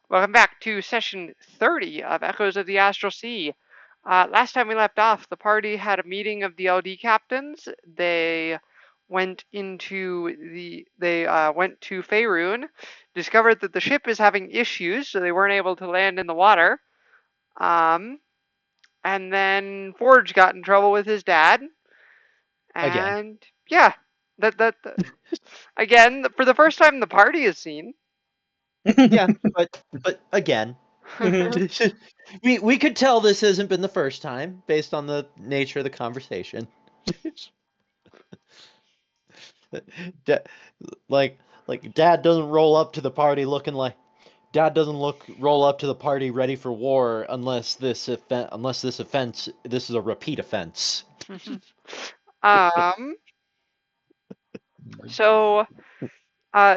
Welcome back to session 30 of Echoes of the Astral Sea. Last time we left off, the party had a meeting of the LD captains. They went went to Faerun, discovered that the ship is having issues, so they weren't able to land in the water. And then Forge got in trouble with his dad. Again. And yeah, that again for the first time the party is seen. Yeah, but again. we could tell this hasn't been the first time based on the nature of the conversation. Da- like dad doesn't roll up to the party looking like dad doesn't roll up to the party ready for war unless this offense this is a repeat offense. um, so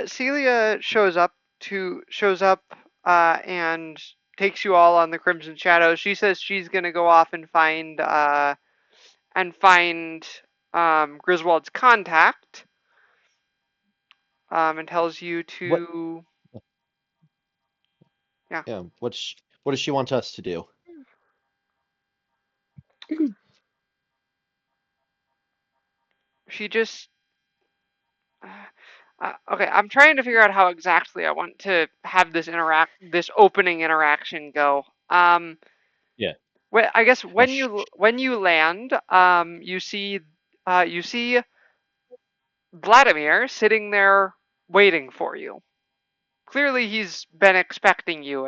Celia shows up and takes you all on the Crimson Shadows. She says she's gonna go off and find Griswold's contact. And tells you What to yeah. yeah, what does she want us to do? She just okay. I'm trying to figure out how exactly I want to have this opening interaction go. Yeah. I guess Oh, when you land, you see Vladimir sitting there waiting for you. Clearly, he's been expecting you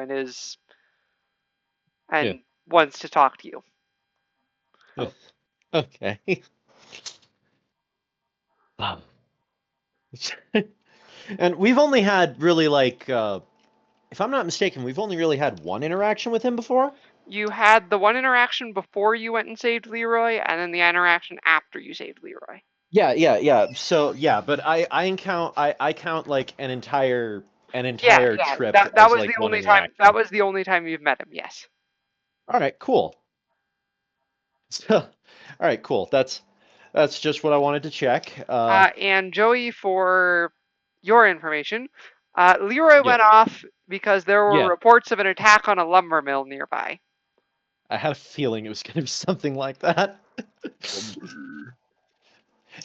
yeah. and wants to talk to you. Yeah. Okay. And we've only had really if I'm not mistaken, we've only really had one interaction with him before. You had the one interaction before you went and saved Leroy, and then the interaction after you saved Leroy. Yeah. So yeah, but I count like an Yeah, entire yeah. trip That as was the like one only time. That interaction. was the only time you've met him. Yes. All right, cool. So, all right, cool. That's just what I wanted to check. And Joey, for your information, Leroy Yeah, went off because there were yeah. reports of an attack on a lumber mill nearby. I had a feeling it was going to be something like that.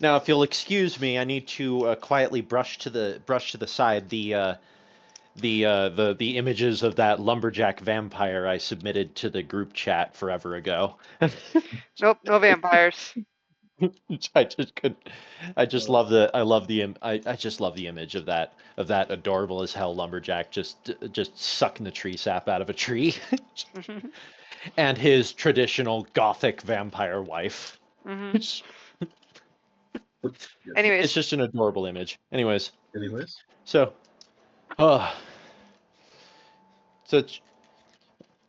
Now, if you'll excuse me, I need to quietly brush to the side the images of that lumberjack vampire I submitted to the group chat forever ago. Nope, no vampires. I just could I just love the image of that adorable as hell lumberjack just sucking the tree sap out of a tree hmm and his traditional gothic vampire wife. hmm It's, it's Anyways, just an adorable image. Anyways, So uh so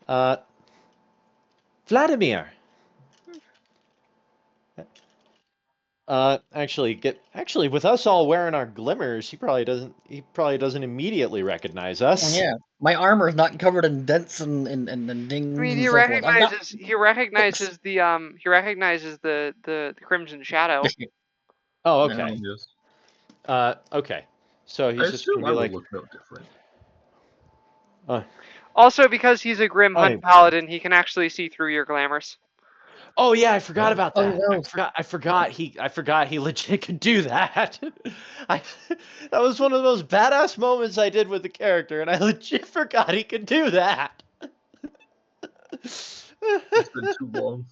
uh Vladimir. Actually, with us all wearing our glimmers, he probably doesn't immediately recognize us. Yeah, my armor is not covered in dents and I dings mean, and so forth. I'm not. he recognizes the Crimson Shadow. Oh, No. okay. yes. Okay. So I he's just assume gonna I be would like, look no different. uh, Also, because he's a Grim I, Hunt Paladin, he can actually see through your glamours. oh yeah, I forgot Oh, about Oh that. no. I forgot he legit could do that. I, that was one of those badass moments I did with the character, and I legit forgot he could do that. it's been too long.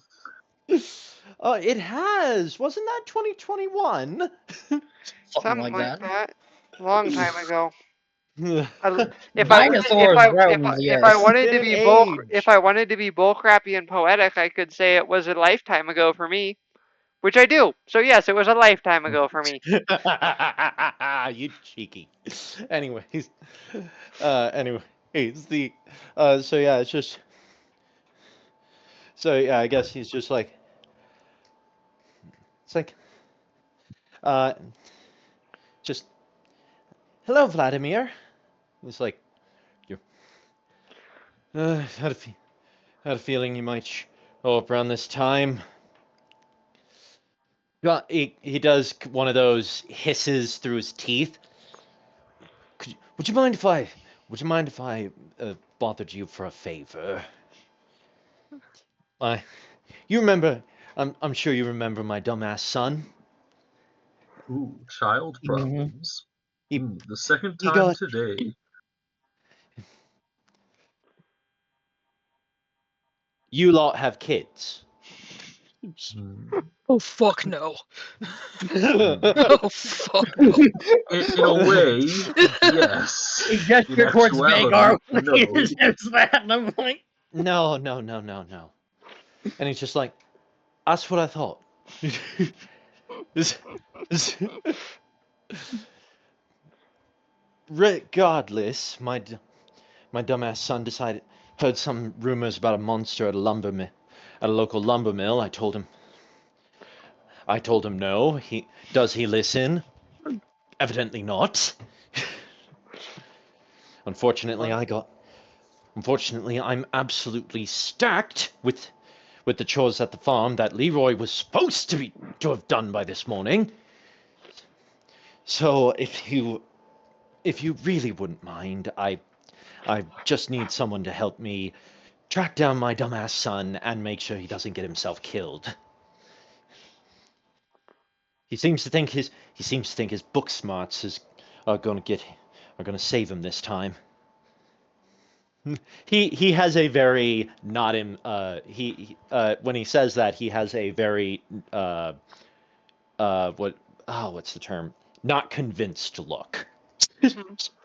Oh, it has. Wasn't that 2021? Something Something like like that. that. Long time ago. Dinosaurs, drones, If I yes. wanted Been to an be if age. I wanted to be bull crappy and poetic, I could say it was a lifetime ago for me, which I do. So yes, it was a lifetime ago for me. You cheeky. Anyways, anyways, so yeah, it's just, so yeah, I guess he's just like, it's like, uh, just, hello, Vladimir. It's like, you, had a feeling you might show up around this time. He does one of those hisses through his teeth. Would you mind if I would you mind if I bothered you for a favor? You remember? I'm sure you remember my dumbass son. Ooh, child Mhm. problems. He The second he time got today. you lot have kids. Hmm. Oh fuck no. Hmm. Oh fuck no. In a way, yes. He In gestured towards Vagar actuality, when he no. says that, and I'm like, No. And he's just like, that's what I thought. This- this- Regardless, my dumbass son heard some rumors about a monster at a local lumber mill. I told him no. Does he listen? Evidently not. Unfortunately, I'm absolutely stacked with the chores at the farm that Leroy was supposed to have done by this morning. So if you really wouldn't mind, I just need someone to help me track down my dumbass son and make sure he doesn't get himself killed. He seems to think his book smarts are going to save him this time. He has a very not him when he says that he has a very what's the term? Not convinced look.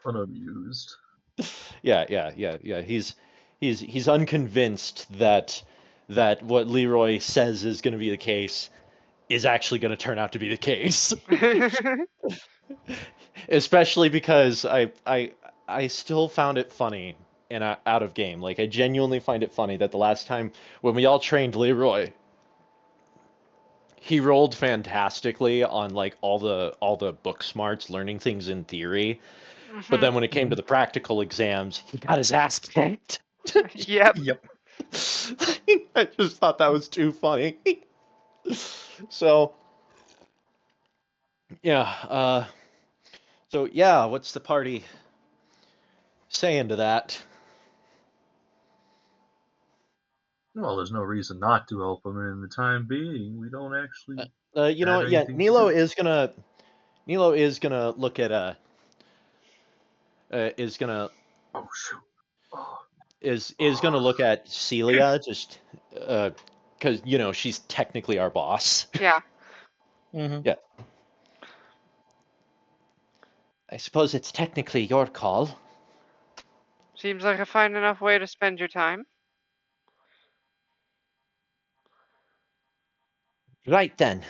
Unamused. Yeah. He's unconvinced that what Leroy says is going to be the case is actually going to turn out to be the case. Especially because I still found it funny and out of game. Like I genuinely find it funny that the last time when we all trained Leroy, he rolled fantastically on like all the book smarts, learning things in theory. But then when it came to the practical exams, he got his ass kicked. Yep. yep. I just thought that was too funny. So, yeah, what's the party saying to that? Well, there's no reason not to help him in the time being. We don't actually You know have what? Yeah, anything to Nilo do. is gonna look at is gonna Oh shoot. Oh, is gonna look at Celia just because she's technically our boss. Yeah. Mm-hmm. Yeah. I suppose it's technically your call. Seems like a fine enough way to spend your time. Right then.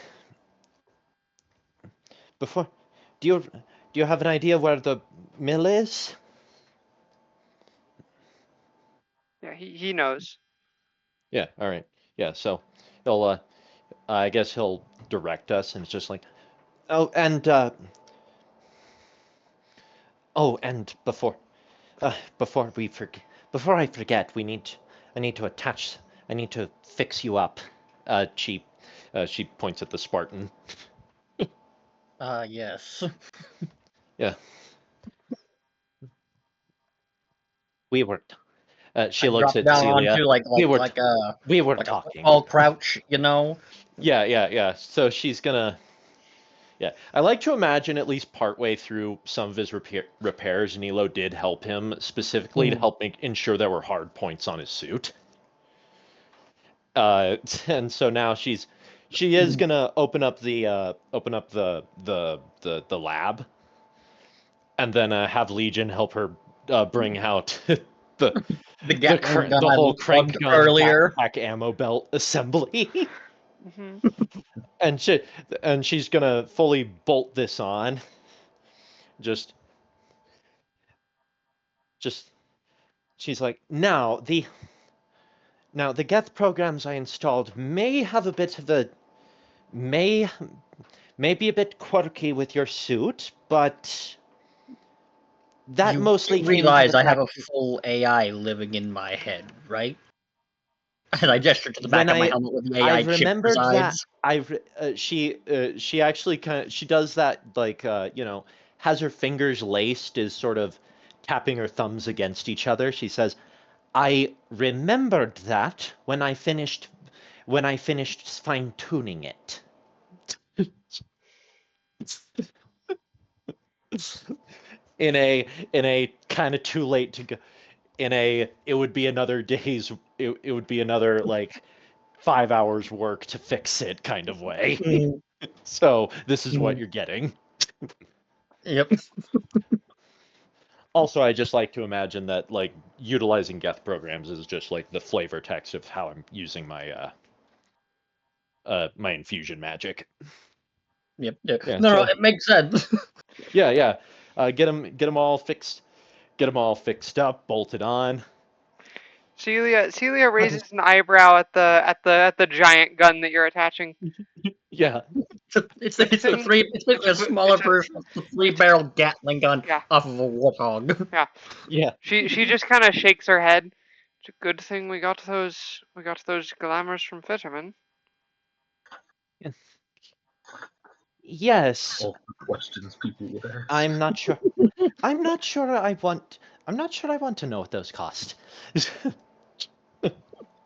Before, do you have an idea where the mill is? Yeah, he knows. Yeah. All right. Yeah. So he'll I guess he'll direct us, and it's just like, oh, and before before I forget, I need to fix you up. She points at the Spartan. Yes. Yeah. We were. She I looks drop at down Celia. onto like We were a talking. football crouch, you know. Yeah. So she's gonna. Yeah, I like to imagine at least partway through some of his repairs, Nilo did help him specifically to help ensure there were hard points on his suit. And so now she is gonna open up the lab, and then have Legion help her bring out the The Gatling gun the I whole crank plugged gun earlier. backpack ammo belt assembly. Hmm. and she's gonna fully bolt this on. Just she's like, now the Geth programs I installed may have a bit of a may be a bit quirky with your suit, but that You mostly do came to realize the I have a fact full AI living in my head, right? And I gestured to the when back of my helmet where the AI I've chip remembered that resides. she actually she does that like has her fingers laced is sort of tapping her thumbs against each other. She says, "I remembered that when I finished fine-tuning it." in a kind of too late to go, it would be another it would be another like 5 hours work to fix it kind of way. So this is what you're getting. Yep. Also, I just like to imagine that like utilizing Geth programs is just like the flavor text of how I'm using my my infusion magic. Yep. Yeah, No, so it makes sense. yeah. Get them all fixed. Get them all fixed up, bolted on. Celia raises an eyebrow at the giant gun that you're attaching. Yeah. It's Good a thing. three. It's basically a smaller version of the three-barrel Gatling gun Yeah. off of a warthog. Yeah. Yeah. She just kind of shakes her head. It's a good thing we got those glamours from Fitterman. Yes. All the questions people would ask. I'm not sure. I'm not sure I want to know what those cost.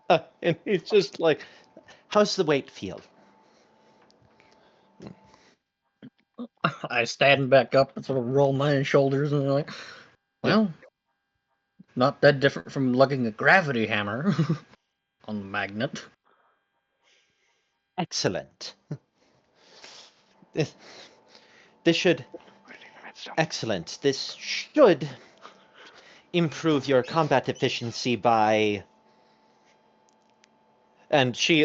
And it's just like, how's the weight feel? I stand back up and sort of roll my shoulders and like, well, not that different from lugging a gravity hammer on the magnet. Excellent. This should excellent. This should improve your combat efficiency by. And she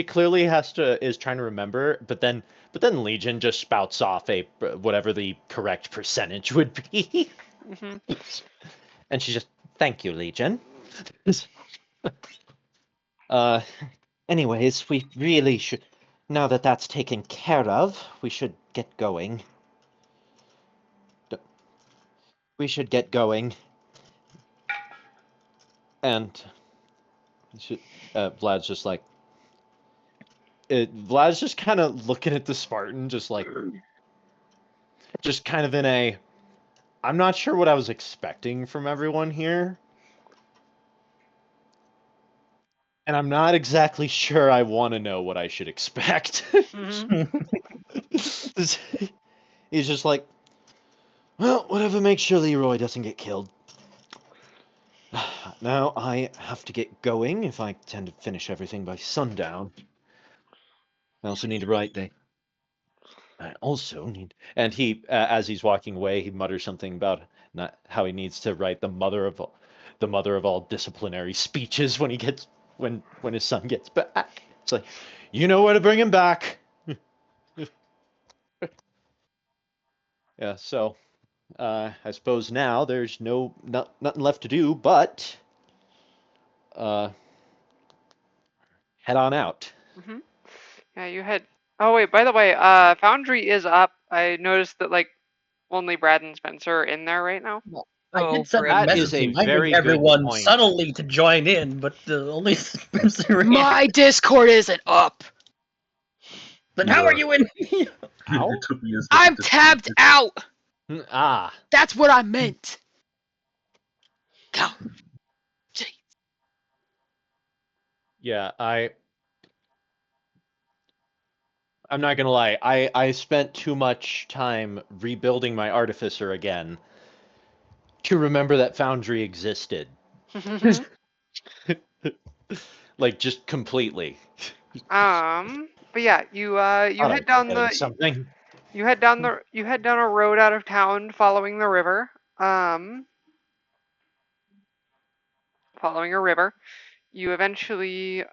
clearly is trying to remember, but then Legion just spouts off a whatever the correct percentage would be. Hmm. And she just, thank you, Legion. Anyways, we really should, now that that's taken care of, we should get going. We should get going. And Vlad's just like, Vlad's just kind of looking at the Spartan, just kind of in a, I'm not sure what I was expecting from everyone here. And I'm not exactly sure I want to know what I should expect. He's just like, well, whatever makes sure Leroy doesn't get killed. Now I have to get going if I intend to finish everything by sundown. I also need to write the. I also need, and he, as he's walking away, he mutters something about not how he needs to write the mother of all disciplinary speeches when he gets when his son gets back. It's like, you know where to bring him back. Yeah, so I suppose now there's nothing left to do but head on out. Hmm. Yeah, you had. Oh wait, by the way, Foundry is up. I noticed that like only Brad and Spencer are in there right now. I Oh, did send a great. That is message a reminding very good everyone point. subtly to join in, but only Spencer. My Discord isn't up. Then how are you in? How? It took me a second I'm to tabbed see it. out. Ah, That's what I meant. Go. Gee. yeah, I'm not gonna lie. I spent too much time rebuilding my artificer again to remember that Foundry existed. Like just completely. But yeah, you Thought I head was down forgetting the something. you head down a road out of town, following the river. Following a river, you eventually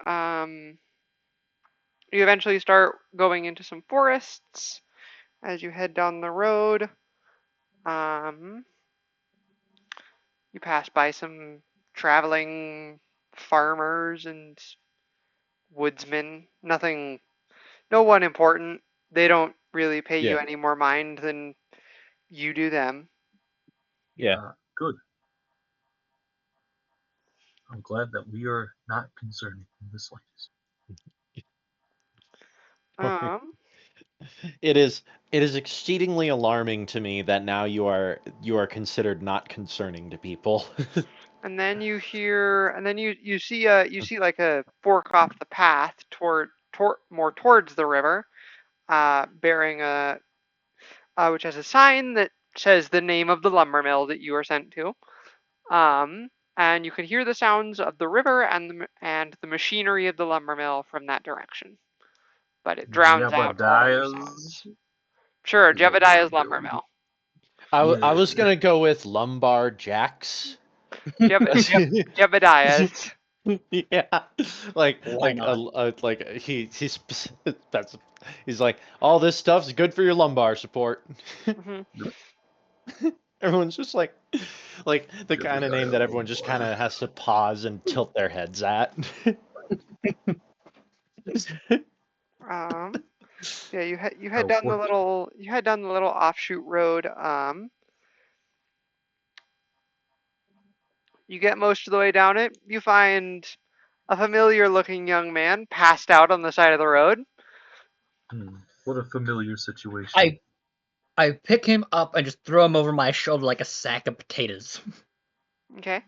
start going into some forests as you head down the road. Um, you pass by some traveling farmers and woodsmen. Nothing, no one important. They don't really pay you Yeah. any more mind than you do them. Yeah. Good. I'm glad that we are not concerned in the slightest. Um, It is exceedingly alarming to me that now you are considered not concerning to people. And then you hear, and then you see like a fork off the path more towards the river, bearing which has a sign that says the name of the lumber mill that you were sent to. And you can hear the sounds of the river and the machinery of the lumber mill from that direction, but it drowns out all other sounds. Jebediah's. Sure, Is what we're Jebediah's gonna lumber go. mill. I was Yeah. gonna go with lumbar jacks. Jebediah's. Yeah, Why not? he's like, all this stuff's good for your lumbar support. Hmm. Everyone's just like the kind of name that Jebediah everyone just kind lumbar. of has to pause and tilt their heads at. Yeah, you head Oh, down the what? little offshoot road. You get most of the way down it. You find a familiar looking young man passed out on the side of the road. What a familiar situation. I pick him up and just throw him over my shoulder like a sack of potatoes. Okay.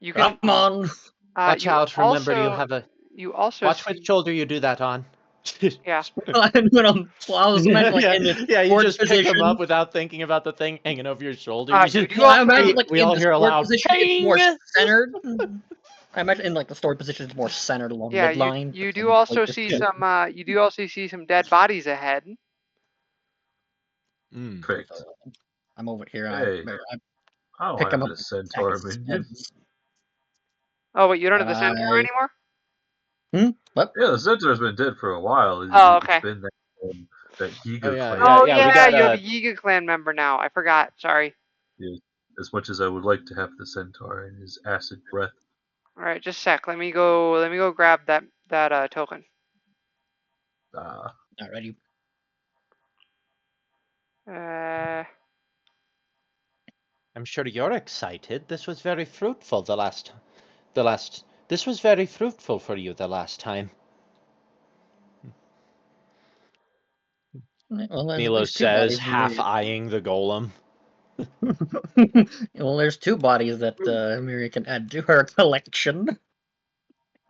You can. Come on. Watch You out! Remember, you also have a you also watch which see. shoulder you do that on. Yeah. I was imagining like in the yeah. You sword just pick them position. up without thinking about the thing hanging over your shoulder. You just, do Well, I also. imagine like we in all the hear a sword loud position it's more ping. centered. I imagine in like the sword position it's more centered along Yeah. midline. You so, do like, also just- see some. You do also see some dead bodies ahead. Perfect. I'm over here. Hey, I I don't pick him have up. this And attack centaur his minion. heads. Oh, wait, you don't have And the centaur anymore? What? Yeah, the centaur's been dead for a while. Oh, It's okay. been that Oh Giga yeah, clan. yeah, Oh yeah. We yeah, got you have a Yiga clan member now. I forgot. Sorry. Yeah, as much as I would like to have the centaur and his acid breath. All right, just a sec. Let me go grab that token. Not ready. Uh, I'm sure you're excited. This was very fruitful this was very fruitful for you the last time. Well, there's at Milo least two says, bodies. half eyeing the golem. Well, there's two bodies that Miri can add to her collection.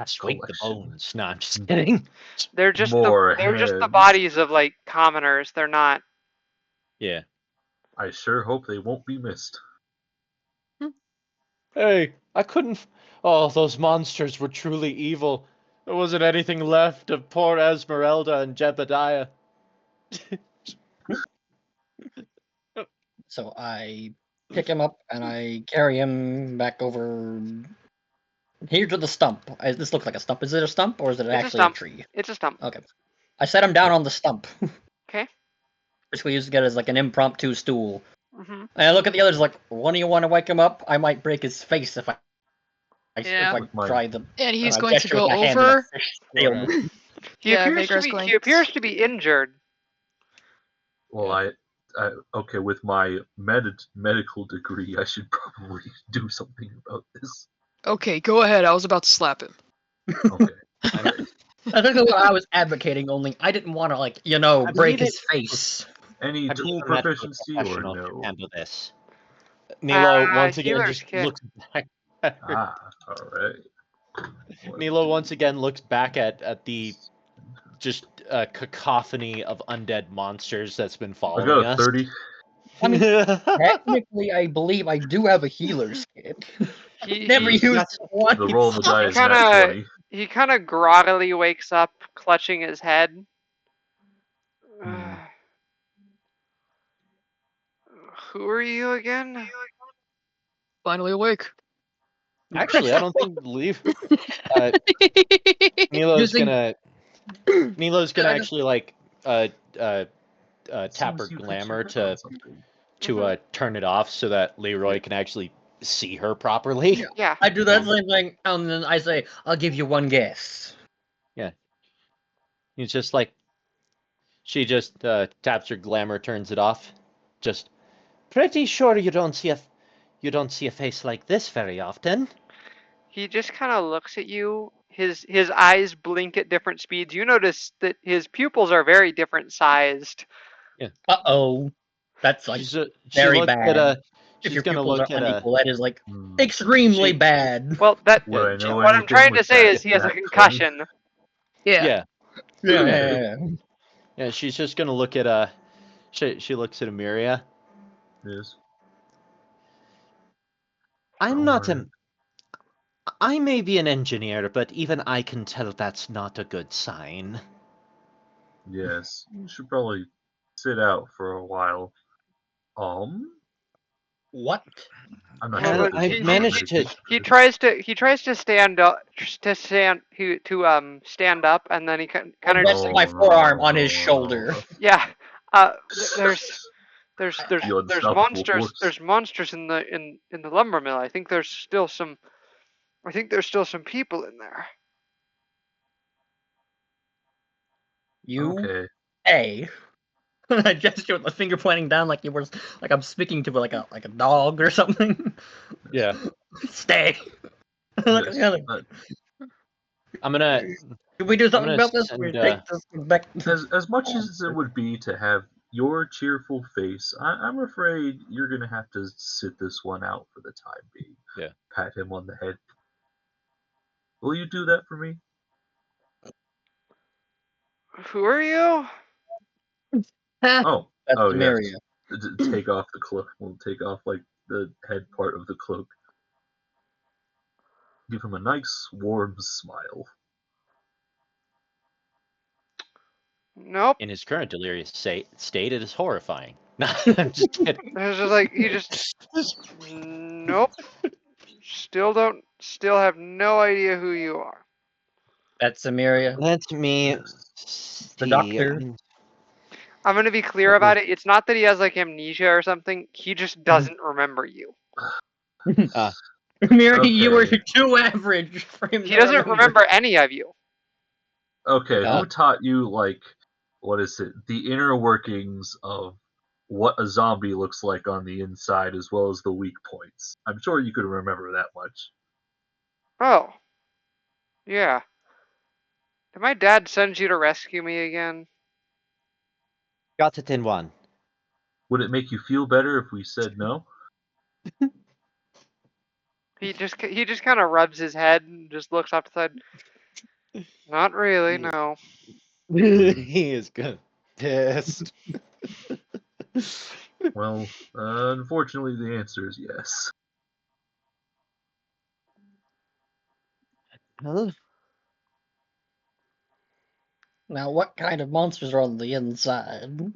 Sweet the Collection. bones. No, I'm just kidding. they're just More the heads. bodies of like commoners. They're not. Yeah. I sure hope they won't be missed. Hey, I couldn't. Oh, those monsters were truly evil. There wasn't anything left of poor Esmeralda and Jebediah. So I pick him up and I carry him back over here to the stump. This looks like a stump. Is it a stump or is it It's a actually a stump. tree? It's a stump. Okay. I set him down on the stump. Okay. Basically used to get as like an impromptu stool. Mhm. And I look at the others like, one of you want to wake him up? I might break his face if I Yeah. try the And he's going to gesture with go my hand and a over. fish sailed. Yeah, Vagr's going. He appears to be injured. Well, okay, with my medical degree, I should probably do something about this. Okay, go ahead. I was about to slap him. Okay. I think that's what I was advocating, only I didn't want to, like, I break believe his face. Any I tool believe a medical proficiency or professional no? can handle this. Nilo once again Healers just can. looks back at her. Alright. Nilo once again looks back at the just cacophony of undead monsters that's been I following got a us. 30. I mean, technically, I believe I do have a healer's kit. Never He used one. The roll of the die is kinda- nat 20. he kind of groggily wakes up, clutching his head. Who are you again? Finally awake. Actually, I don't think leave. Nilo's Using- gonna actually like tap Seems her you hit glamour your head to on something. turn it off so that Leroy can actually see her properly. Yeah. I do that same thing, and then I say, I'll give you one guess. He's just like, she just taps her glamour, turns it off. Just pretty sure you don't see a face like this very often. He just kind of looks at you. his eyes blink at different speeds. You notice that his pupils are very different sized. Uh-oh. That's like She very looks bad. at If she's your gonna pupils look are at unequal, that is like Hmm. extremely She- bad. Well, that Would I know what I'm anything trying to with say that- is he has a that concussion. Yeah. Yeah. Yeah, she's just gonna look at she looks at Emiria. Yes. I'm not Alright. I may be an engineer, but even I can tell that's not a good sign. Yes. You should probably sit out for a while. What? I'm not Well, sure. but If I've this is managed to- medication. he tries to stand up stand up, and then he kind I of rest just my forearm on his shoulder. yeah. There's The unstoppable force. there's monsters in the lumber mill. I think there's still some people in there. You Okay. A. I gesture with my finger pointing down like I'm speaking to like a dog or something. Yeah. Stay. Look at Yes. the other. I'm gonna Can we do something gonna about this? send, We take this back. As much as it would be to have your cheerful face, I'm afraid you're gonna have to sit this one out for the time being. Yeah. Pat him on the head. Will you do that for me? Who are you? Oh, That's oh yes. Samaria. Take off the cloak. We'll take off like the head part of the cloak. Give him a nice warm smile. Nope. in his current delirious state, it is horrifying. No, I'm just kidding. It's just like he just nope. Still have no idea who you are. That's Samaria. That's me. Yes. The doctor. I'm gonna be clear about it. It's not that he has like amnesia or something. He just doesn't remember you. Samaria, you were Okay. too average for him. He doesn't remember any of you. Okay, No. who taught you, like, what is it? The inner workings of what a zombie looks like on the inside, as well as the weak points. I'm sure you could remember that much. Oh. Yeah. Did my dad send you to rescue me again? Got it in one. Would it make you feel better if we said no? He just kind of rubs his head and just looks off to the side. Not really, no. He is good. Pissed. Well, unfortunately, the answer is yes. Huh? Now, what kind of monsters are on the inside?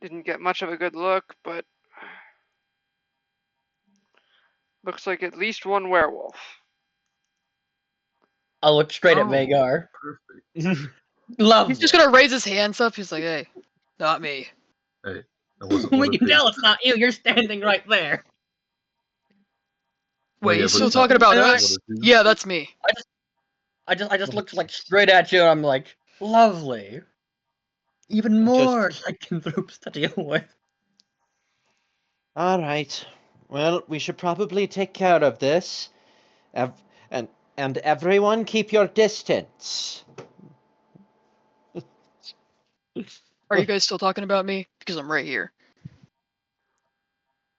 Didn't get much of a good look, but looks like at least one werewolf. I'll look straight at Oh. Vagar. Perfect. Love. He's just gonna raise his hands up. He's like, "Hey, not me." Hey, I wasn't We one of can his. tell it's not you. You're standing right there. Wait, Yeah, he's but still it's not talking about one of us? his. Yeah, that's me. I just looked like straight at you, and I'm like, lovely. Even more lycanthropes to deal with. All right. Well, we should probably take care of this. And everyone keep your distance. Are you guys still talking about me? Because I'm right here.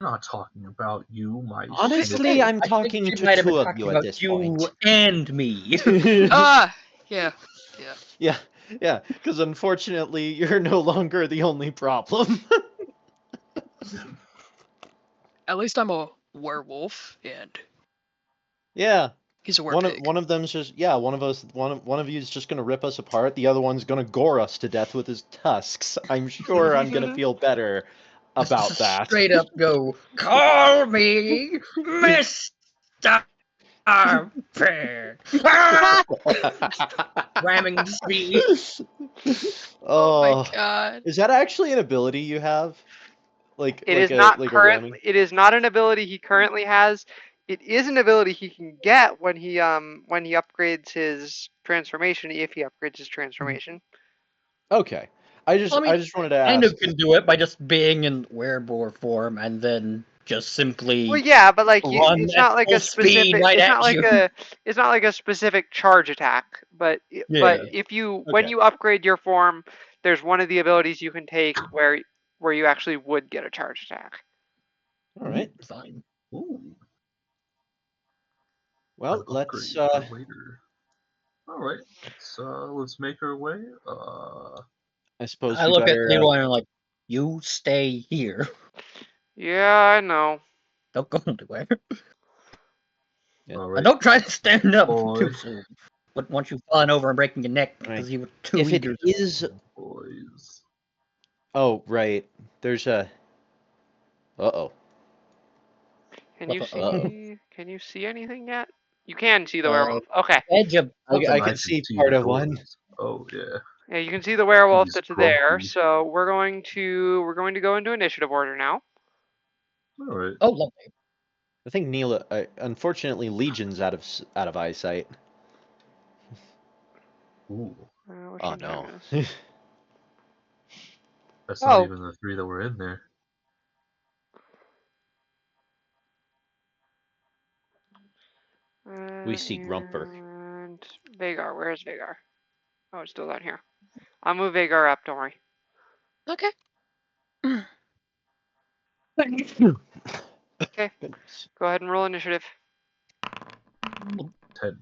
I'm not talking about you, my Honestly, snitch. I'm I think talking she to might have been two of talking you at about this you point. and me. Ah, yeah. Yeah, because unfortunately, you're no longer the only problem. At least I'm a werewolf, and Yeah, he's a one werepig. of them's just one of you is just gonna rip us apart. The other one's gonna gore us to death with his tusks. I'm sure I'm gonna feel better about Just that. Straight up go, call me Mr. Pig. Ramming the speed. Oh my Oh, god. is that actually an ability you have? Like It like is a not like a ramming? It is not an ability he currently has. It is an ability he can get when he upgrades his transformation, if he upgrades his transformation. Okay. I just I mean, just wanted to kind ask. of can do it by just being in werewolf form and then just simply Well, yeah, but like run it's at not like full a speed specific. right It's at not like you. it's not like a specific charge attack. But Yeah. if you when Okay. you upgrade your form, there's one of the abilities you can take where you actually would get a charge attack. All right. Fine. Ooh, Well, an upgrade let's. for later. All right, let's make our way. I suppose I we look at better. Leroy and I'm like, you stay here. Yeah, I know. Don't go anywhere. Yeah. All And right, don't try to stand up boy, too soon. But once you've fallen over and breaking your neck Right. because you were too If it eager. is. boys. Oh, right. There's a. Uh-oh. Can What you the- Uh-oh. see? Can you see anything yet? You can see the Uh, werewolf. Okay. Edge of I I can can see see part the of one. doors. Oh yeah, Yeah, you can see the werewolf He's that's there. grumpy. So we're going to go into initiative order now. all right. Oh, lovely. I think Neela. Unfortunately, Legion's out of eyesight. Ooh, Which Oh one time no. is? that's not Oh, even the 3 that were in there. We see Grumper. And Vagar, where's Vagar? Oh, it's still down here. I'll move Vagar up. Don't worry. Okay. Okay, Goodness. go ahead and roll initiative. 10.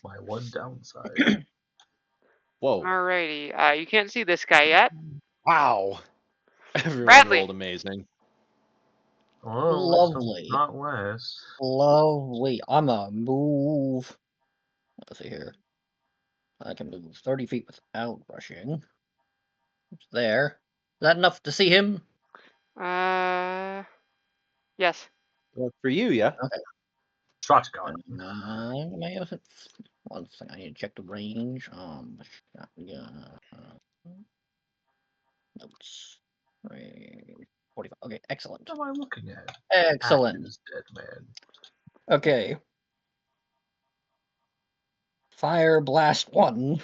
My one downside. Whoa. Alrighty. You can't see this guy yet. Wow. Everyone Bradley. rolled amazing. Well, Lovely. not last. Lovely. I'm gonna move. Let's see here. I can move 30 feet without rushing. It's there. Is that enough to see him? Yes. Well, for you, yeah. Shotgun. May have one second. I need to check the range. Shotgun. Notes. Range 45. Okay, excellent. What am I looking at? Excellent. Actors, dead man. Okay. Fire blast 1.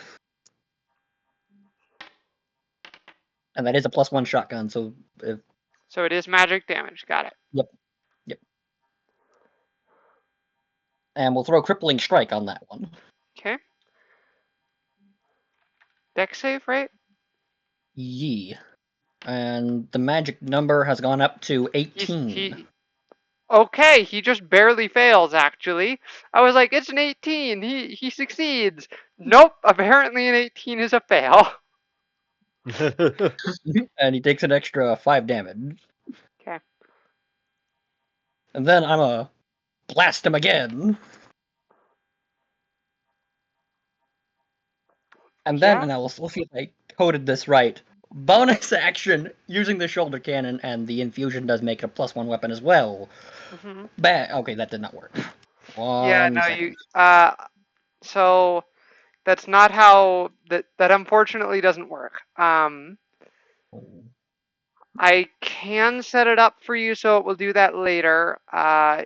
And that is a +1 shotgun, so if So it is magic damage. Got it. and we'll throw crippling strike on that one. Okay. Dex save, right? Yee. And the magic number has gone up to 18. Okay, he just barely fails, actually. I was like, it's an 18. He succeeds. Nope, apparently an 18 is a fail. And he takes an extra 5 damage. Okay. And then I'm gonna blast him again. And then, Yeah. and we'll see if I coded this right. Bonus action using the shoulder cannon, and the infusion does make it a +1 weapon as well. Mm-hmm. Okay, that did not work. Yeah, One no, second. so that's not how, that unfortunately doesn't work. I can set it up for you so it will do that later.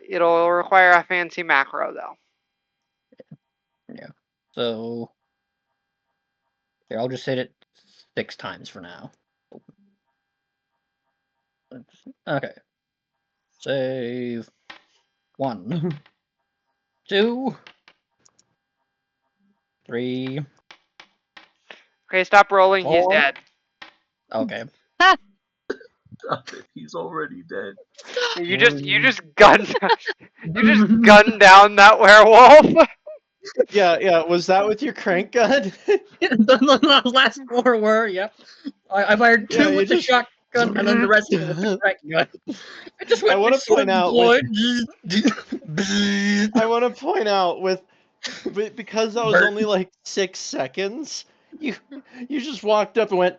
It'll require a fancy macro, though. Yeah. So here, I'll just hit it 6 times for now. Okay. Save 1, 2, 3, Okay, stop rolling. He's 4. dead. Okay. He's already dead. You just gunned down that werewolf. yeah. Was that with your crank gun? The last 4 were, yep. I fired 2 Yeah, you with the just- shotgun and then the rest with the crack gun. I just went I wanna with sword point out deployed. I want to point out because that was Bert. only like 6 seconds. You just walked up and went.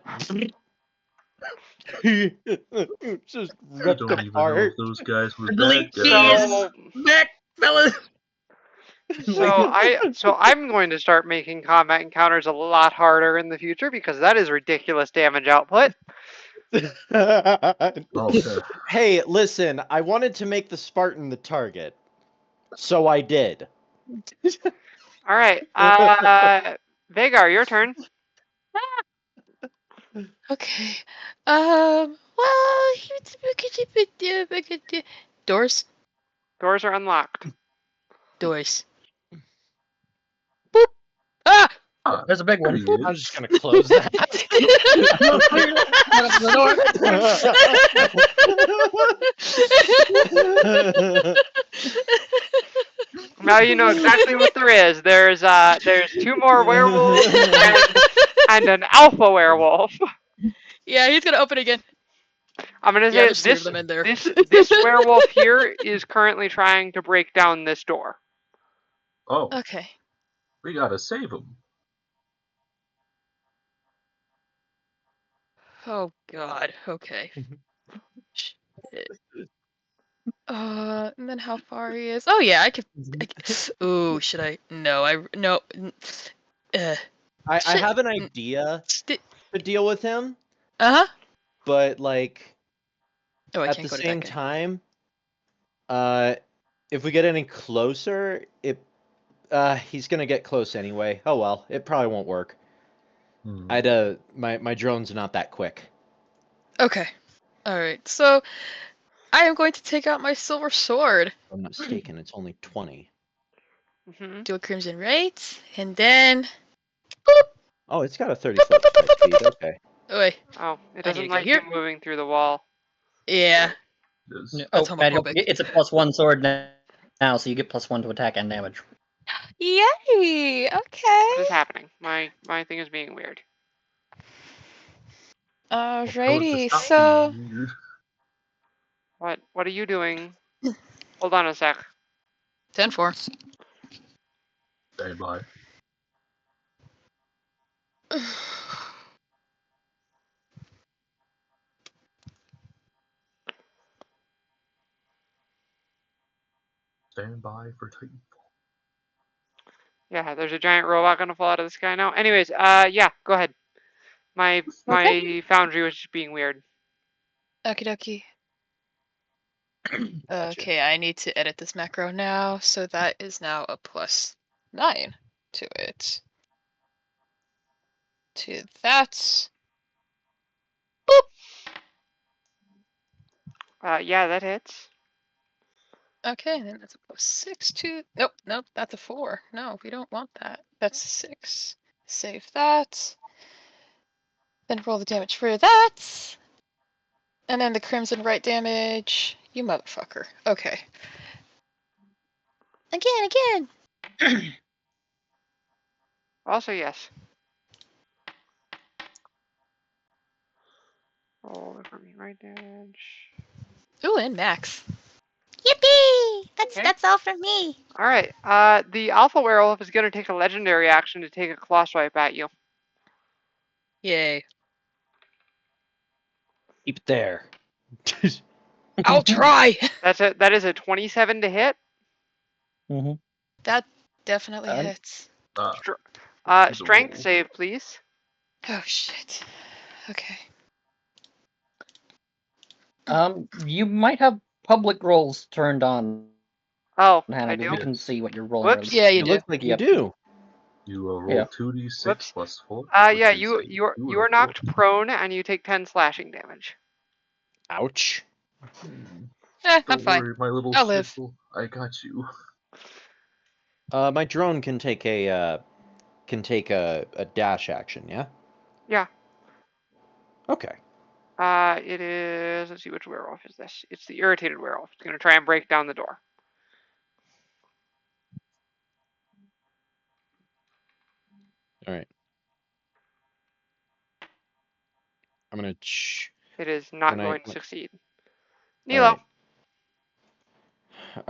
Just I ripped don't even know apart. if those guys were Delete bad guys. keys. Back, fellas. So I'm going to start making combat encounters a lot harder in the future because that is ridiculous damage output. Okay. Hey, listen, I wanted to make the Spartan the target, so I did. All right, Vagar, your turn. Okay. Well, doors. Doors are unlocked. Doors. Boop. Ah. Ah, There's a big there one. he I was is. just gonna close that. No, clear it. Get up to the door. Now you know exactly what there is. There's 2 more werewolves and an alpha werewolf. Yeah, he's gonna open again. I'm gonna Yeah, say there's 3 of them in there. this werewolf here is currently trying to break down this door. Oh, Okay. we gotta save him. Oh God. Okay. Shit. And then how far he is? Oh yeah, I could. Ooh, should I? No, no. Uh, I shit. have an idea to deal with him, Uh huh. but like Oh, I at can't the go to that same guy. time, if we get any closer, he's gonna get close anyway. Oh well, it probably won't work. Hmm. My drone's not that quick. Okay. All right. So I am going to take out my silver sword. If I'm not mistaken, it's only 20. Hmm. Do a crimson right, and then. Oh, it's got a 30-foot flight speed. Okay. Oh wait. Oh, it I need doesn't to go like here. you moving through the wall. Yeah. Yes. That's Oh, Matt, homophobic. it's a +1 sword now, so you get +1 to attack and damage. Yay! What is Okay. happening? My thing is being weird. Well, tell it to Alrighty. stop So. being weird. What are you doing? Hold on a sec. 10-4. Stand by. Stand by for Titanfall. Yeah, there's a giant robot gonna fall out of the sky now. Anyways, yeah, go ahead. My foundry was just being weird. Okie dokie. Gotcha. Okay, I need to edit this macro now, so that is now a +9 to it. To that. Yeah, that hits. Okay, then that's a +6 to. Nope, that's a 4. No, we don't want that. That's 6. Save that. Then roll the damage for that. And then the crimson right damage. You motherfucker. Okay. Again. Also, yes. Roll for me right damage. Ooh, and max. Yippee! Okay. That's all for me. All right. The alpha werewolf is gonna take a legendary action to take a claw swipe at you. Yay. Keep it there. I'll try! That is a 27 to hit. Mm-hmm. That definitely Um, hits. Str- strength roll. save, please. Oh, shit. Okay. You might have public roles turned on, Oh, Hannah, I because do. we can see what you're rolling. Whoops. Yeah, you It do. looks like you Yep. do. You roll Yeah. 2d6 Whoops. plus 4. Yeah, which is a you 2 are and a 4. knocked prone and you take 10 slashing damage. Ouch. I'm Don't fine. worry, my little I'll live. schnitzel. I got you. My drone can take a dash action, yeah? Yeah. Okay. It is. Let's see, which werewolf is this? It's the irritated werewolf. It's gonna try and break down the door. All right. I'm gonna It is not when I going to succeed. all Nilo.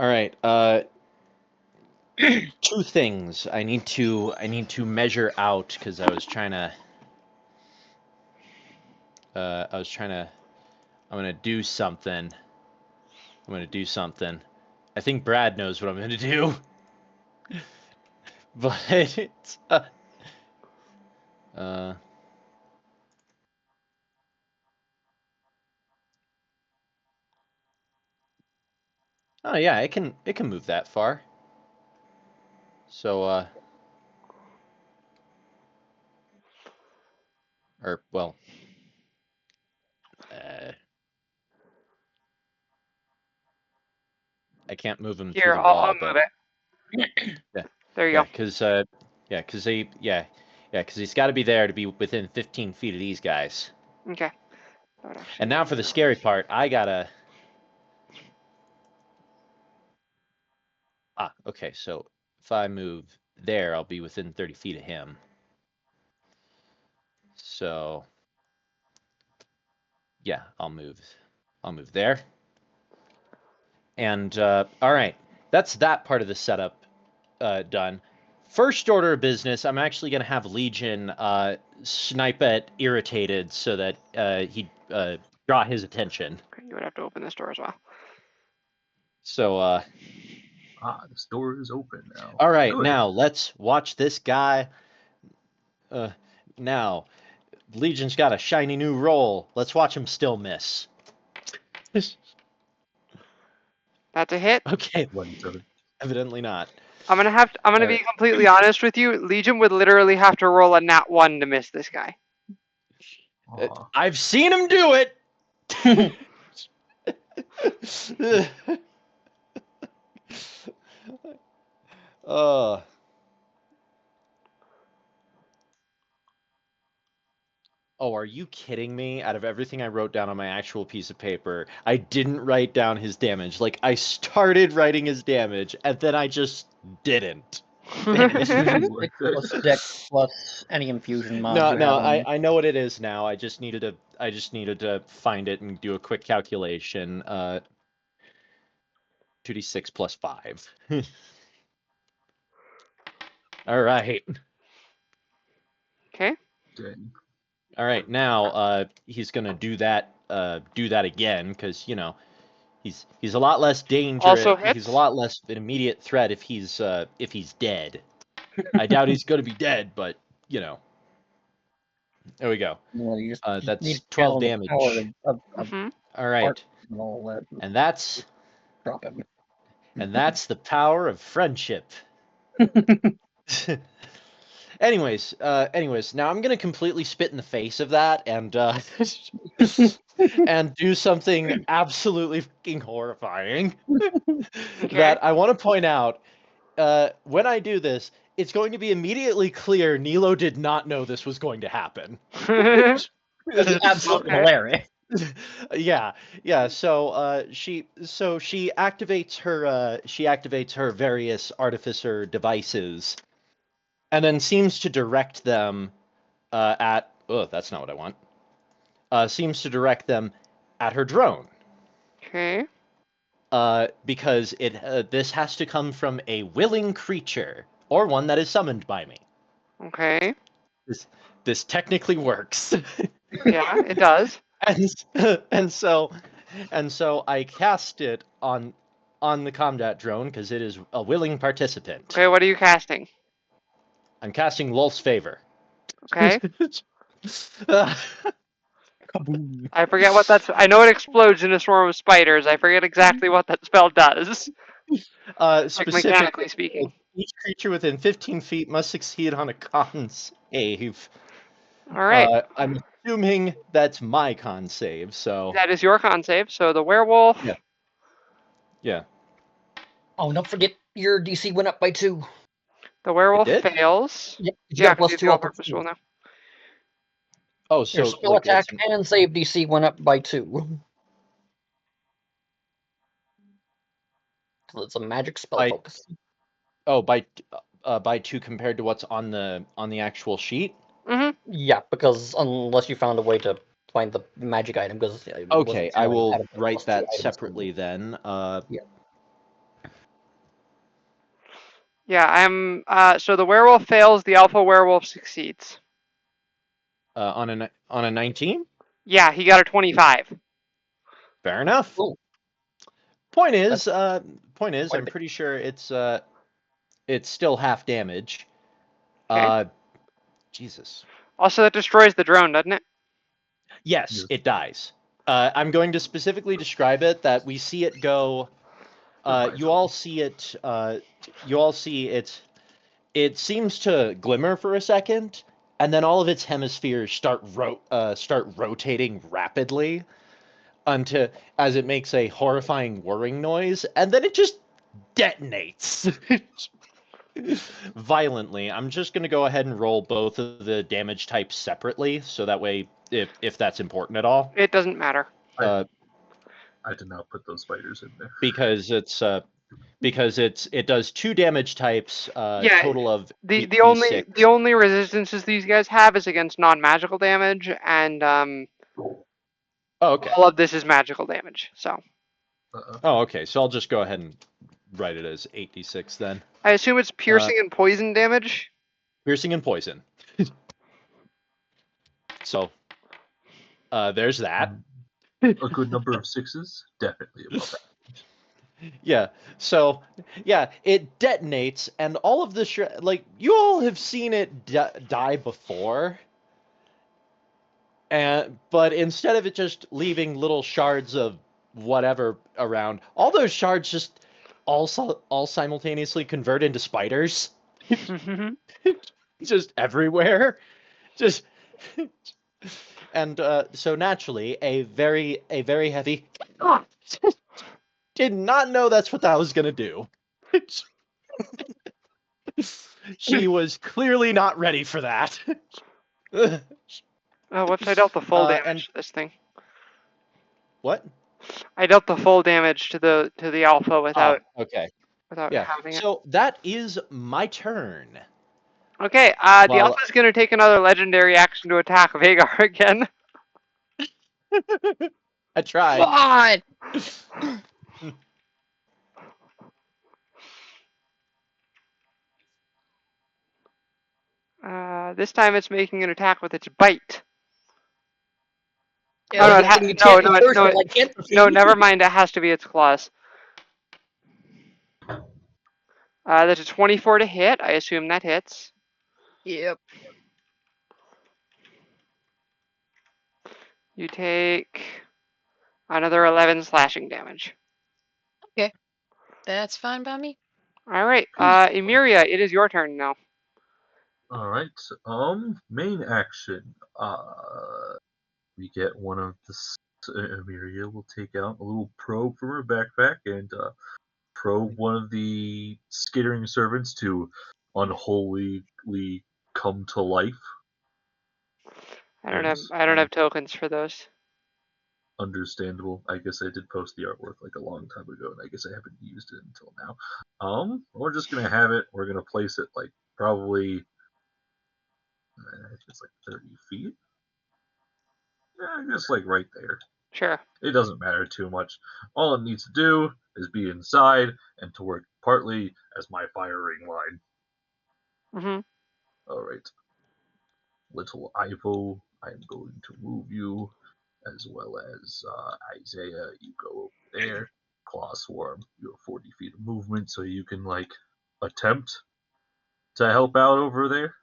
right. All right. Two things I need to measure out because I was trying to I'm gonna do something. I think Brad knows what I'm gonna do. But uh oh yeah, it can move that far. So or well, I can't move him Here, through the I'll wall, move but it. yeah, There you yeah, go. because he's got to be there to be within 15 feet of these guys. Okay. That would actually And now be for the scary part, I gotta. Okay, so if I move there, I'll be within 30 feet of him. So, yeah, I'll move there. And all right, that's that part of the setup done. First order of business, I'm actually going to have Legion snipe at Irritated so that he draw his attention. Okay, you would have to open this door as well. So, this door is open now. all right, Good. now let's watch this guy. Now, Legion's got a shiny new roll. Let's watch him still miss. That's a hit. Okay, 27. evidently not. I'm gonna be completely honest with you. Legion would literally have to roll a nat 1 to miss this guy. Aw. I've seen him do it. Oh, are you kidding me? Out of everything I wrote down on my actual piece of paper, I didn't write down his damage. Like, I started writing his damage, and then I just didn't. It's usually 6 plus dex plus any infusion mod No, you have on. I know what it is now. I just needed to find it and do a quick calculation. 2d6 plus 5. All right. Okay. Dang. All right, now he's gonna do that again because he's a lot less dangerous. Also He's hits. a lot less of an immediate threat if he's dead. I doubt he's gonna be dead, but there we go. You just need That's to 12 channel the damage. power of Hmm. All right, art and all that. and that's Drop him. the power of friendship. Anyways, now I'm gonna completely spit in the face of that and and do something absolutely fucking horrifying. Okay. That I want to point out. When I do this, it's going to be immediately clear Nilo did not know this was going to happen. This is absolutely Okay. hilarious. Yeah. So she activates her various artificer devices, and then seems to direct them at. Oh, that's not what I want. Seems to direct them at her drone. Okay. Because this has to come from a willing creature or one that is summoned by me. Okay. This technically works. Yeah, it does. and so I cast it on the combat drone because it is a willing participant. Okay, what are you casting? I'm casting Lulf's Favor. Okay. Kaboom. I forget what that's. I know it explodes in a swarm of spiders. I forget exactly what that spell does. Like Specifically, mechanically speaking. each creature within 15 feet must succeed on a con save. All right. I'm assuming that's my con save, so That is your con save. So the werewolf. yeah. Oh, don't forget your DC went up by 2. The werewolf did? fails. Yep. You Yeah, got plus because 2 the all all-purpose roll roll now. Oh, so Your spell like, attack and save DC went up by 2. So it's a magic spell By- focus. by 2 compared to what's on the actual sheet. Mm-hmm. Yeah, because unless you found a way to find the magic item, because Okay, I will write plus 2 that items. separately then. Yeah, I'm. So the werewolf fails. The alpha werewolf succeeds. On a 19. Yeah, he got a 25. Fair enough. Cool. Point is, quite a I'm bit. pretty sure it's still half damage. Okay. Jesus. Also, that destroys the drone, doesn't it? Yes, Yes. it dies. I'm going to specifically describe it that we see it go. You all see it. It seems to glimmer for a second, and then all of its hemispheres start rotating rapidly. as it makes a horrifying whirring noise, and then it just detonates violently. I'm just going to go ahead and roll both of the damage types separately, so that way, if that's important at all, It doesn't matter. uh, I did not put those spiders in there. because it does 2 damage types, Yeah, total of the D6. only resistances these guys have is against non-magical damage, and Oh, okay. all of this is magical damage. So Oh, okay. So I'll just go ahead and write it as 8d6 then. I assume it's piercing and poison damage. Piercing and poison. So, there's that. A good number of 6s, definitely above that. Yeah. So, yeah, it detonates, and all of the like you all have seen it die before, but instead of it just leaving little shards of whatever around, all those shards just all simultaneously convert into spiders, just everywhere, just. And so naturally, a very heavy. Did not know that's what that was gonna do. She was clearly not ready for that. Oh, whoops! I dealt the full damage and to this thing. what? I dealt the full damage to the alpha without Okay. without Yeah. having it. So that is my turn. Okay, the Well- alpha's gonna take another legendary action to attack Vagar again. I tried. God! This time it's making an attack with its bite. Yeah, Oh, no, like it that thing you no, can't no, curse no, it, like, can't see. No, never mind. It has to be its claws. That's a 24 to hit. I assume that hits. Yep. You take another 11 slashing damage. That's fine by me. All right, Emiria, it is your turn now. All right. Main action. We get one of the. Amelia will take out a little probe from her backpack and probe one of the skittering servants to unholily come to life. I don't Yes. have tokens for those. Understandable. I guess I did post the artwork like a long time ago, and I guess I haven't used it until now. We're just gonna have it. We're gonna place it like probably. I think it's like 30 feet. Yeah, just like right there. Sure. It doesn't matter too much. All it needs to do is be inside and to work partly as my firing line. Mm-hmm. Alright. Little Ivo, I'm going to move you, as well as Isaiah, you go over there. Claw Swarm, you have 40 feet of movement, so you can, like, attempt to help out over there.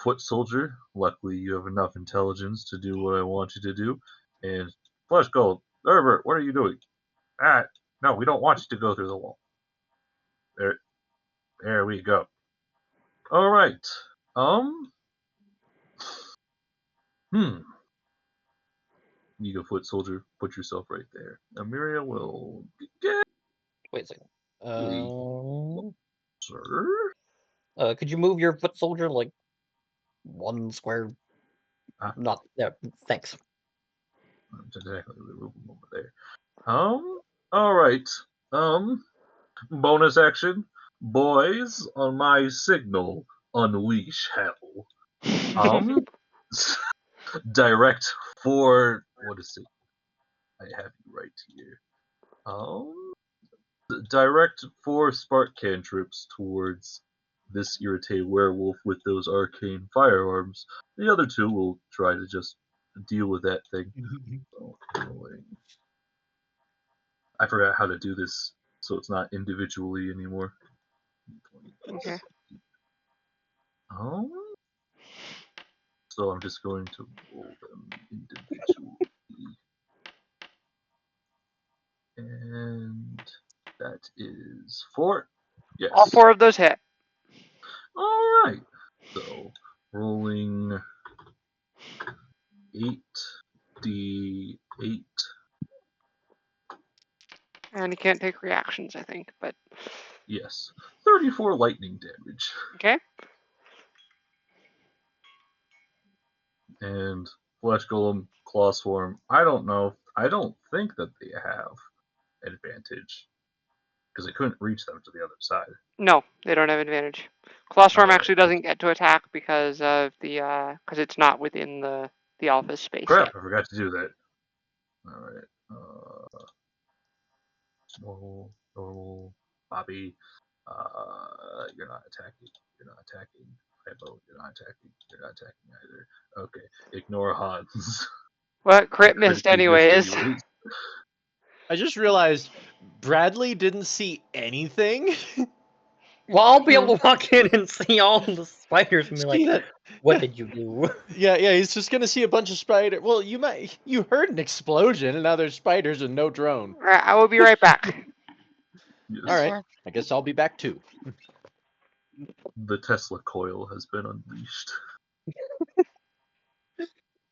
Foot Soldier, luckily you have enough intelligence to do what I want you to do. And Flesh Gold, Herbert, what are you doing? No, we don't want you to go through the wall. There we go. All right. You go, Foot Soldier. Put yourself right there. Amiria will get. Wait a second. Sir. Could you move your foot soldier like one square? Not there. Thanks. Exactly. Move him over there. All right. Bonus action. Boys, on my signal, unleash hell. Direct for what is it? I have you right here. Direct 4 spark cantrips towards this irritated werewolf with those arcane firearms. The other 2 will try to just deal with that thing. I forgot how to do this, so it's not individually anymore. Okay. So I'm just going to roll them individually. And that is 4. Yes. All 4 of those hit. Alright. So rolling 8d8 8. And he can't take reactions, I think, but Yes. 34 lightning damage. okay. And Flesh Golem, Claw Swarm. I don't know. I don't think that they have advantage. Because I couldn't reach them to the other side. No, they don't have advantage. Claw Swarm Alright. actually doesn't get to attack because of the because it's not within the office space Crap, yet. I forgot to do that. Alright. Normal, Bobby. You're not attacking. You're not attacking. Hypo, you're not attacking. You're not attacking either. Okay, ignore Hans. What crit missed Critically missed anyways. I just realized Bradley didn't see anything. Well, I'll be able to walk in and see all the spiders and be See like, that? "What did you do?" Yeah, he's just gonna see a bunch of spider. Well, you heard an explosion, and now there's spiders and no drone. Alright, I will be right back. Yes. All right, Sure. I guess I'll be back too. The Tesla coil has been unleashed.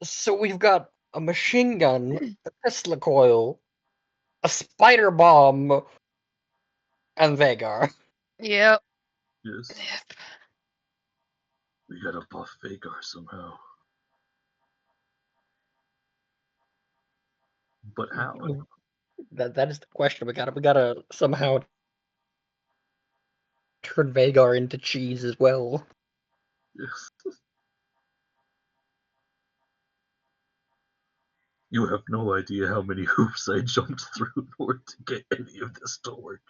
So we've got a machine gun, a Tesla coil, a spider bomb, and Vagar. Yep. Yes. Yep. We gotta buff Vagar somehow. But how? That is the question. We gotta somehow turn Vagar into cheese as well. Yes. You have no idea how many hoops I jumped through in order to get any of this to work.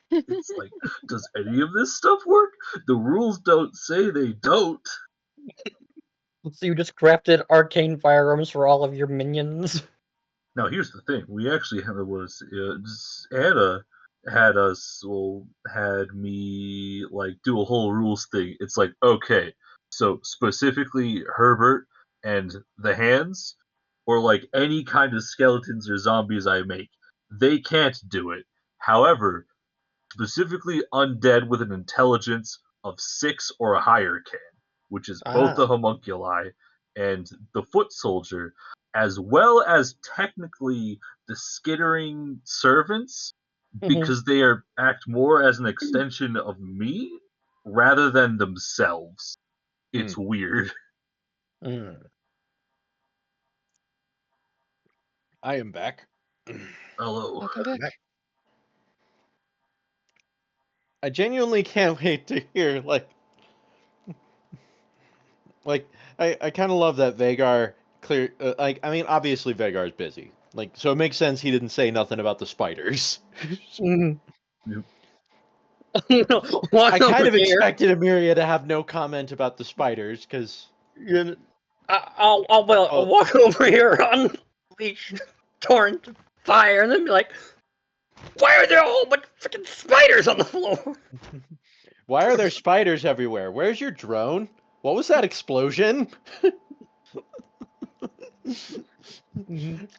It's like, does any of this stuff work? The rules don't say they don't. So you just crafted arcane firearms for all of your minions. Now here's the thing: we actually had Anna had me like do a whole rules thing. It's like, okay, so specifically Herbert and the hands, or like any kind of skeletons or zombies I make, they can't do it. However, specifically undead with an intelligence of 6 or higher can, which is both the homunculi and the foot soldier, as well as technically the skittering servants, because they act more as an extension of me rather than themselves. It's weird. I am back. Hello. Welcome back. I genuinely can't wait to hear I kind of love that Vagar clear. I mean, obviously Vagar's busy. So it makes sense he didn't say nothing about the spiders. Walk I kind over of here. expected Emiria to have no comment about the spiders because I'll walk over here, unleash torrent fire, and then be like, "Why are there a whole bunch of freaking spiders on the floor?" why are there spiders everywhere? Where's your drone? What was that explosion?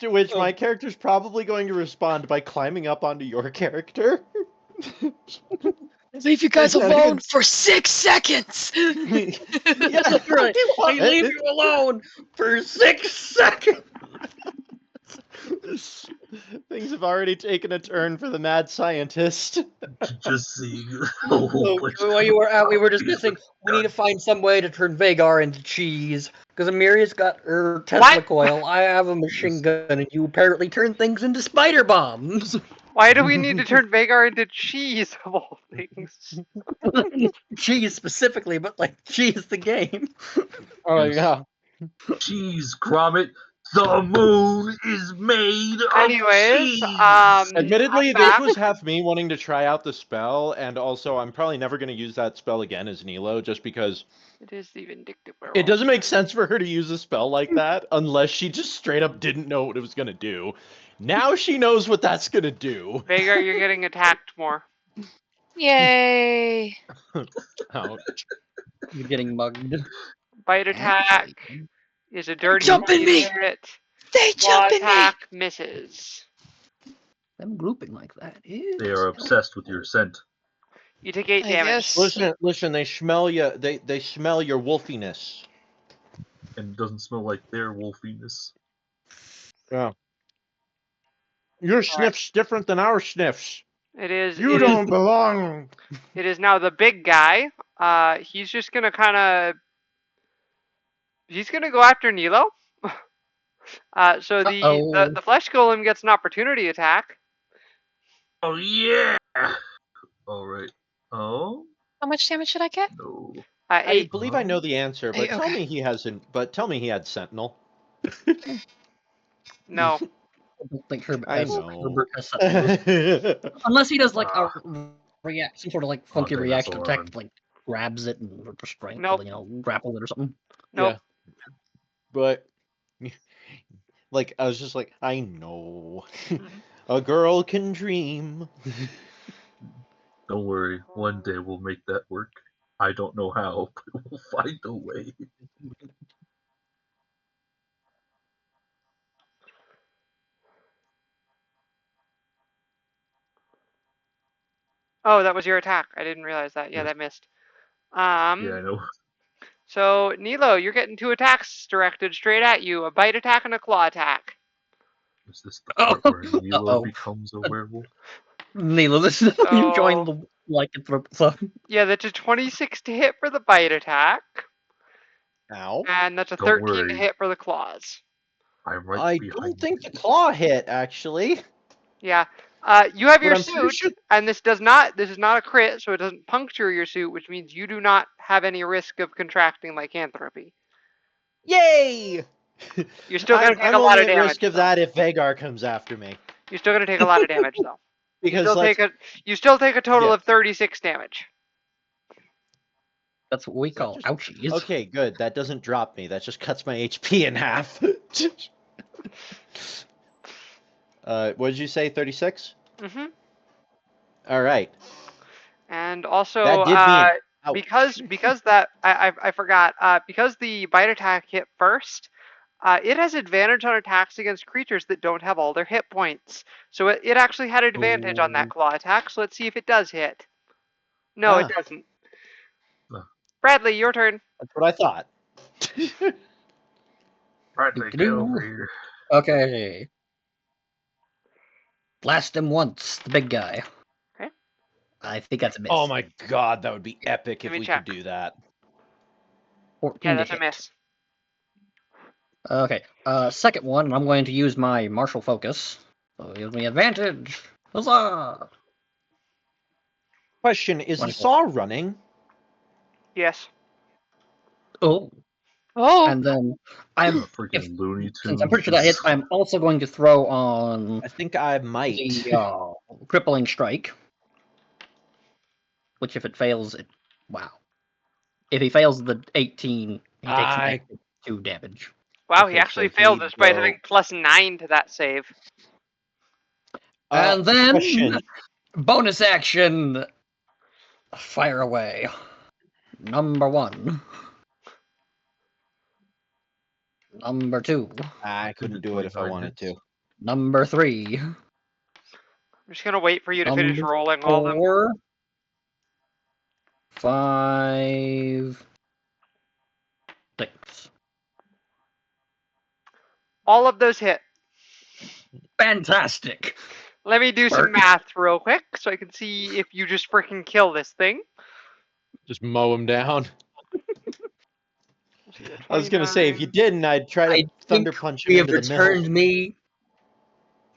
To which my character's probably going to respond by climbing up onto your character. Leave you guys It's not alone even- for 6 seconds. Yeah, That's right. I leave you alone for 6 seconds. Things have already taken a turn for the mad scientist. Just seeing a whole bunch While you were out, we were discussing we need to find some way to turn Vagar into cheese. Because Amiria's got her Tesla What? coil, I have a machine gun, and you apparently turn things into spider bombs. Why do we need to turn Vagar into cheese of all things? Cheese specifically, but like cheese the game. Oh Yes. yeah. Cheese, Gromit. The moon is made of Anyways, cheese. Admittedly, I'm this back. was half me wanting to try out the spell, and also I'm probably never going to use that spell again as Nilo, just because It is the vindictive werewolf. it doesn't make sense for her to use a spell like that unless she just straight up didn't know what it was going to do. Now she knows what that's going to do. Vagar, you're getting attacked more. Yay. Ouch. You're getting mugged. Bite attack is a dirty Jumping me! hit. They Claw jumping me. attack misses. Them grouping like that is. They are obsessed with your scent. You take 8 I damage. guess. Listen, they smell you. They smell your wolfiness. And it doesn't smell like their wolfiness. Yeah. Your sniff's different than our sniffs. It is. You don't belong. It is now the big guy. He's just gonna kind of. He's gonna go after Nilo. So Uh-oh. the flesh golem gets an opportunity attack. Oh yeah. All right. Oh How much damage should I get? no. I 8. believe I know the answer, but Hey, tell okay. me he hasn't. But tell me he had Sentinel. No. I don't think Herbert I has, know. Herbert has Sentinels. Unless he does like Ah. some sort of like funky Haunting reaction Thorn. attack, like grabs it and restrain, Nope. grapple it or something. Nope. Yeah. But like I was just like, I know. A girl can dream. Don't worry. One day we'll make that work. I don't know how, but we'll find a way. Oh, that was your attack. I didn't realize that. Yeah, Yes. that missed. Yeah, I know. So Nilo, you're getting 2 attacks directed straight at you: a bite attack and a claw attack. Is this the part where Nilo Uh-oh. becomes a werewolf? Nilo, this is how you join the lycanthrope club. Yeah, that's a 26 to hit for the bite attack, Ow. and that's a Don't 13 to worry. hit for the claws. I'm right I behind don't think the you. claw hit actually. Yeah. You have But your I'm pretty suit, sure- and this is not a crit, so it doesn't puncture your suit, which means you do not have any risk of contracting lycanthropy. Yay! You're still gonna I'm, take I'm a lot only of at damage. risk of though. that if Vagar comes after me. You're still gonna take a lot of damage though. Because You still take a total Yeah. of 36 damage. That's what we Is that call just- ouchies. Okay, good. That doesn't drop me. That just cuts my HP in half. What did you say? 36? Mm-hmm. All right. And also, That did mean ouch. because that I forgot. Because the bite attack hit first, it has advantage on attacks against creatures that don't have all their hit points. So it actually had advantage on that Oh. claw attack. So let's see if it does hit. No, it Ah. doesn't. Ah. Bradley, your turn. That's what I thought. Bradley, get over here. Okay. Blast him once, the big guy. Okay. I think that's a miss. Oh my god, that would be epic if me we check. could do that. 14 Yeah, to that's a hit. miss. Okay. Second one, I'm going to use my martial focus. So it gives me advantage. Huzzah! Question, is the Wonderful. saw running? Yes. Oh. Oh, And then I'm Freaking Looney Tunes. since I'm pretty sure that hits, I'm also going to throw on I think I might. the crippling strike. Which if it fails, wow. If he fails the 18, he takes I- 2 damage. Wow, Okay, he actually so failed he'd despite go- having +9 to that save. And then Question. bonus action. Fire away. Number 1. Number 2. I couldn't do it if I wanted to. Number 3. I'm just gonna wait for you to finish Number rolling all of them. 4. 5. 6. All of those hit. Fantastic. Let me do some Bert. math real quick so I can see if you just freaking kill this thing. Just mow him down. I was gonna say, if you didn't, I'd try to I thunder think punch we him have into the middle. returned me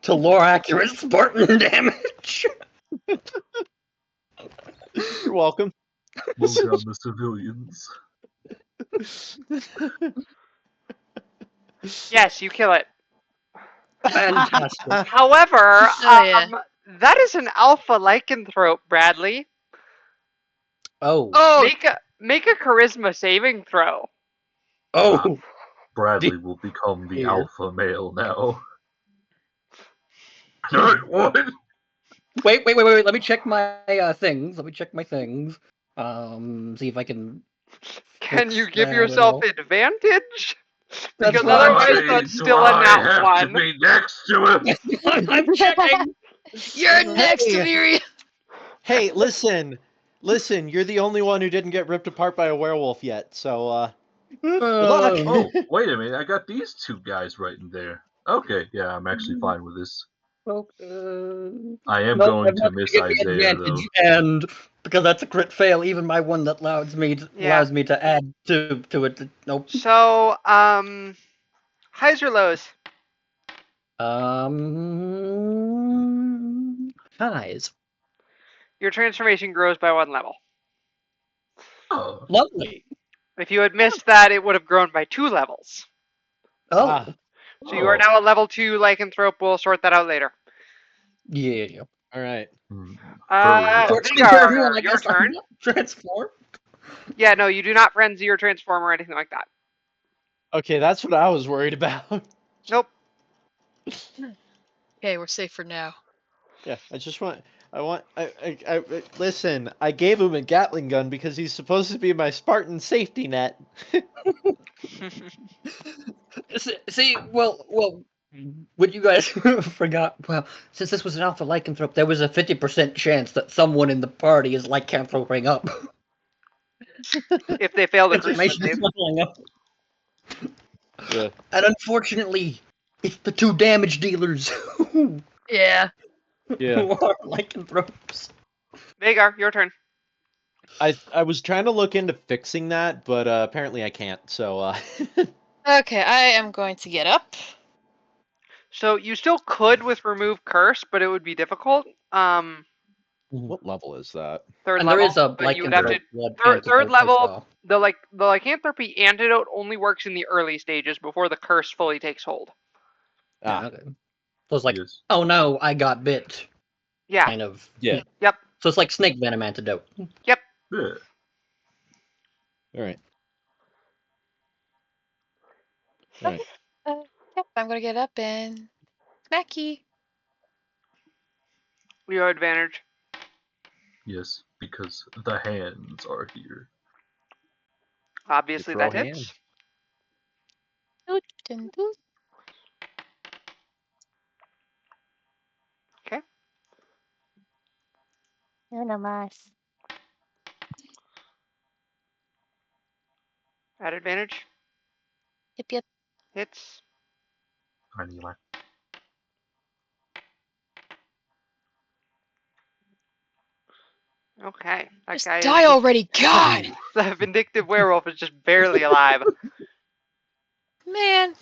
to lore accurate Spartan damage. You're welcome. Move down the civilians. Yes, you kill it. Fantastic. However, Oh, yeah. that is an alpha lycanthrope, Bradley. Oh. oh, Make a charisma saving throw. Oh. Bradley will become the Here. alpha male now. Not one. Wait. Let me check my things. See if I can. Can you fix give that yourself at all. advantage? That's Because what I'm otherwise checking. that's Do still a I nat have one. to be next to him? I'm checking. you're next, Hey. Tiberius. Hey, listen. You're the only one who didn't get ripped apart by a werewolf yet, so, good luck. Oh, wait a minute. I got these 2 guys right in there. Okay, yeah, I'm actually fine with this. Well, I am nope, going I'm to not going miss to get the Isaiah though. advantage, and because that's a crit fail, even my one that allows me Yeah. to add to it. Nope. So, highs or lows? Highs. Your transformation grows by 1 level. Oh, Lovely. If you had missed that, it would have grown by 2 levels. Oh, Ah, So you are now a level 2 lycanthrope. We'll sort that out later. yeah. all right. hurry up. Unfortunately, for everyone, Vigar, I your guess I'm turn. not transformed. Yeah, no, you do not frenzy or transform or anything like that. Okay, that's what I was worried about. Nope. Okay, we're safe for now. Yeah, I listen. I gave him a Gatling gun because he's supposed to be my Spartan safety net. See, well, what you guys forgot. Well, since this was an alpha lycanthrope, there was a 50% chance that someone in the party is lycanthroping up. If they fail the charisma Transformation save. is leveling up. Yeah. And unfortunately, it's the two damage dealers who Yeah. Yeah. are lycanthropes. Vagar, your turn. I was trying to look into fixing that, but apparently I can't. So Okay, I am going to get up. So you still could with remove curse, but it would be difficult. what level is that? Third And there is level, a but you would have to lycanthrope blood third antidote I level. saw. The lycanthropy antidote only works in the early stages before the curse fully takes hold. Ah, Yeah, okay. So it's like, Yes. oh no, I got bit. Yeah. Kind of. yeah. Yep. So it's like snake venom antidote. Yep. Yeah. All right. All Okay. right. Yep, I'm gonna get up and smacky. Your advantage. Yes, because the hands are here. Obviously Good for that all hands. hits. Doot, dun, doot. Okay. Uno más. At advantage. Yep. Hits. Anyway. Okay. That Just guy is die just already, God! Ooh, the vindictive werewolf is just barely alive. Man.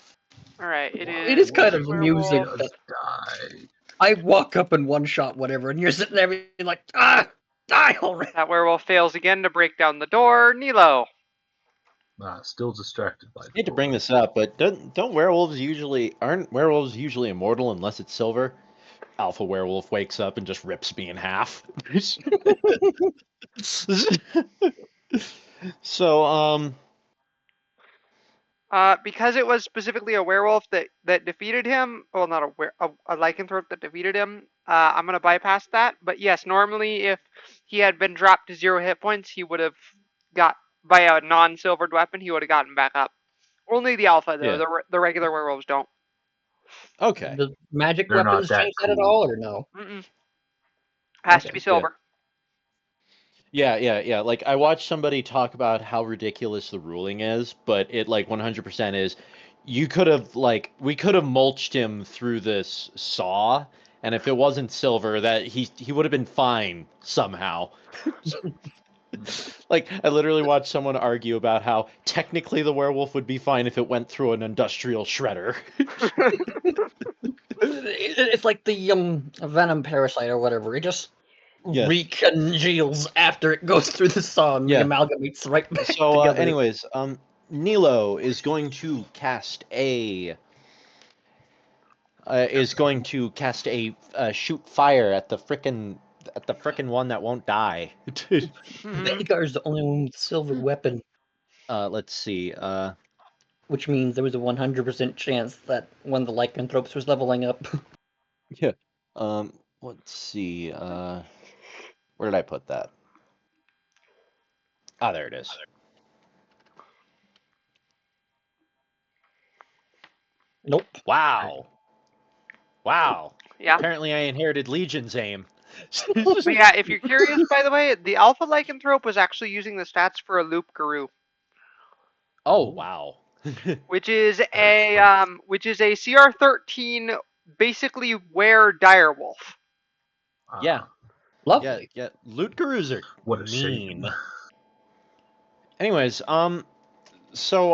All right. It wow, It is is kind this of amusing werewolf. that just die. I walk up and one shot whatever, and you're sitting there being like, ah, die already. That werewolf fails again to break down the door. Nilo. Still distracted by I the hate to bring door. this up, but don't aren't werewolves usually immortal unless it's silver? Alpha werewolf wakes up and just rips me in half. So Because it was specifically a werewolf that defeated him. Well, not a lycanthrope that defeated him. I'm gonna bypass that. But yes, normally if he had been dropped to 0 hit points, he would have got by a non-silvered weapon. He would have gotten back up. Only the alpha though. yeah. The regular werewolves don't. Okay. Does magic They're not weapons that change that at cool. all, or no? Mm-mm. Has to be Okay. silver. Yeah. Like I watched somebody talk about how ridiculous the ruling is, but it like 100% is. We could have mulched him through this saw, and if it wasn't silver, that he would have been fine somehow. Like I literally watched someone argue about how technically the werewolf would be fine if it went through an industrial shredder. It's like the venom parasite or whatever. It just Yeah. recongeals after it goes through the saw and Yeah. reamalgamates right back So, together. anyways, Nilo is going to cast shoot fire at the frickin' one that won't die. Vagar's the only one with a silvered weapon, Let's see. which means there was a 100% chance that one of the lycanthropes was leveling up. Yeah. Let's see. Where did I put that? Ah, there it is. Nope. Wow. Yeah. Apparently, I inherited Legion's aim. But yeah, if you're curious, by the way, the alpha lycanthrope was actually using the stats for a loop guru, Oh wow. which is That is fun. which is a CR 13 basically where Direwolf. Yeah. Lovely. Yeah. Loot gurus are What a mean. shame. Anyways, so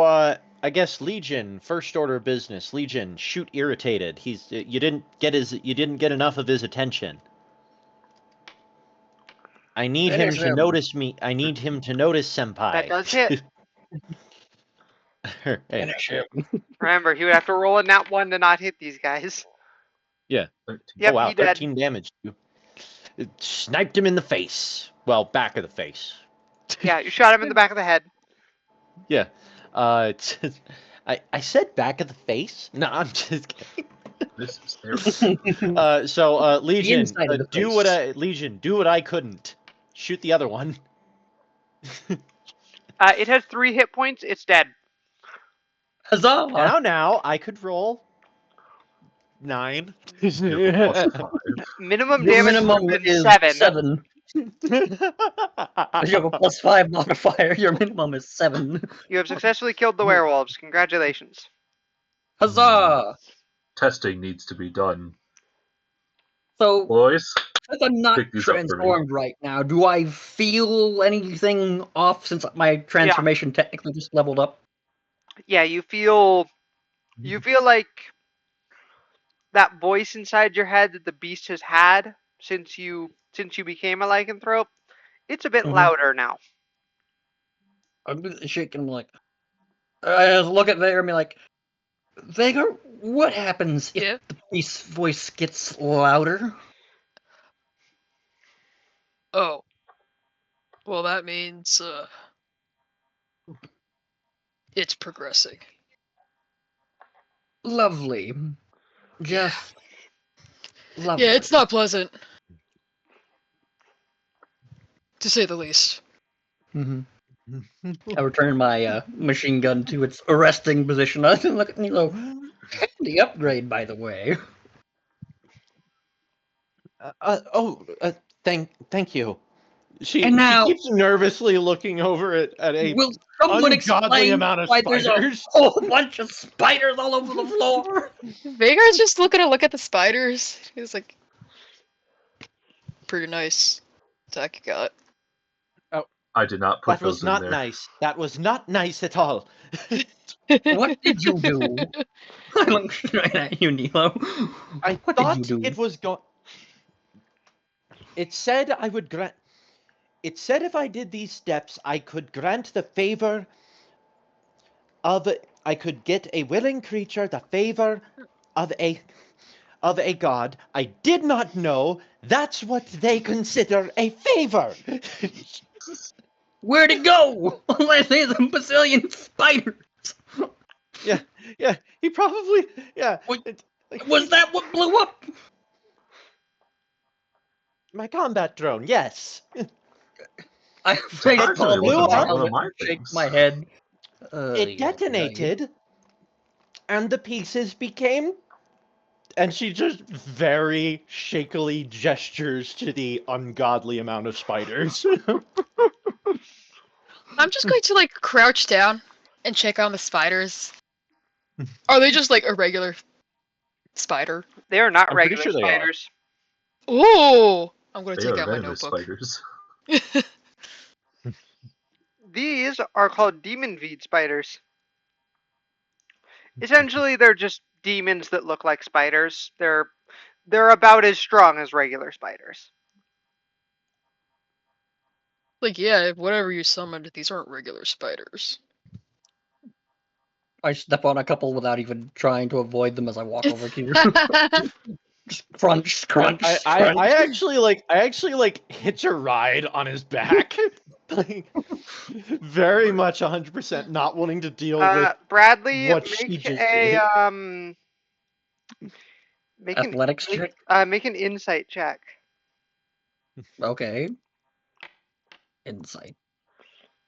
I guess Legion, first order of business. Legion, shoot irritated. You didn't get enough of his attention. I need him Finish to him. notice me. I need him to notice Senpai. That does hit. Hey, Finish him. Remember, he would have to roll a nat 1 to not hit these guys. yeah. 13. Yep, Oh wow, he dead. 13 damage. It sniped him in the face. Well, back of the face. Yeah, you shot him in the back of the head. Yeah. I said back of the face. No, I'm just kidding. This is terrible. Legion, inside of the do what I couldn't. Shoot the other one. It has 3 hit points. It's dead. Huzzah! Now I could roll 9. You have a +5. Minimum Your damage minimum would have been is 7. 7. If you have a +5 modifier, your minimum is 7. You have successfully killed the werewolves. Congratulations. Huzzah! Testing needs to be done. So, Boys, since I'm not pick these up for me. transformed right now, do I feel anything off since my transformation technically just leveled up? Yeah, you feel like that voice inside your head that the beast has had since you became a lycanthrope. It's a bit Mhm. louder now. I'm shaking like I just look at Vega and be like, Vega, what happens if Yeah. the beast's voice gets louder? Oh. Well, that means it's progressing. Lovely. Just lovely. Yeah, it's not pleasant, to say the least. Mm-hmm. I return my machine gun to its arresting position. I look at Nilo. The upgrade, by the way. Thank you. She And now, keeps nervously looking over at a will someone ungodly explain amount of why there's a spiders. whole bunch of spiders all over the floor? Vagar's just looking to look at the spiders. He's like, pretty nice attack you got. I did not put That was those in not there. nice. That was not nice at all. What did you do? I look right at you, Nilo. I What thought did you do? it was going. It said I would grant. It said if I did these steps, I could grant the favor of. I could get a willing creature the favor of a god. I did not know that's what they consider a favor. Where'd it go? Unless there's a bazillion spiders. Yeah. He probably. Yeah. Wait. Was that what blew up? My combat drone. Yes. I Surprisingly, it blew wasn't up. one of my shake things. my head. It detonated, and the pieces became. And she just very shakily gestures to the ungodly amount of spiders. I'm just going to like crouch down and check on the spiders. Are they just like a regular spider? They are not I'm pretty regular sure they are. spiders. Ooh! I'm going to They take are out my venomous notebook. spiders. These are called demon feed spiders. Essentially, they're just demons that look like spiders. They're about as strong as regular spiders. Like, yeah, whatever you summoned, these aren't regular spiders. I step on a couple without even trying to avoid them as I walk over to you. Crunch, crunch, I crunch. actually hitch a ride on his back. Like, very much 100% not wanting to deal with Bradley, what she make just a did. Athletics check. Make an insight check. Okay. Insight.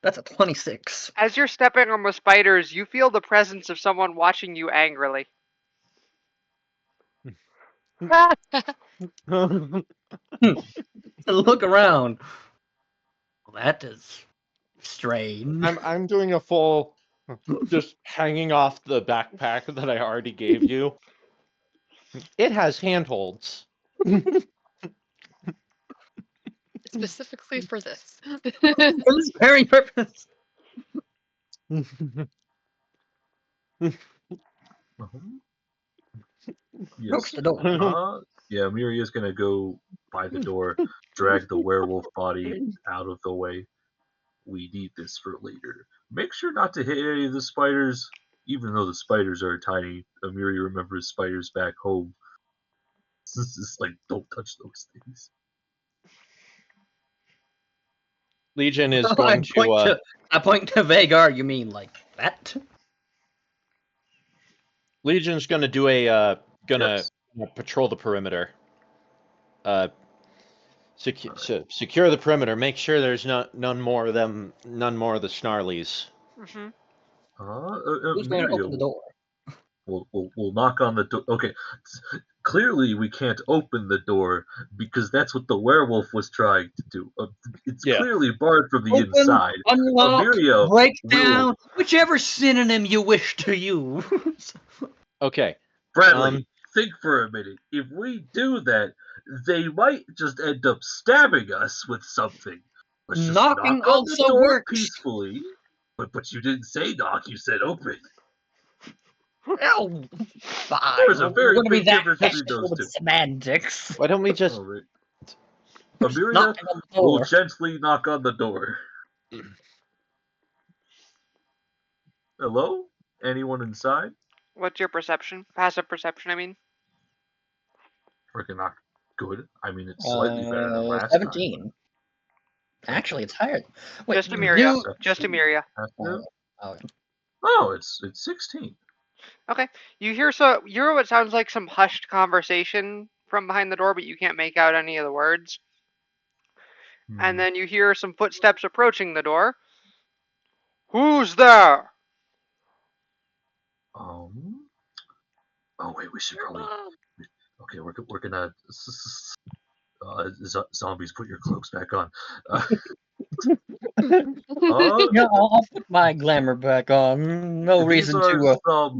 That's a 26. As you're stepping on the spiders, you feel the presence of someone watching you angrily. Look around. That is strange. I'm doing a full just hanging off the backpack that I already gave you. It has handholds. Specifically for this. For this very purpose. Approach Yes. the door. Yeah, Miria's gonna go by the door, drag the werewolf body out of the way. We need this for later. Make sure not to hit any of the spiders, even though the spiders are tiny. Miria remembers spiders back home. This is like, don't touch those things. Legion is going to. I point to Vagar. You mean like that? Legion's going to do a Yes. patrol the perimeter. Secure the perimeter. Make sure there's none more of them. None more of the snarlies. Mm-hmm. Who's going to Miria, open the door? we'll knock on the door. Okay, clearly we can't open the door because that's what the werewolf was trying to do. It's clearly barred from the Open, inside. unlock, Miria break will- down, whichever synonym you wish to use. Okay. Bradley, think for a minute. If we do that, they might just end up stabbing us with something. Let's just Knocking knock on the also door works. peacefully. But you didn't say knock, you said open. Oh, fine. There's a very We're gonna be big that difference between technical those with two. semantics. Why don't we just? All right. Just Amiria knocking on the will door. gently knock on the door. Hello? Anyone inside? What's your perception? Passive perception, I mean. Freaking not good. I mean, it's slightly better than last 17. time. Actually, it's higher. Wait, Just Emiria. you... Just Emiria. Oh, it's 16. Okay. You hear what sounds like some hushed conversation from behind the door, but you can't make out any of the words. And then you hear some footsteps approaching the door. Who's there? Oh wait, we should probably. Okay, we're gonna. Zombies, put your cloaks back on. Yeah, I'll put my glamour back on. No reason to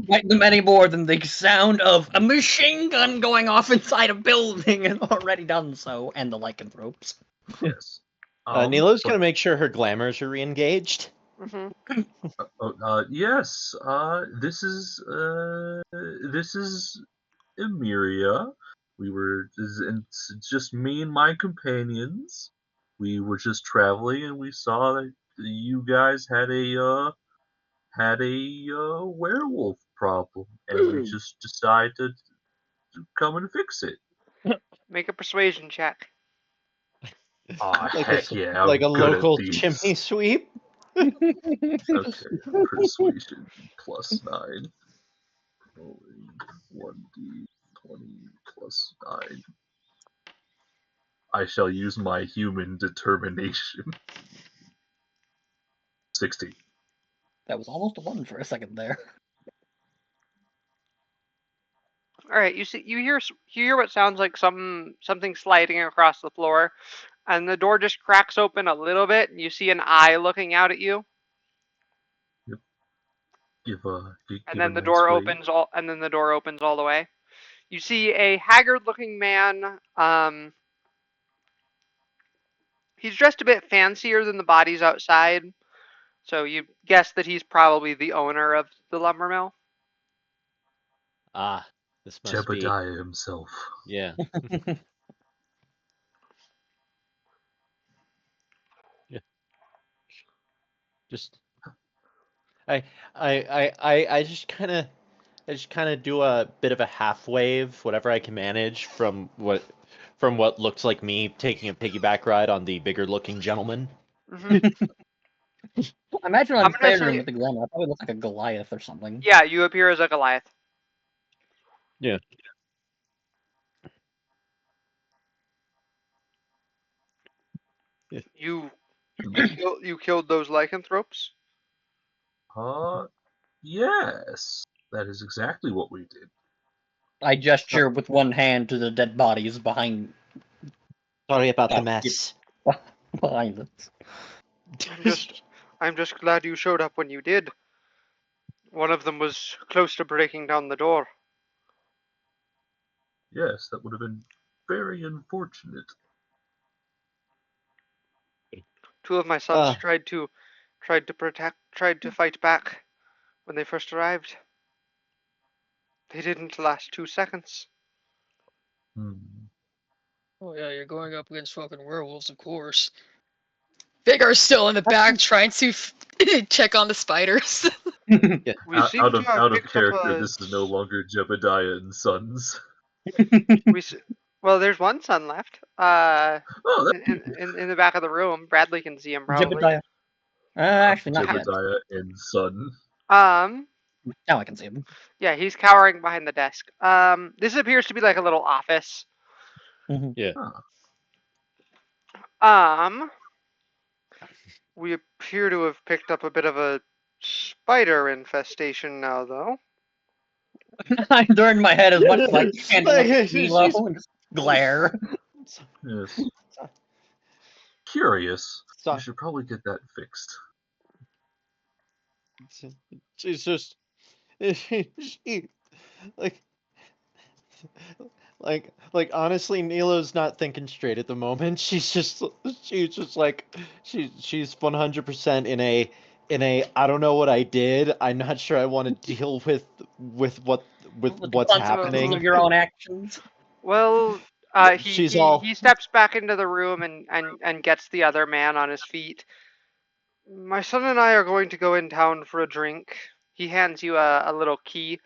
fight them any more than the sound of a machine gun going off inside a building and already done so, and the lycanthropes. Yes. Nilo's gonna make sure her glamours are re-engaged. Mm-hmm. Yes. This is Emiria. It's just me and my companions. We were just traveling, and we saw that you guys had a werewolf problem, and we just decided to come and fix it. Make a persuasion check. Heck yeah! Like a I'm good local at these. chimney sweep. Okay, persuasion +9. Rolling 1d20 +9. I shall use my human determination. 16. That was almost a 1 for a second there. All right. You hear what sounds like something sliding across the floor, and the door just cracks open a little bit, and you see an eye looking out at you. Yep. And then the door opens all the way. You see a haggard-looking man. He's dressed a bit fancier than the bodies outside, so you guess that he's probably the owner of the lumber mill. Ah, this must Jebediah himself. Yeah. Yeah. Just. I just kind of do a bit of a half wave, whatever I can manage from what looks like me taking a piggyback ride on the bigger looking gentleman. Mm-hmm. I imagine I'm gonna standing say- with the glamour. I probably look like a Goliath or something. Yeah, you appear as a Goliath. Yeah. You killed those lycanthropes? Yes. That is exactly what we did. I gesture with one hand to the dead bodies behind Sorry about the mess. behind us. I'm just glad you showed up when you did. One of them was close to breaking down the door. Yes, that would have been very unfortunate. Two of my sons tried to fight back when they first arrived. They didn't last 2 seconds. Oh yeah, you're going up against fucking werewolves, of course. Vigar's still in the back trying to check on the spiders. We seem to have Out of picked up character, a. this is no longer Jebediah and Sons. Well, there's one son left. Oh, In the back of the room. Bradley can see him probably. Jebediah. Actually, not yet. Jebediah and Son. Now I can see him. Yeah, he's cowering behind the desk. This appears to be like a little office. Yeah. We appear to have picked up a bit of a spider infestation now, though. I turned my head as much as I can to look at She's- Milo and just glare. Yes. Curious. So- You should probably get that fixed. She's just she, like honestly, Nilo's not thinking straight at the moment. She's just like she's 100% in a I don't know what I did. I'm not sure I want to deal with what's Consequences happening. of your own actions. Well, She's all- he steps back into the room and gets the other man on his feet. My son and I are going to go in town for a drink. He hands you a little key.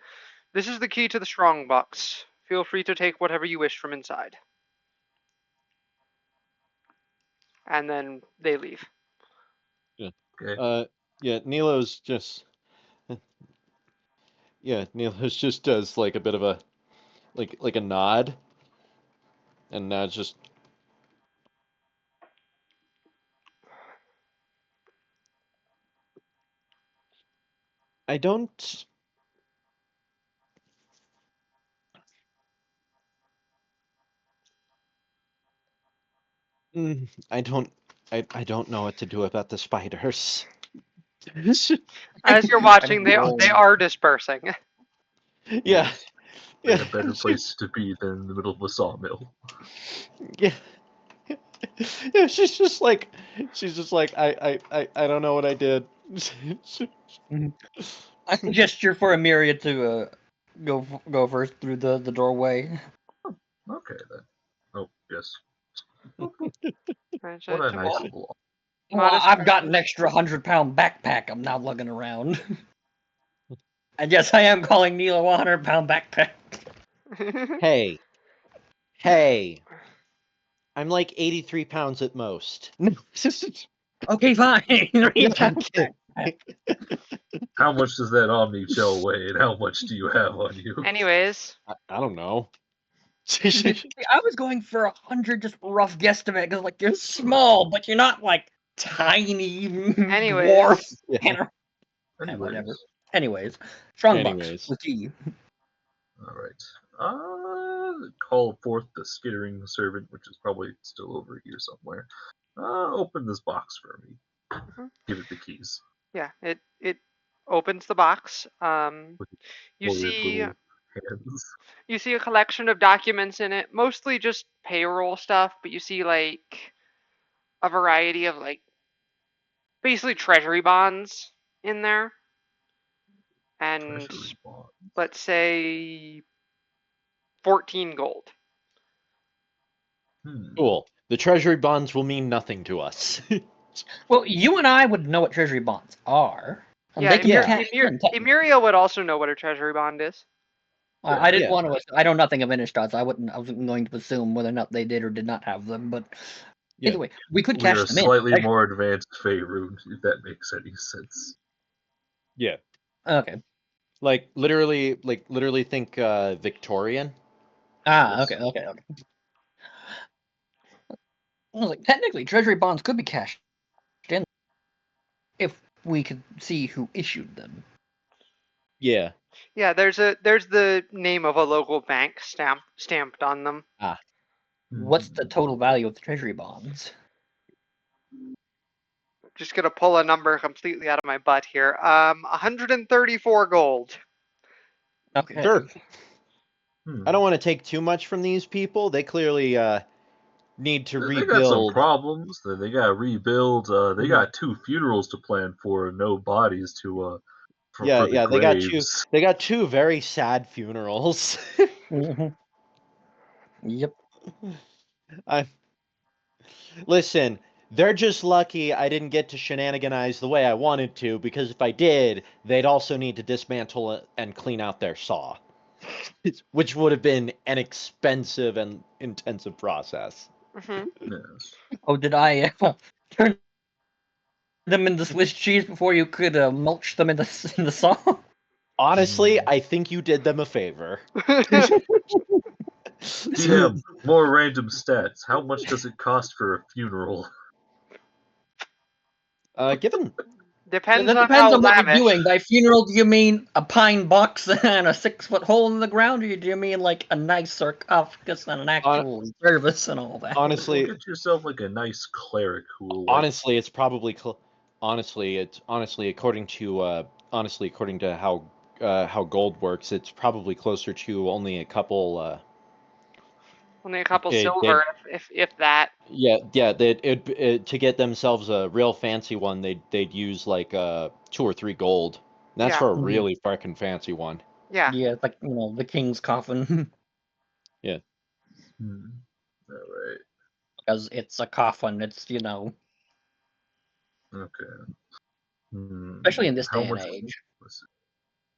This is the key to the strong box. Feel free to take whatever you wish from inside. And then they leave. Okay. Yeah, Nilo's just Nilo's just does like a bit of a like a nod, and now just I don't. I don't. I don't know what to do about the spiders. As you're watching, they are dispersing. Yeah. Yes. Yeah. In a better place to be than in the middle of a sawmill. Yeah. Yeah, she's just like I don't know what I did. I gesture for Emiria to go first through the doorway. Okay then. Oh yes. Right, What a it's nice a little. Well, modest I've got an presence. extra 100-pound backpack. I'm now lugging around. And yes, I am calling Neil a 100-pound backpack. Hey. I'm like 83 pounds at most. Okay, fine. I'm kidding. How much does that Omni Gel weigh, and how much do you have on you? Anyways, I don't know. I was going for 100, just rough guesstimate, because like you're small, but you're not like tiny dwarf. anyways, Yeah. Whatever. Anyways, strong box Anyways. with key. All right. Call forth the skittering servant, which is probably still over here somewhere. Open this box for me. Give it the keys. yeah, it opens the box. You Forward see little hands. you see a collection of documents in it, mostly just payroll stuff, but you see like a variety of like basically treasury bonds in there. And Treasury bond. let's say 14 gold. Cool. The treasury bonds will mean nothing to us. Well, you and I would know what treasury bonds are. And Yeah, they can be cashed in. Emiria would also know what a treasury bond is. I didn't Yeah. want to. I know nothing of Innistrad, so I wasn't going to assume whether or not they did or did not have them. But Yeah. either way, we could We're cash a them in. slightly more advanced Faerun, if that makes any sense. Yeah. Okay. Like literally think Victorian. Yes. Okay. Well, like, technically, treasury bonds could be cashed in if we could see who issued them. Yeah. Yeah, there's the name of a local bank stamped on them. What's the total value of the treasury bonds? Just gonna pull a number completely out of my butt here. 134 gold. Okay. Sure. I don't want to take too much from these people. They clearly need to They got some rebuild. problems. They got to rebuild. They got 2 funerals to plan for, and no bodies to for the Yeah. graves. They got two very sad funerals. Yep. I listen. They're just lucky I didn't get to shenaniganize the way I wanted to, because if I did, they'd also need to dismantle it and clean out their saw, which would have been an expensive and intensive process. Hmm. Yes. Oh, did I turn them into Swiss cheese before you could mulch them in the saw? Honestly, I think you did them a favor. DM, more random stats. How much does it cost for a funeral? Given Depends That on depends how on what you're lavish. doing. By funeral, do you mean a pine box and a 6-foot hole in the ground, or do you mean like a nice sarcophagus and an actual service and all that? honestly, Get yourself like a nice cleric who will honestly, it's probably honestly according to how gold works, it's probably closer to only a couple. Only a couple It, silver, if that. to get themselves a real fancy one, they'd use like 2 or 3 gold. And that's Yeah. for a really fucking fancy one. Yeah. Yeah, it's like the king's coffin, Yeah. Alright. because it's a coffin. It's Okay. especially in this How day and much? age.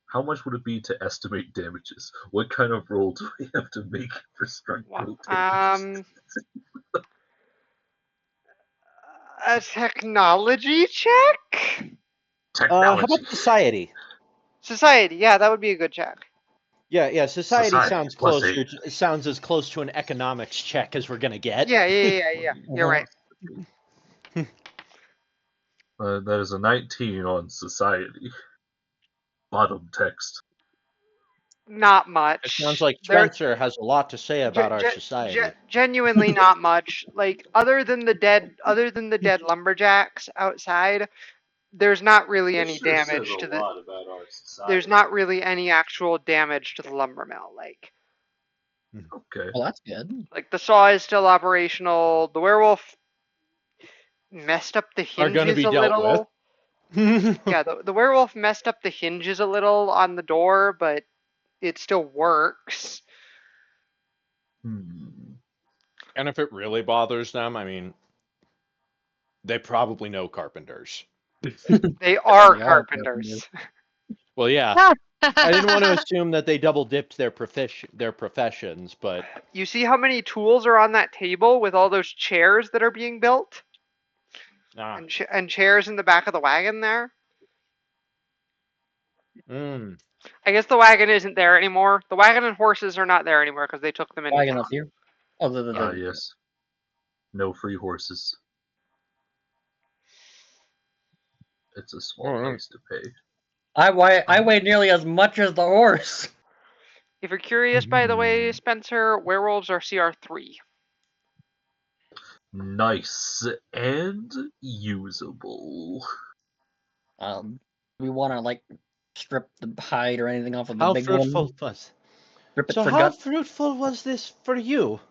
How much would it be to estimate damages? What kind of roll do we have to make for structural damage? A technology check? How Technology. about society? Society, yeah, that would be a good check. Yeah. Society Society. Plus 8. sounds as close to an economics check as we're gonna get. Yeah. You're right. That is a 19 on society. Bottom text. Not It much. sounds like There, Spencer has a lot to say about our society. genuinely not much. Like other than the dead lumberjacks outside, there's not really any damage to the. about our society. There's not really any actual damage to the lumber mill. Okay. Well, that's good. Like the saw is still operational. The werewolf messed up the Are gonna hinges be a dealt with. little. Yeah, the werewolf messed up the hinges a little on the door, but it still works. Hmm. And if it really bothers them, I mean, they probably know carpenters. They are They are carpenters. carpenters. Well, yeah. I didn't want to assume that they double dipped their professions, but You see how many tools are on that table with all those chairs that are being built? And chairs in the back of the wagon there? I guess the wagon isn't there anymore. The wagon and horses are not there anymore because they took them into Wagon town. up here. Oh, Yes. No free horses. It's a small price to pay. I weigh nearly as much as the horse. If you're curious, by the way, Spencer, werewolves are CR3. Nice and usable. We want to like strip the hide or anything off of the how big fruitful one. was? Strip it So for how guts. fruitful was this for you?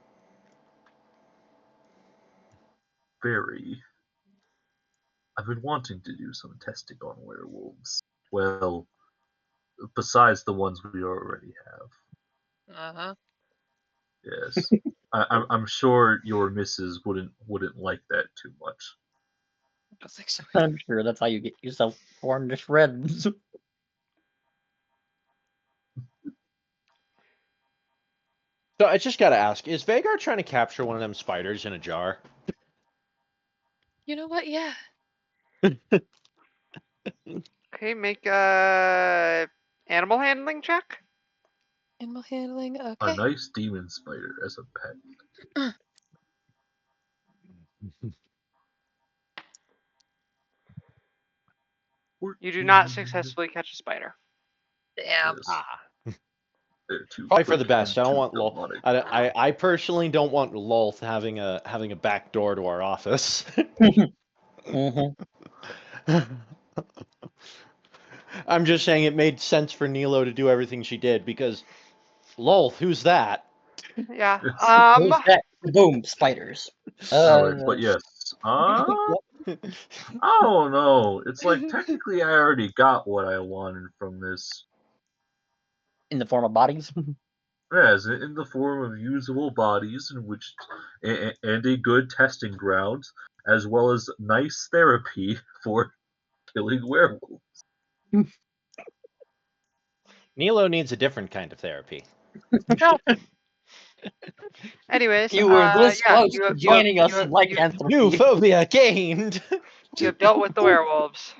Very. I've been wanting to do some testing on werewolves. Well, besides the ones we already have. Uh-huh. Yes. I'm sure your missus wouldn't like that too much. I don't think so. I'm sure that's how you get yourself torn to shreds. So I just gotta ask: is Vagar trying to capture one of them spiders in a jar? You know what? Yeah. Okay, make a animal handling check. Animal handling. A Okay. nice demon spider as a pet. You do not successfully catch a spider. Damn. Yes. They're too Probably for the quick best. I and don't too want Lol. demonic. I personally don't want Lolth having a back door to our office. I'm just saying it made sense for Nilo to do everything she did because Lol, who's that? Yeah. Who's that? Boom, spiders. Alright, but yes. I Yep. don't know. It's like technically I already got what I wanted from this. In the form of bodies. Yes, in the form of usable bodies, in which and a good testing ground, as well as nice therapy for killing werewolves. Nilo needs a different kind of therapy. Well, anyways, You were this yeah, close to joining us in lycanthropy. New phobia gained. you have dealt with the werewolves.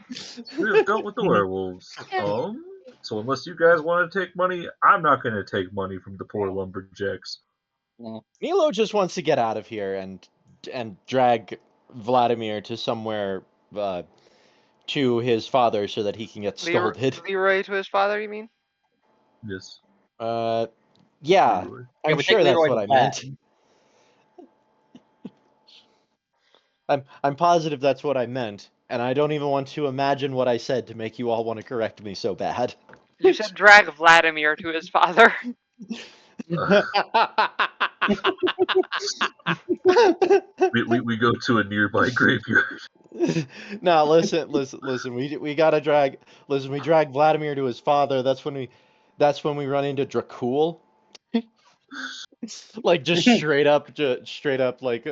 We have dealt with the werewolves. So unless you guys want to take money, I'm not going to take money from the poor lumberjacks. Nilo just wants to get out of here and drag Vladimir to somewhere to his father so that he can get scolded. Leroy to his father, you mean? Yes. Yeah, Leroy. I'm we sure take that's Leroy what to I bed. meant. I'm positive that's what I meant, and I don't even want to imagine what I said to make you all want to correct me so bad. You said drag Vladimir to his father. We go to a nearby graveyard. No, listen. We gotta drag. Listen, we drag Vladimir to his father. That's when we run into Dracul. Like just straight up like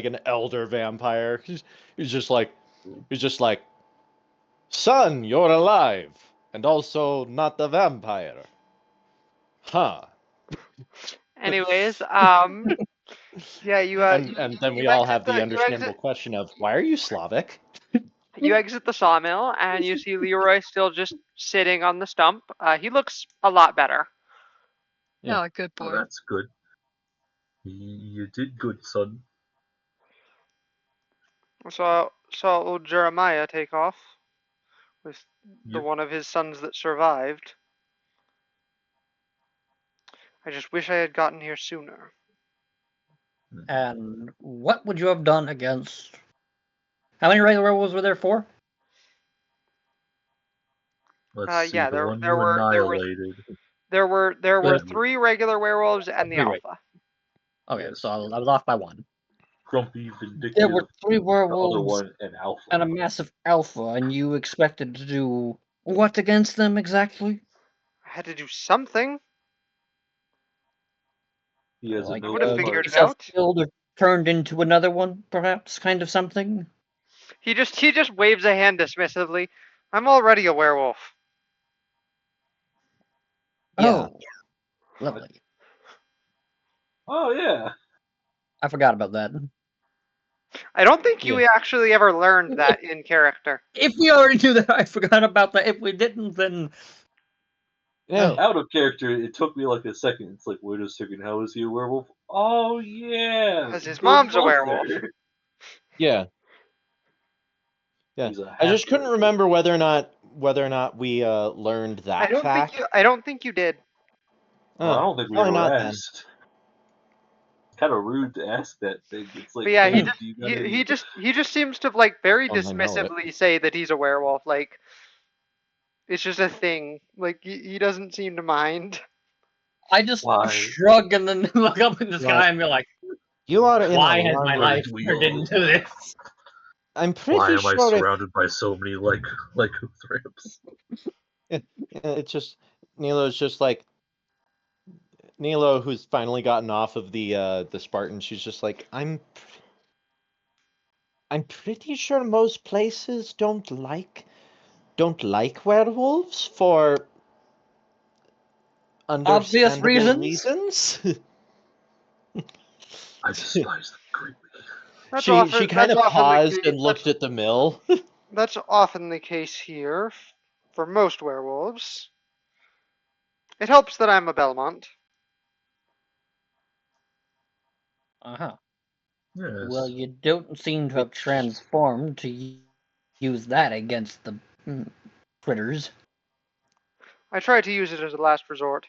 an elder vampire. He's just like, son, you're alive, and also not the vampire, huh? Anyways, yeah, And then we all have the you understandable question of why are you Slavic? exit the sawmill, and you see Leroy still just sitting on the stump. He looks a lot better. Yeah. Oh, good Oh, boy. that's good. You did good, son. So saw old Jeremiah take off with the Yep. one of his sons that survived. I just wish I had gotten here sooner. And what would you have done against? How many regular werewolves were there? 4? Let's see. Yeah, The one there you were annihilated. there were Good. 3 regular werewolves and the 3 alpha. Okay, Yes. so I was off by 1. Grumpy, There vindictive. were 3 The other werewolves one, an alpha. and a massive alpha, and you expected to do what against them exactly? I had to do something. He has Like, a would have noble figured heart. it yourself out. killed or turned into another one, perhaps, kind of something? He just waves a hand dismissively. I'm already a werewolf. Yeah. Oh, lovely. Oh yeah. I forgot about that. I don't think you Yeah. actually ever learned that in character. If we already knew that, I forgot about that. If we didn't, then Yeah. Out of character, it took me like a second. It's like, wait a second, how is he a werewolf? Oh yeah, Because his good mom's a mother. werewolf. Yeah. Yeah. He's a I just half couldn't werewolf. remember whether or not we learned that fact. I don't think you did. Well, I Oh, don't think we probably ever not then. asked. It's kind of rude to ask that thing. It's like, But yeah, hey, do you got any? he just seems to like very Oh, I know it. dismissively say that he's a werewolf. Like it's just a thing. Like he doesn't seem to mind. I just Why? shrug and then look up in the sky and be like, You are in why a has my line. life We turned all- into this? I'm Why pretty am I sure surrounded by so many like thrips? it's just Nilo's just like Nilo, who's finally gotten off of the Spartan. She's just like I'm pretty sure most places don't like werewolves for Obvious understandable reasons? I despise them greatly. She kind of paused and looked at the mill. That's often the case here for most werewolves. It helps that I'm a Belmont. Uh-huh. Yes. Well, you don't seem to have transformed to use that against the critters. I try to use it as a last resort.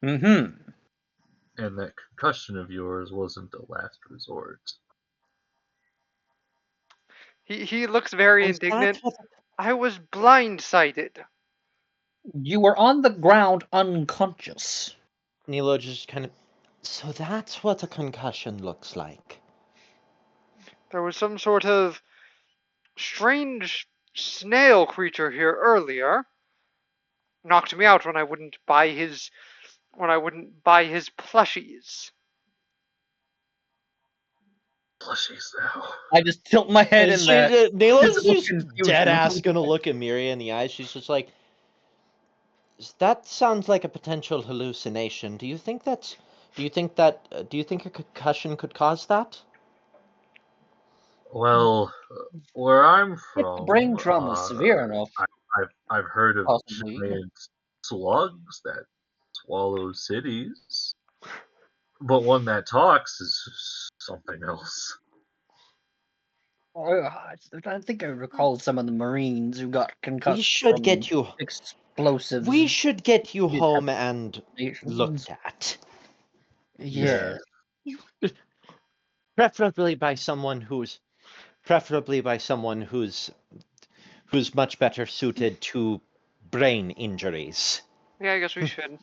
Mm-hmm. And that concussion of yours wasn't the last resort. He looks very Was that indignant. what- I was blindsided. You were on the ground unconscious. Nilo just kind of. So that's what a concussion looks like. There was some sort of strange snail creature here earlier. Knocked me out when I wouldn't buy his plushies. Plushies now. I just tilt my head in that. Nilo's visible just confusion. dead ass gonna look at Miri in the eyes. She's just like, that sounds like a potential hallucination. Do you think a concussion could cause that? Well, where I'm If from, the brain trauma is severe enough, I've heard of possibly. giant slugs that swallow cities, but one that talks is something else. I think I recall some of the Marines who got concussed. We should from get you. explosives. We should get you Did home and stations. looked at. Yeah. Preferably by someone who's much better suited to brain injuries. Yeah, I guess we should.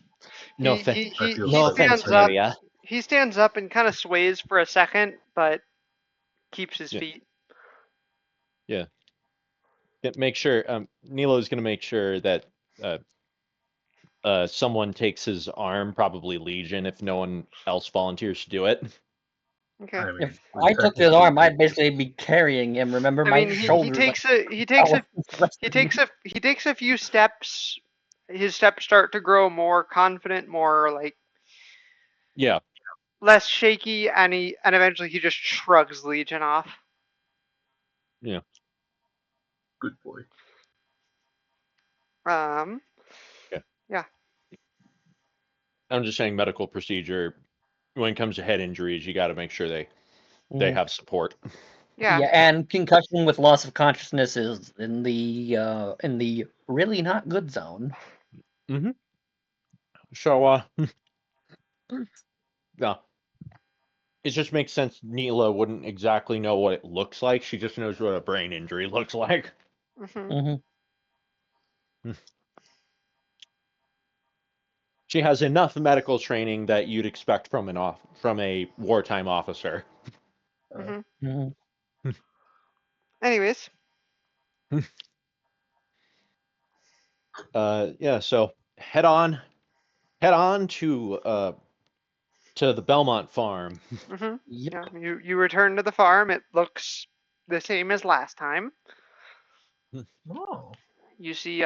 No He offense. he I he, feel he No so offense, stands up. Miria. He stands up and kind of sways for a second, but keeps his Yeah. feet. Make sure. Nilo's gonna make sure that someone takes his arm, probably Legion, if no one else volunteers to do it. Okay. I mean, If we I took his technically arm, I'd could- basically be carrying him. Remember, I my mean, he shoulders. takes a few steps. His steps start to grow more confident, more like Yeah. less shaky, and eventually he just shrugs Legion off. Good boy. I'm just saying, medical procedure. When it comes to head injuries, you got to make sure they have support. Yeah. And concussion with loss of consciousness is in the really not good zone. Mm-hmm. So, yeah. It just makes sense Neela wouldn't exactly know what it looks like. She just knows what a brain injury looks like. She has enough medical training that you'd expect from a wartime officer. Anyways. Yeah, so head on to the Belmont farm. Yep. Yeah, you return to the farm. It looks the same as last time. Oh. You see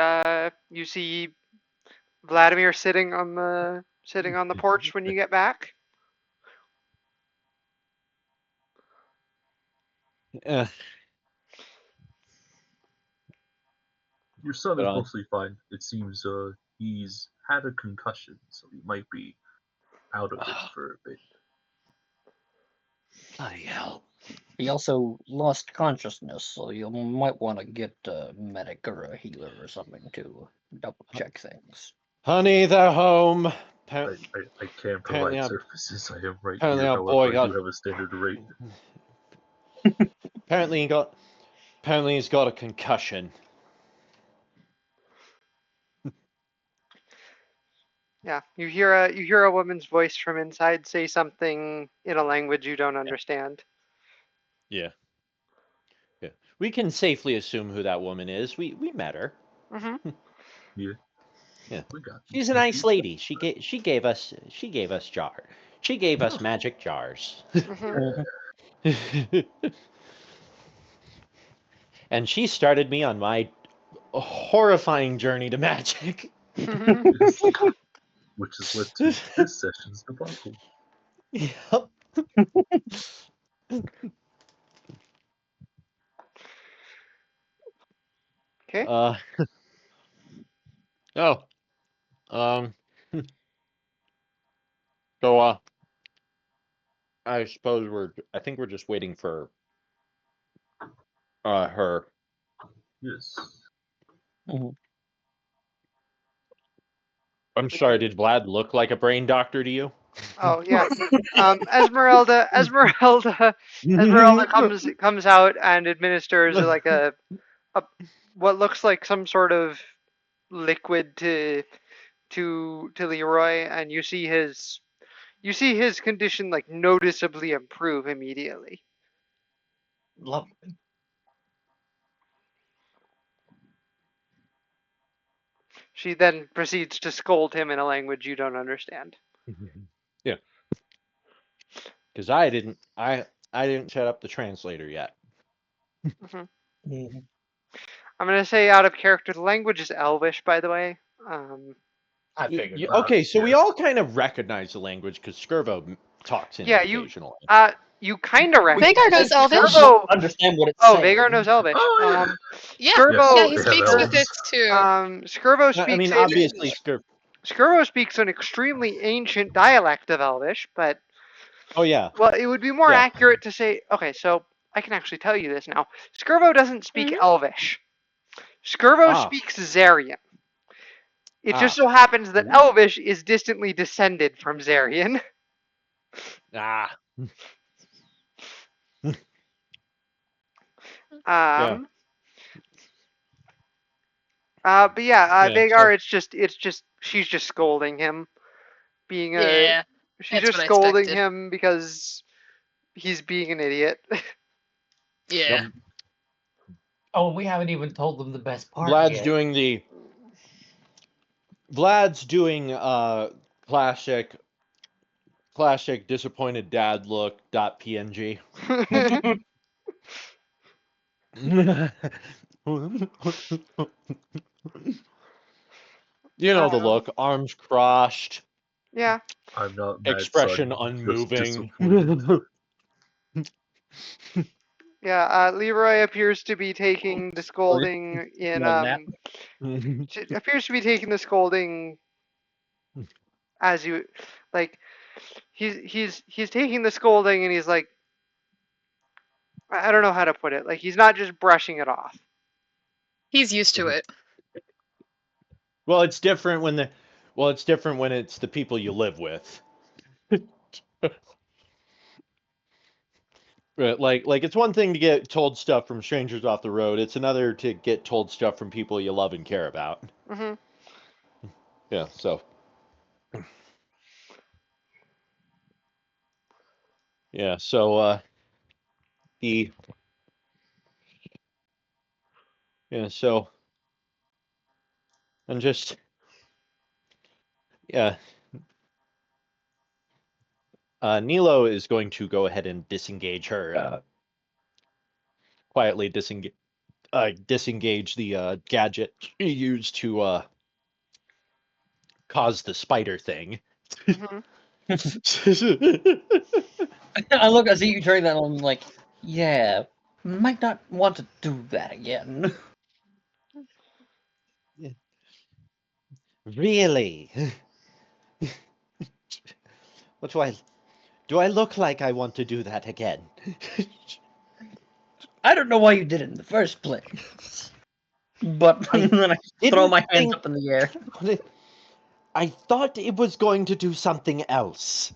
Vladimir sitting on the porch when you get back. Eh, Your son is But, mostly fine. It seems he's had a concussion, so he might be out of it for a bit. bloody hell. He also lost consciousness, so you might want to get a medic or a healer or something to double check things. Honey, they're home. I can't apparently provide I'm- services. I am right apparently here. our However, boy I got- do have a standard rate. Apparently he's got a concussion. Yeah, you hear a woman's voice from inside say something in a language you don't understand. Yeah. We can safely assume who that woman is. We met her. Yeah. Yeah. We got She's a nice lady. She gave us jar. She gave us magic jars. And she started me on my horrifying journey to magic. Which has led to this session's debacle. Yep. Okay. Oh. So I suppose I think we're just waiting for her. Yes. I'm sorry, did Vlad look like a brain doctor to you? Oh yeah. Esmeralda comes out and administers like a what looks like some sort of liquid to Leroy, and you see his condition like noticeably improve immediately. Lovely. She then proceeds to scold him in a language you don't understand. Yeah. Because I didn't set up the translator yet. Mhm. Mhm. I'm gonna say out of character. The language is Elvish, by the way. I figured. Okay, so we Yeah. all kind of recognize the language because Skirvo talks in Yeah, it occasionally. you kind of recognize Vagar knows it. Elvish. Skirvo. Understand what it's Oh, saying. Vagar knows Elvish. Oh, yeah. Yeah, Skirvo. he They have speaks with it elves. too. Skirvo I speaks mean, obviously, Skirvo speaks an extremely ancient dialect of Elvish, but Oh yeah, well, it would be more yeah. accurate to say. Okay, so I can actually tell you this now. Skirvo doesn't speak Mhm. Elvish. Skirvo Ah, speaks Zarian. It just ah, so happens that Elvish is distantly descended from Zarian. ah. Yeah, Um, but yeah, yeah. So Vagar, it's just she's just scolding him, being a Yeah, she's that's just what I scolding expected. him because he's being an idiot. Yeah. Yep. Oh, we haven't even told them the best part Vlad's yet. doing Vlad's doing classic disappointed dad look .png. You know the um, look, arms crossed, yeah, I'm not mad, expression son. Just unmoving. disappointed. yeah. Leroy appears to be taking the scolding in Small nap. appears to be taking the scolding as you like. He's taking the scolding and he's like, I don't know how to put it. Like he's not just brushing it off. He's used to it. Well, it's different when it's the people you live with. Right, like it's one thing to get told stuff from strangers off the road. It's another to get told stuff from people you love and care about. Hmm. Yeah, so yeah, so the yeah, so I'm just yeah. Nilo is going to go ahead and disengage her, quietly disengage the gadget she used to cause the spider thing. Hmm. I see you turning that on, like, yeah, might not want to do that again. Really? What do I look like I want to do that again? I don't know why you did it in the first place. But I then I throw didn't my hands think up in the air. I thought it was going to do something else.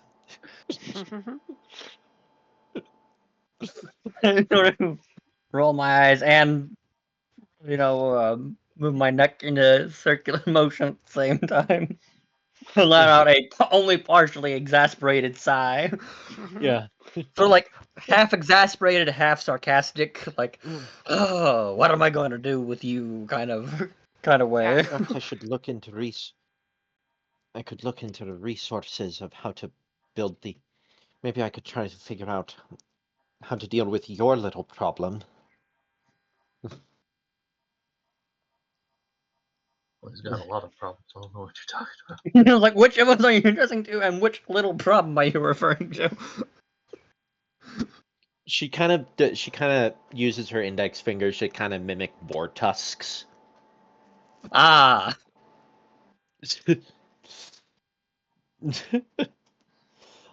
Roll my eyes and, move my neck in a circular motion at the same time. Let out a only partially exasperated sigh. Yeah. So like half exasperated, half sarcastic, like, oh, what am I going to do with you kind of way. Perhaps I should look into I could look into the resources of how to build the. Maybe I could try to figure out how to deal with your little problem. Well, he's got a lot of problems. I don't know what you're talking about. Like, which of us are you addressing to, and which little problem are you referring to? She kind of uses her index fingers to kind of mimic boar tusks. Ah,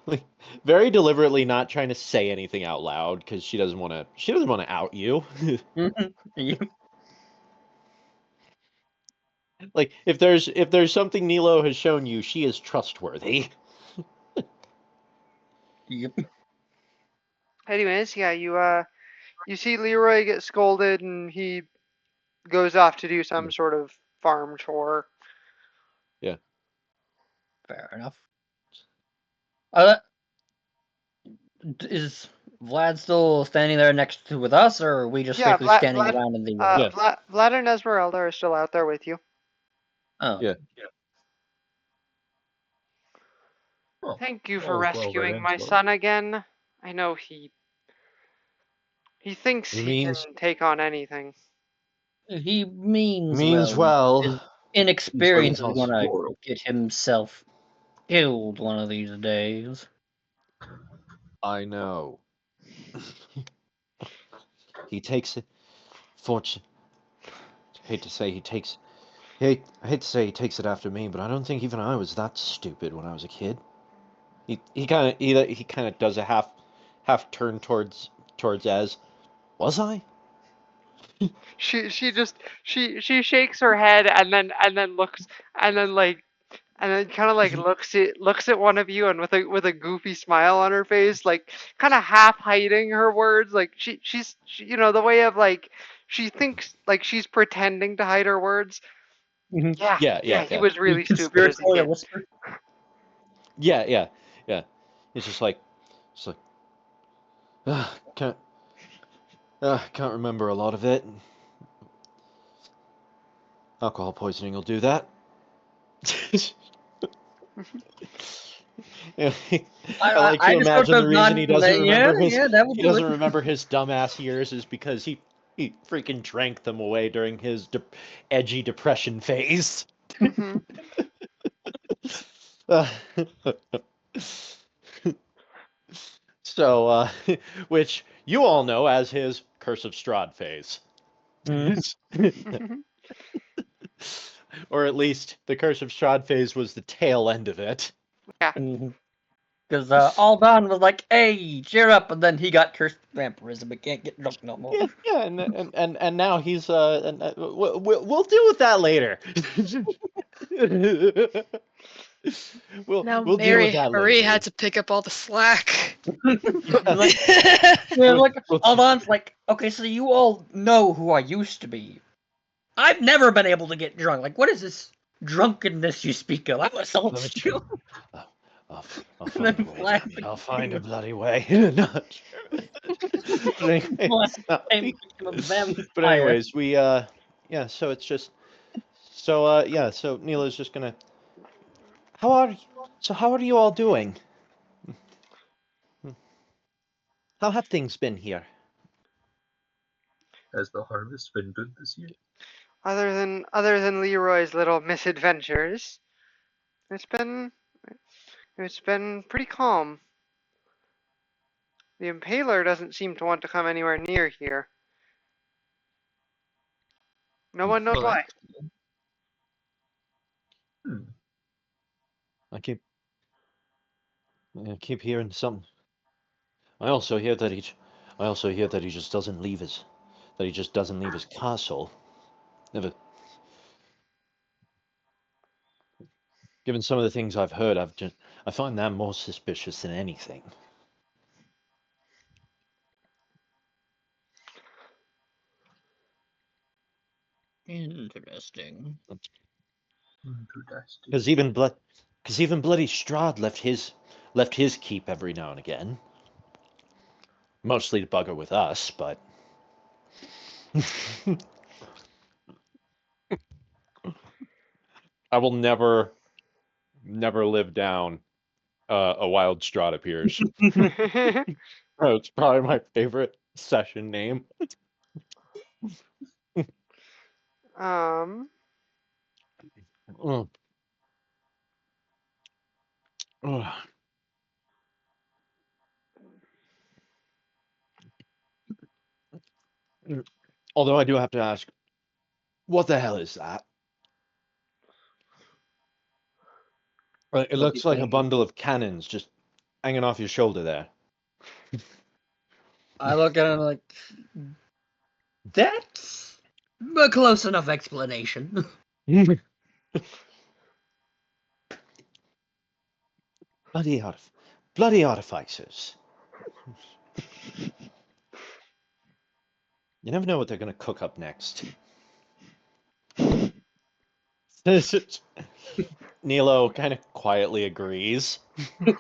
Like, very deliberately not trying to say anything out loud because she doesn't want to out you. you- Like if there's something Nilo has shown you, she is trustworthy. you- Anyways, yeah, you see Leroy get scolded and he goes off to do some sort of farm chore. Fair enough. Is Vlad still standing there next to with us, or are we just Yeah, strictly standing around in the Yeah. Vlad and Esmeralda are still out there with you. Oh, Yeah. Oh, Thank you for all's well that rescuing ends my well. son again. I know he thinks He he means can take on anything. he means means well. His well. inexperience is also gonna adorable. get himself killed one of these days. I know. He takes it. Fortune. Hate to say he takes. I hate to say he takes it after me, but I don't think even I was that stupid when I was a kid. He kind of does a half turn towards Ez. Was I? She shakes her head and then looks and then like and then kind of like looks at one of you and with a goofy smile on her face, like kind of half hiding her words, like she's you know the way of like she thinks like she's pretending to hide her words. Yeah, Yeah. he was really stupid as a Conspiratorial kid. whisper. Yeah. It's just like, can't can't remember a lot of it. Alcohol poisoning will do that. Yeah, I like I to just sort imagine the of reason nodded. Yeah, that would he do it. doesn't remember his dumbass years is because he freaking drank them away during his edgy depression phase. Mhm. Uh, so, which you all know as his Curse of Strahd phase. Or at least the Curse of Strahd phase was the tail end of it. Yeah. Because Aldan was like, "Hey, cheer up," and then he got cursed with vampirism but can't get drunk no more. Yeah, and now he's we'll deal with that later. Now We'll deal with that Marie later. had to pick up all the slack. Like, Aldan's like, "Okay, so you all know who I used to be. I've never been able to get drunk. Like, what is this drunkenness you speak of? I'm a Let me soldier." I'll And find a then way. Vlad I'll find a became, bloody way. Not sure. But anyways, became a but vampire. anyways, we yeah. So it's just yeah. So Neela's just gonna. How are how are you all doing? How have things been here? Has the harvest been good this year? Other than Leroy's little misadventures, it's been it's been pretty calm. The Impaler doesn't seem to want to come anywhere near here. No one knows Well, why. that's good. Hmm. I keep hearing something. I also hear that he just doesn't leave his castle. Never. Given some of the things I've heard, I find that more suspicious than anything. Interesting. Interesting. Because even bloody Strahd left his keep every now and again. Mostly to bugger with us, but I will never live down a wild Strahd appears. Oh, it's probably my favorite session name. um, Mm. Ugh. Although I do have to ask, what the hell is that? It Look at looks like a me. bundle of cannons just hanging off your shoulder there. I look at him like, that's a close enough explanation. Bloody artificers. You never know what they're going to cook up next. Nilo kind of quietly agrees. I'll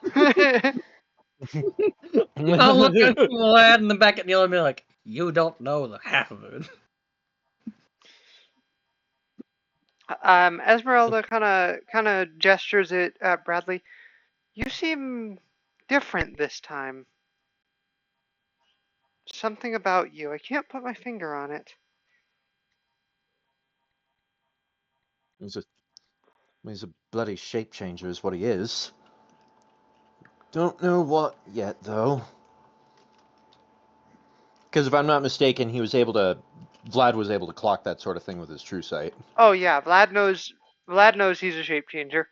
look at Vlad in the back at Neil and be like, "You don't know the half of it." Esmeralda kind of gestures it at Bradley. You seem different this time. Something about you. I can't put my finger on it. He's a bloody shape changer, is what he is. Don't know what yet, though. Because if I'm not mistaken, Vlad was able to clock that sort of thing with his true sight. Oh yeah, Vlad knows he's a shape changer.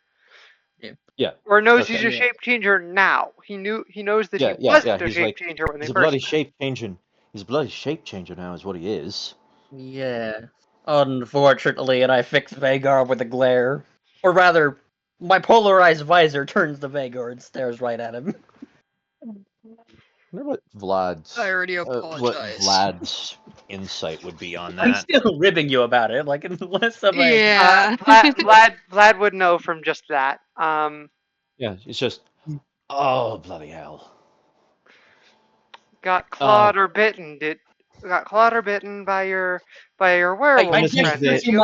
Yeah. Or knows Okay. he's a Yeah. shape changer now. He knows that he Yeah. wasn't a He's shape like, changer when they he's a first bloody met. shape changer. He's a bloody shape changer now, is what he is. Yeah. Unfortunately, and I fix Vagar with a glare. Or rather, my polarized visor turns to Vagar and stares right at him. I wonder what Vlad's I already apologize. Vlad's insight would be on I'm that. still ribbing you about it, like unless I'm like, Yeah. Vlad would know from just that. Yeah, it's just, oh bloody hell. Got clawed or bitten. Got clawed or bitten by your I werewolf to think friend, of it, did gesture to you?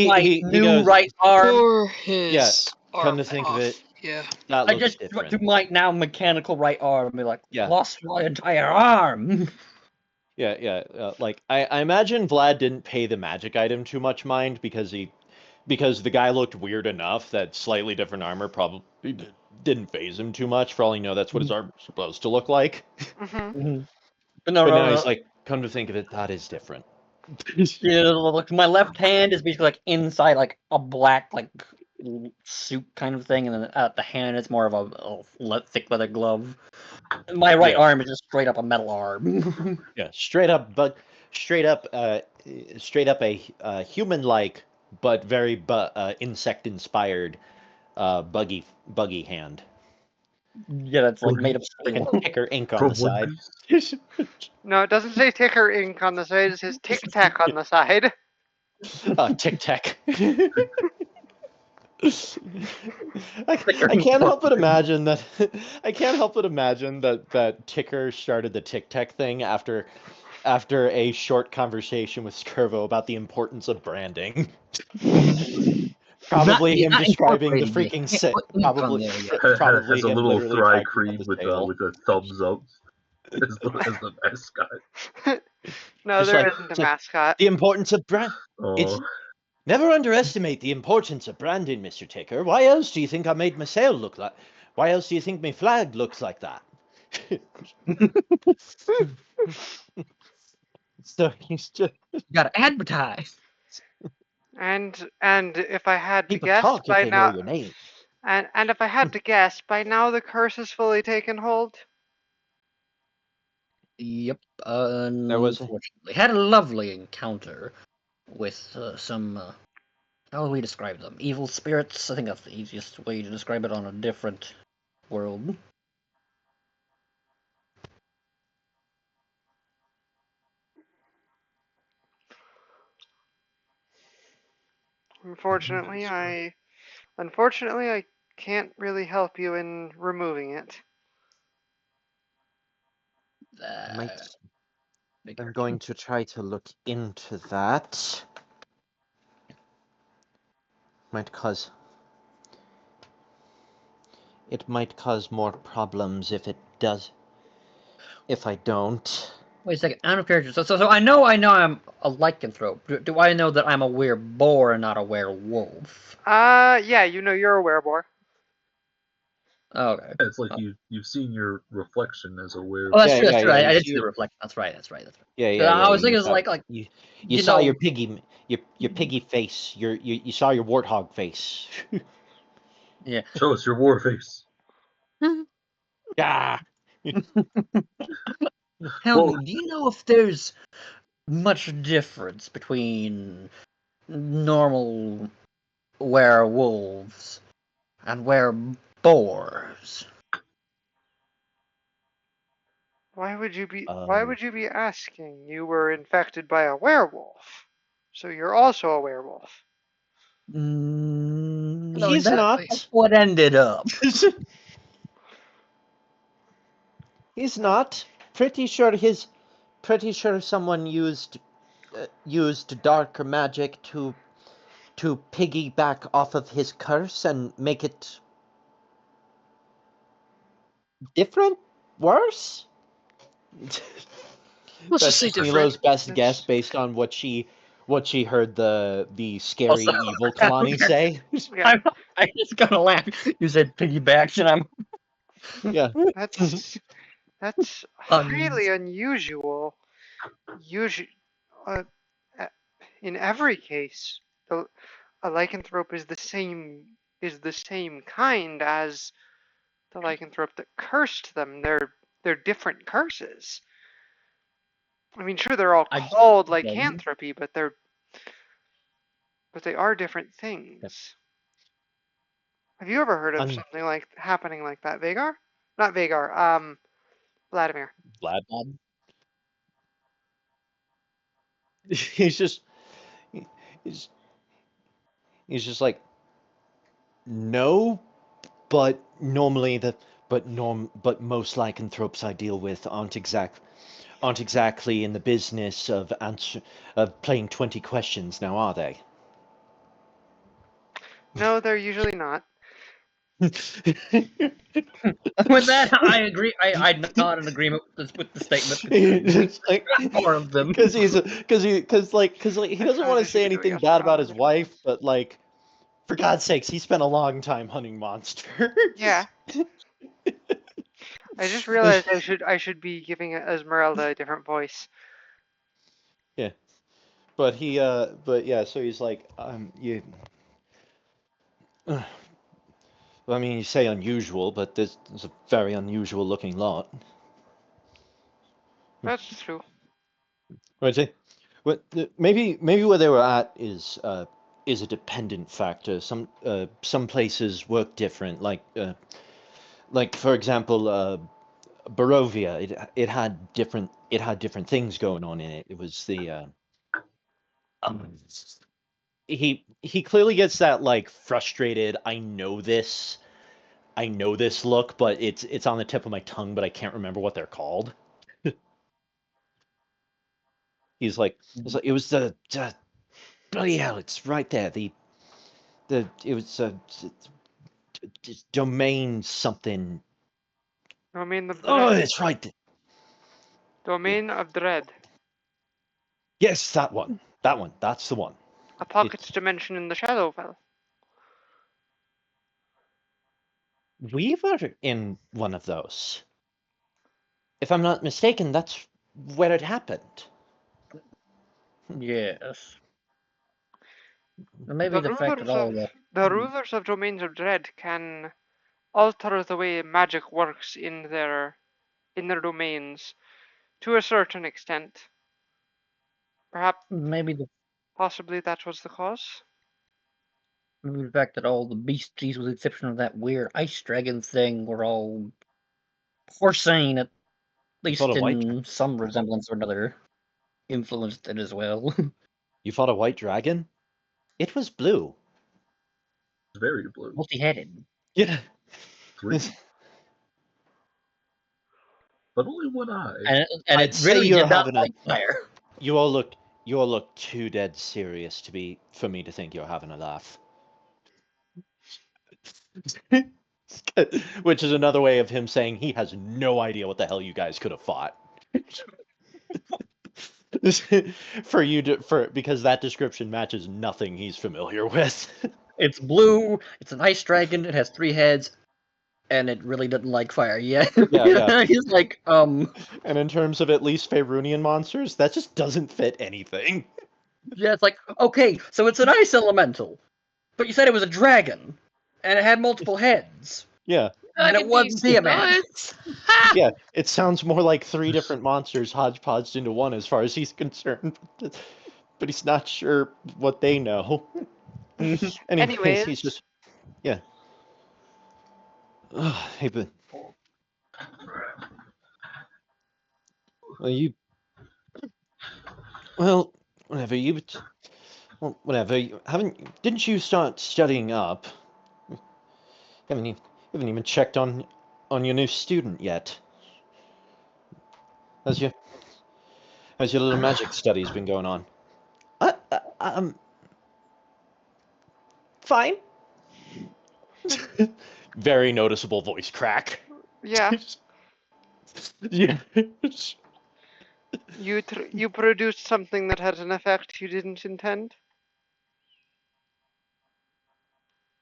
my he new goes, right arm. Or yeah. his Come arm to think of off. it, Yeah. that I looks just different. to my now mechanical right arm and be like, Yeah. lost my entire arm. Yeah. Like I imagine Vlad didn't pay the magic item too much mind because the guy looked weird enough that slightly different armor probably didn't phase him too much. For all you know, that's what his armor's supposed to look like. Mm-hmm. But no, But no, now he's no. like, come to think of it, that is different. Yeah, like my left hand is basically like inside like a black like suit kind of thing, and then at the hand it's more of a thick leather glove. And my right Yeah. arm is just straight up a metal arm. Yeah, straight up a human-like but very insect-inspired buggy hand. Yeah, that's like made of steel. Freaking ticker ink on From the One side. Piece. No, it doesn't say ticker ink on the side. It says tic tac on the side. Tic Tac. Thicker I and can't help sharper. but imagine that that Ticker started the Tic Tac thing after a short conversation with Skirvo about the importance of branding. Probably him Not describing the incorporated yet. freaking Can't sit. put ink on there yet. Probably Has a him little literally thry typing out cream his with tail. a thumbs up as the mascot. No, Just there like isn't a mascot. the importance of brand. It's Oh, never underestimate the importance of branding, Mr. Ticker. Why else do you think I made my sail look like? Why else do you think my flag looks like that? So he's just You gotta advertise. And if I had to people guess talk if by they know now, your name. and if I had to guess by now, the curse has fully taken hold. Yep. There was a, Unfortunately, had a lovely encounter with some. How do we describe them? Evil spirits. I think that's the easiest way to describe it on a different world. Unfortunately, I can't really help you in removing it. might, I'm Figured. going to try to look into that. Might cause it might cause more problems if I don't. Wait a second. Out of character. So I know I'm a lycanthrope. Do I know that I'm a wereboar and not a werewolf? Yeah, you're a werewolf. Okay. it's like you've seen your reflection as a Oh, that's Yeah, true. That's true. you I did see see the your, reflection. That's right. That's right. That's right. yeah. I was You thinking, saw like you you saw know, your piggy face. You saw your warthog face. yeah. show us your war face. Ah. Tell Well, me, do you know if there's much difference between normal werewolves and wereboars? Why would you be asking? You were infected by a werewolf. So you're also a werewolf. No, He's exactly. not. What ended up? He's not. Pretty sure someone used dark magic to piggyback off of his curse and make it different, worse. Let's just say That's different. Milo's best guess That's based on what she heard the scary Also, evil Kalani say. yeah. I just gotta laugh. You said piggybacks, and I'm Yeah. That's un. highly unusual. Usually, uh, uh, in every case, a lycanthrope is the same kind as the lycanthrope that cursed them. They're different curses. I mean, sure, they're all I called um, lycanthropy, but they are different things. Have you ever heard of Un something like happening like that, Vagar? Not Vagar. Vladimir. Vlad. He's just he's he's just like no, but normally the but most lycanthropes I deal with aren't exactly in the business of playing 20 questions now, are they? No, they're usually not. with that, I agree. I nod in agreement with the statement. It's like More of them. because he doesn't How want to does he say do anything yes bad or about all his the wife, times? but like for God's sakes, he spent a long time hunting monsters. Yeah, I just realized I should be giving Esmeralda a different voice. Yeah, but yeah, so he's like, you. I mean, you say unusual, but this is a very unusual looking lot. That's true. Right, say, maybe where they were at is a dependent factor. Some places work different. Like for example, Barovia. It had different things going on in it. It was the um, he clearly gets that like frustrated. I know this look, but it's on the tip of my tongue, but I can't remember what they're called. It was the bloody hell, it's right there. The it was domain something. Domain of Oh, Dread. it's right. Yeah. Domain of Dread. Yes, that one. That one. That's the one. A pocket It's dimension in the Shadowfell. we were in one of those. If I'm not mistaken, that's where it happened. Yes. Maybe The the fact that rulers all of the the rulers of domains of dread can alter the way magic works in their domains to a certain extent. Perhaps maybe the possibly that was the cause. maybe the fact that all the beasties, with the exception of that weird ice dragon thing, were all porcine, at You fought a least white. in some resemblance or another, influenced it as well. You fought a white dragon. It was blue. Very blue. Multi-headed. Yeah. Three, but only one eye. And I'd it say really you're did not having a. like fire. You all look too dead serious for me to think you're having a laugh. Which is another way of him saying he has no idea what the hell you guys could have fought. Because that description matches nothing he's familiar with. It's blue, it's an ice dragon, it has 3 heads, and it really doesn't like fire. Yeah. Yeah. He's like, And in terms of at least Faerunian monsters, that just doesn't fit anything. yeah, it's like, okay, so it's an ice elemental. But you said it was a dragon, and it had multiple heads, Yeah. and I it can be wasn't Tiamat. nuts. Ha! Yeah, it sounds more like 3 different monsters hodgepodged into one as far as he's concerned. But he's not sure what they know. Anyways, he's Anyways, just yeah. Hey, but well, you well, whatever you Well, whatever. Didn't you start studying up? You haven't even checked on your new student yet. How's your little magic studies been going on? Fine. Very noticeable voice crack. Yeah. Yeah. You produced something that had an effect you didn't intend.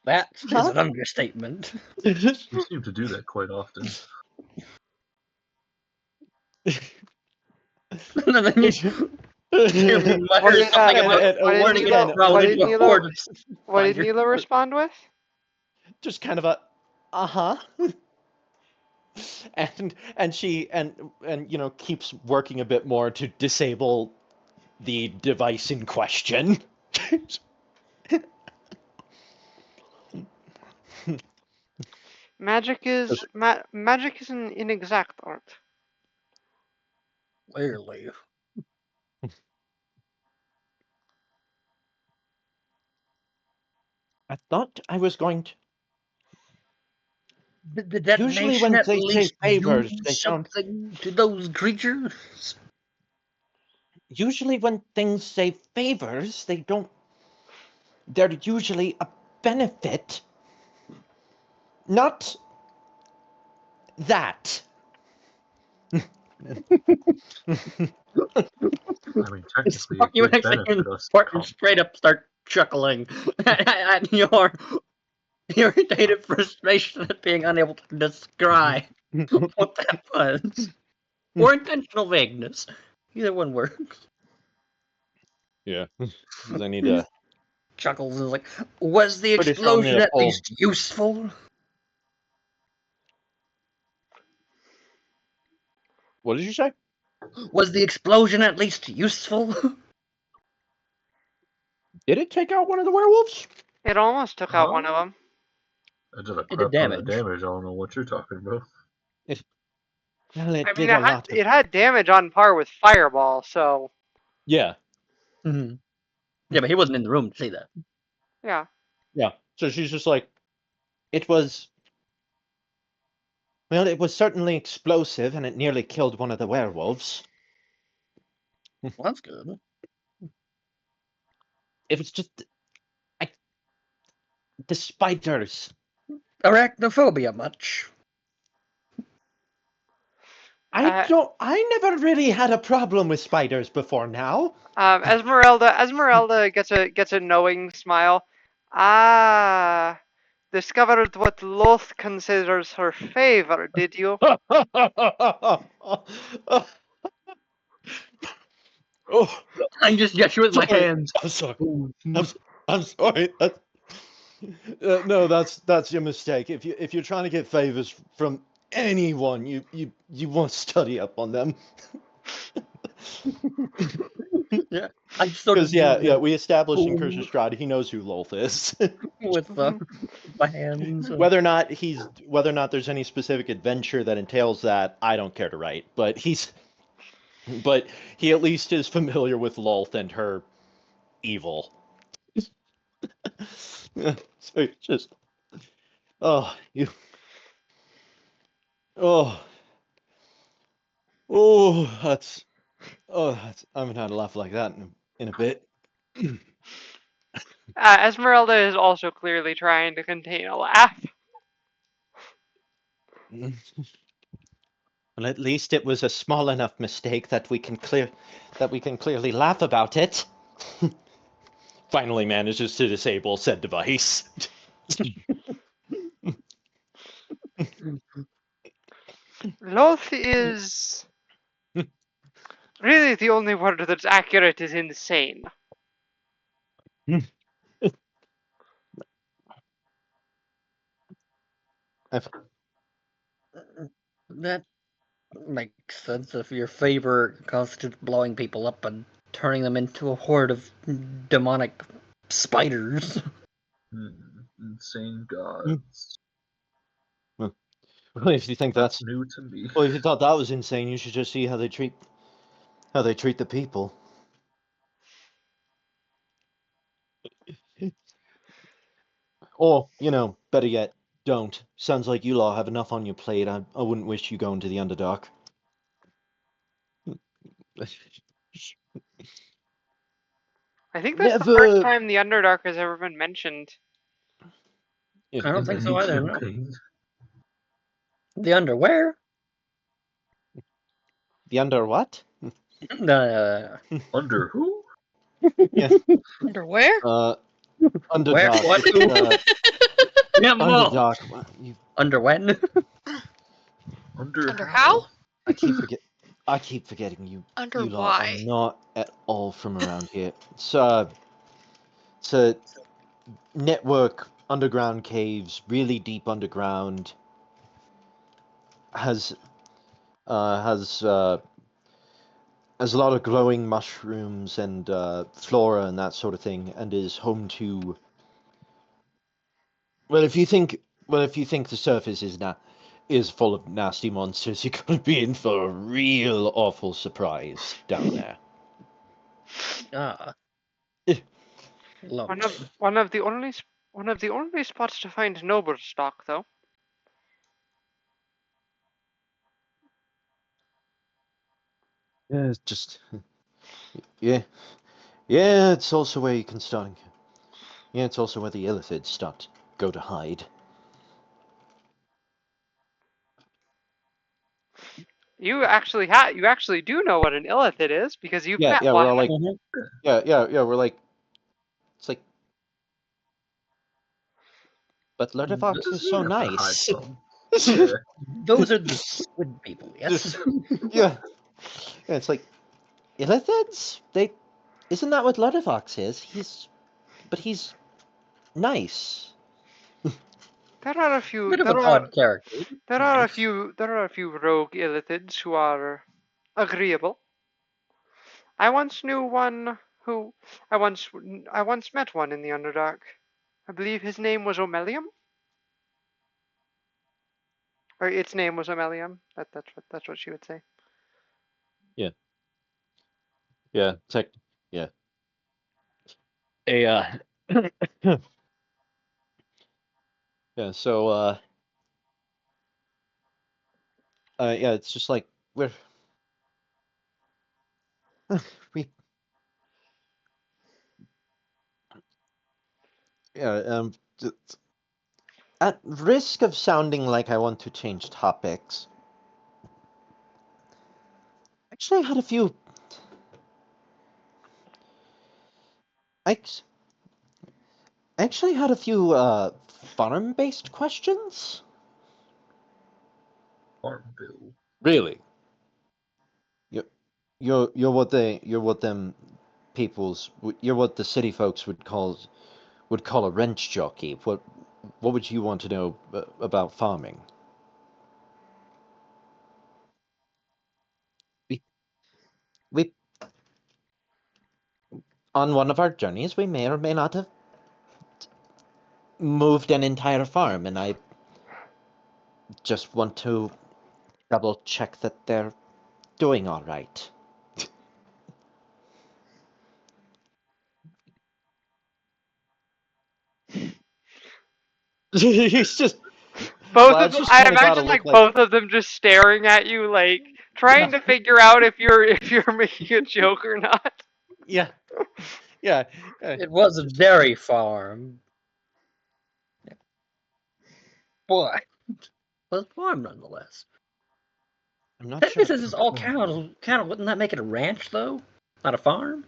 That is Huh? an understatement. You seem to do that quite often. And then you mutter What did, something uh, about what did turning Nilo- that drone what did into a Nilo- horde of What did spiders. Nilo respond with? Just kind of a uh-huh. And she keeps working a bit more to disable the device in question. Magic is an inexact art. Clearly. I thought I was going to. Did the detonation Usually when at they say least favors, do they sound. something to those creatures? Usually when things say favors, they don't. They're usually a benefit. Not that. I mean, technically, it You did actually benefit us. Spartan straight up start chuckling at your irritated frustration at being unable to describe what that was. Or intentional vagueness. Either one works. Yeah. I need to. Chuckles and is like, was the Pretty sure I'm explosion gonna at pull. least useful? What did you say? Was the explosion at least useful? Did it take out one of the werewolves? It almost took out one of Huh? them. I did a It did crap ton of damage. damage. I don't know what you're talking about. Well, it I mean, did a lot of. it had damage on par with Fireball, so Yeah. Mm-hmm. Yeah, but he wasn't in the room to see that. yeah. Yeah. So she's just like, it was. Well, it was certainly explosive, and it nearly killed one of the werewolves. Well, that's good. It was just. The spiders. Arachnophobia much? Uh, I never really had a problem with spiders before now. Esmeralda gets a knowing smile. Ah, discovered what Loth considers her favor, did you? Oh, I just gesture with my sorry. hands. I'm sorry. I'm sorry. No, that's your mistake. If you're trying to get favors from anyone, you want to study up on them. Yeah, I just sort Because of we established in boom Curse Strahd he knows who Lolth is. with my hands. whether or not there's any specific adventure that entails that, I don't care to write. But he at least is familiar with Lolth and her evil. So it's just oh you oh that's I haven't had a laugh like that in a bit. Esmeralda is also clearly trying to contain a laugh. Well, at least it was a small enough mistake that we can clearly laugh about it. Finally manages to disable said device. Loth is really the only word that's accurate is insane. That makes sense if your favor constitutes blowing people up and turning them into a horde of demonic spiders. Insane gods. Well, if you think that's New to me. well, if you thought that was insane, you should just see how they treat the people. Or, better yet, don't. Sounds like you lot have enough on your plate. I wouldn't wish you going to the Underdark. I think that's the first Never. time the Underdark has ever been mentioned. I don't In think any so either. No. campaign. The underwear? The Under what? No. Under who? Yeah. Underwear? Where? Underdark. What? Yeah, well, Underdark. What, you, under when? Under Under how? how? I keep forgetting you. Under You lot are why? not at all from around here. It's a network, underground caves, really deep underground. Has has a lot of glowing mushrooms and flora and that sort of thing, and is home to. Well, if you think the surface is full of nasty monsters, you're gonna be in for a real awful surprise down there. Ah. Eh. Lovely. One of the only spots to find noble stock, though. Yeah, it's just yeah, yeah. It's also where you can start. Yeah, it's also where the illithids go to hide. You actually do know what an illithid is because you've Yeah, met yeah. We're all one. like, Mhm. yeah. We're like, it's like, but This Letterbox is is so you have to hide nice. from. Yeah. Those are the squid people, yes? Yeah, yeah. It's like illithids. Isn't that what Letterbox is? He's nice. There are a few. Bit of There an are odd character. there are a Nice. few. There are a few rogue illithids who are agreeable. I once knew one who I once met one in the Underdark. I believe his name was Omelium, or its name was Omelium. That's what she would say. Yeah, yeah. Yeah. A yeah. So yeah. It's just like we yeah at risk of sounding like I want to change topics. Actually, I had a few. I actually had a few farm-based questions. Farmville. Really? You're what them you're what the city folks would call a wrench jockey. What would you want to know about farming? We we on one of our journeys we may or may not have moved an entire farm, and I just want to double check that they're doing all right. He's just Both of Vlad's them, just I kind of got to imagine look like like both of them just staring at you, like trying to figure out if you're making a joke or not. yeah yeah. It was a dairy farm. Boy. But a farm nonetheless. I'm not sure. Technically, this is all cattle. Wouldn't that make it a ranch, though? Not a farm?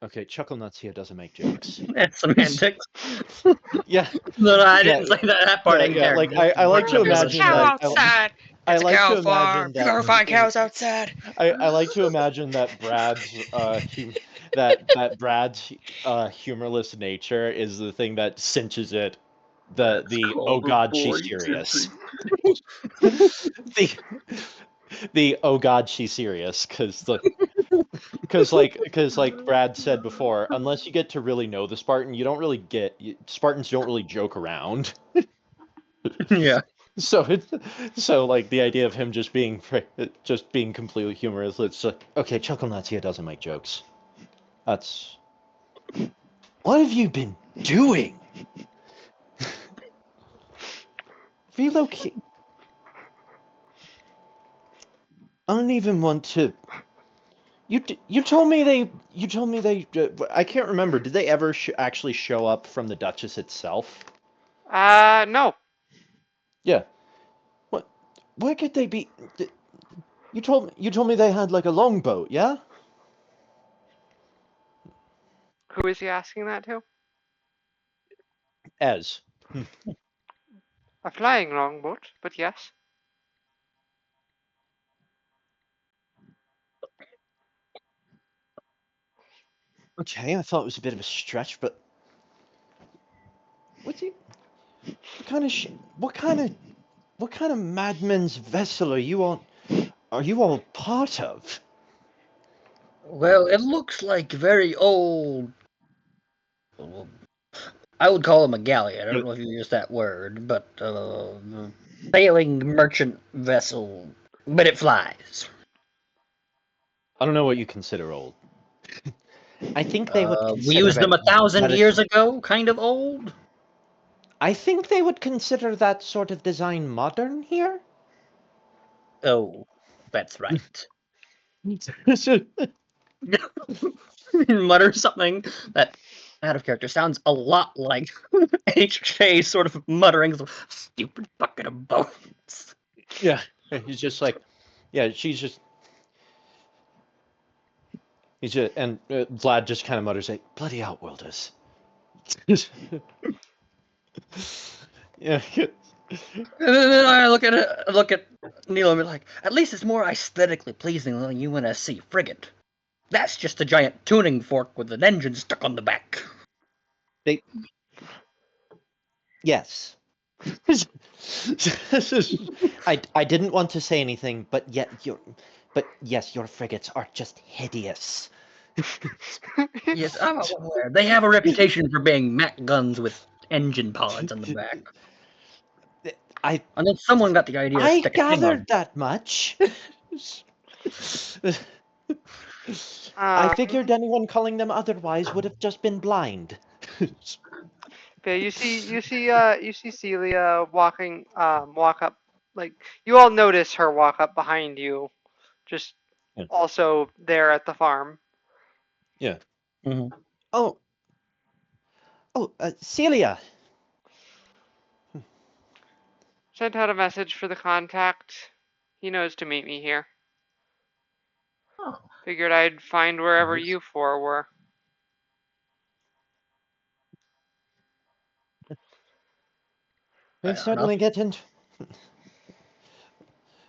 Okay, Chuckle Nuts here doesn't make jokes. That's semantics. Yeah, No, I yeah, didn't say that. That part ain't yeah. there. Like I like to There's a imagine cow that. outside. I It's a like cow to farm. imagine You're that. gonna find cows outside. I like to imagine that Brad's humorless nature is the thing that cinches it. That's The oh called god she's avoid serious. tipping. the oh god she's serious because like Brad said before, unless you get to really know the Spartan, you don't really Spartans don't really joke around. Yeah. So so like the idea of him just being completely humorous. It's like, okay, Chuckle Nuts here doesn't make jokes. That's what have you been doing? relocate. I don't even want to. You told me they. You told me they. I can't remember. Did they ever actually show up from the Duchess itself? No. Yeah. What? Why could they be? You told me they had like a longboat. Yeah. Who is he asking that to? Ez. A flying longboat, but yes. Okay, I thought it was a bit of a stretch, but what kind of what kind of madman's vessel are you on? Are you all part of? Well, it looks like very old. I would call them a galleon. I don't know if you use that word, but sailing merchant vessel. But it flies. I don't know what you consider old. I think they would We consider used them it 1,000 that years ago. Kind of old. I think they would consider that sort of design modern here. Oh, that's right. Mutter something that, out of character, sounds a lot like HK sort of muttering, stupid bucket of bones. Yeah, he's just like, yeah, she's just. He's just, and Vlad just kind of mutters, like, "Bloody outworlders." Yeah. And then I look at Neil and be like, at least it's more aesthetically pleasing than the UNSC frigate. That's just a giant tuning fork with an engine stuck on the back. They. Yes. I didn't want to say anything, but yes, your frigates are just hideous. Yes, I'm aware. They have a reputation for being Mac guns with engine pods on the back. I And then someone got the idea to I stick a thing on. gathered that much. I figured anyone calling them otherwise would have just been blind. Okay, you see Celia walk up, like, you all notice her walk up behind you, just Yeah. also there at the farm. Yeah. Mm-hmm. Oh, Celia. Sent out a message for the contact. He knows to meet me here. Oh, Figured I'd find wherever nice. you four were. We Fair certainly enough. get into.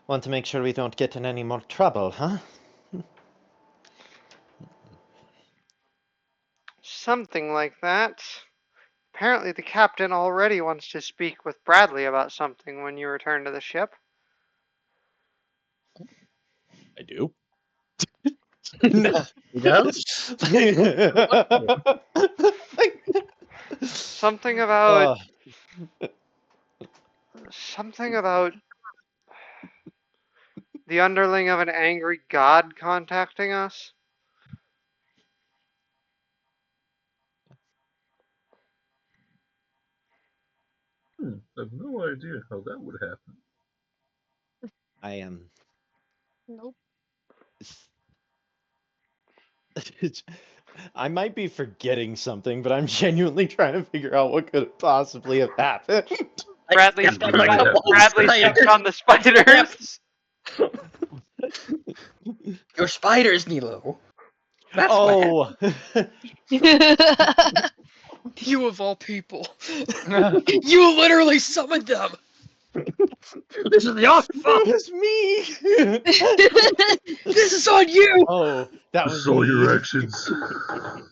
Want to make sure we don't get in any more trouble, huh? Something like that. Apparently the captain already wants to speak with Bradley about something when you return to the ship. I do. He does? Something about Uh, something about the underling of an angry god contacting us. I have no idea how that would happen. I am. Nope. I might be forgetting something, but I'm genuinely trying to figure out what could possibly have happened. Bradley Stepped stepped on a on couple Bradley spiders. stepped on the spiders. Your spiders, Nilo. That's what happened. Oh, You of all people. You literally summoned them. This is your fault. it was me. This is on you. Oh, that I was saw your me. actions. I'm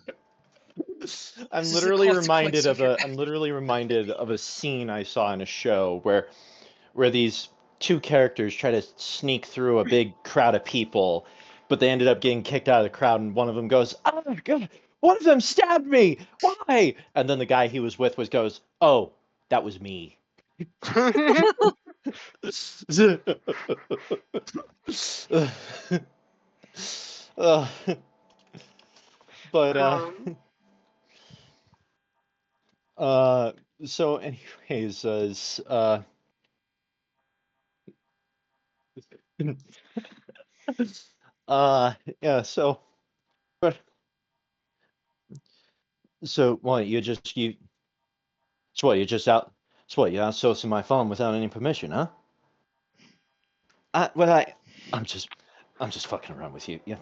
This is the literally consequence reminded of of your I'm literally reminded of a scene I saw in a show where these two characters try to sneak through a big crowd of people, but they ended up getting kicked out of the crowd, and one of them goes, "Oh God, one of them stabbed me. Why?" And then the guy he was with goes, "Oh, that was me." Uh, but um, uh so anyways, Yeah. So, but so what? So what? You just out? So what? You outsourcing my farm without any permission, huh? Well, I'm just fucking around with you. Yeah,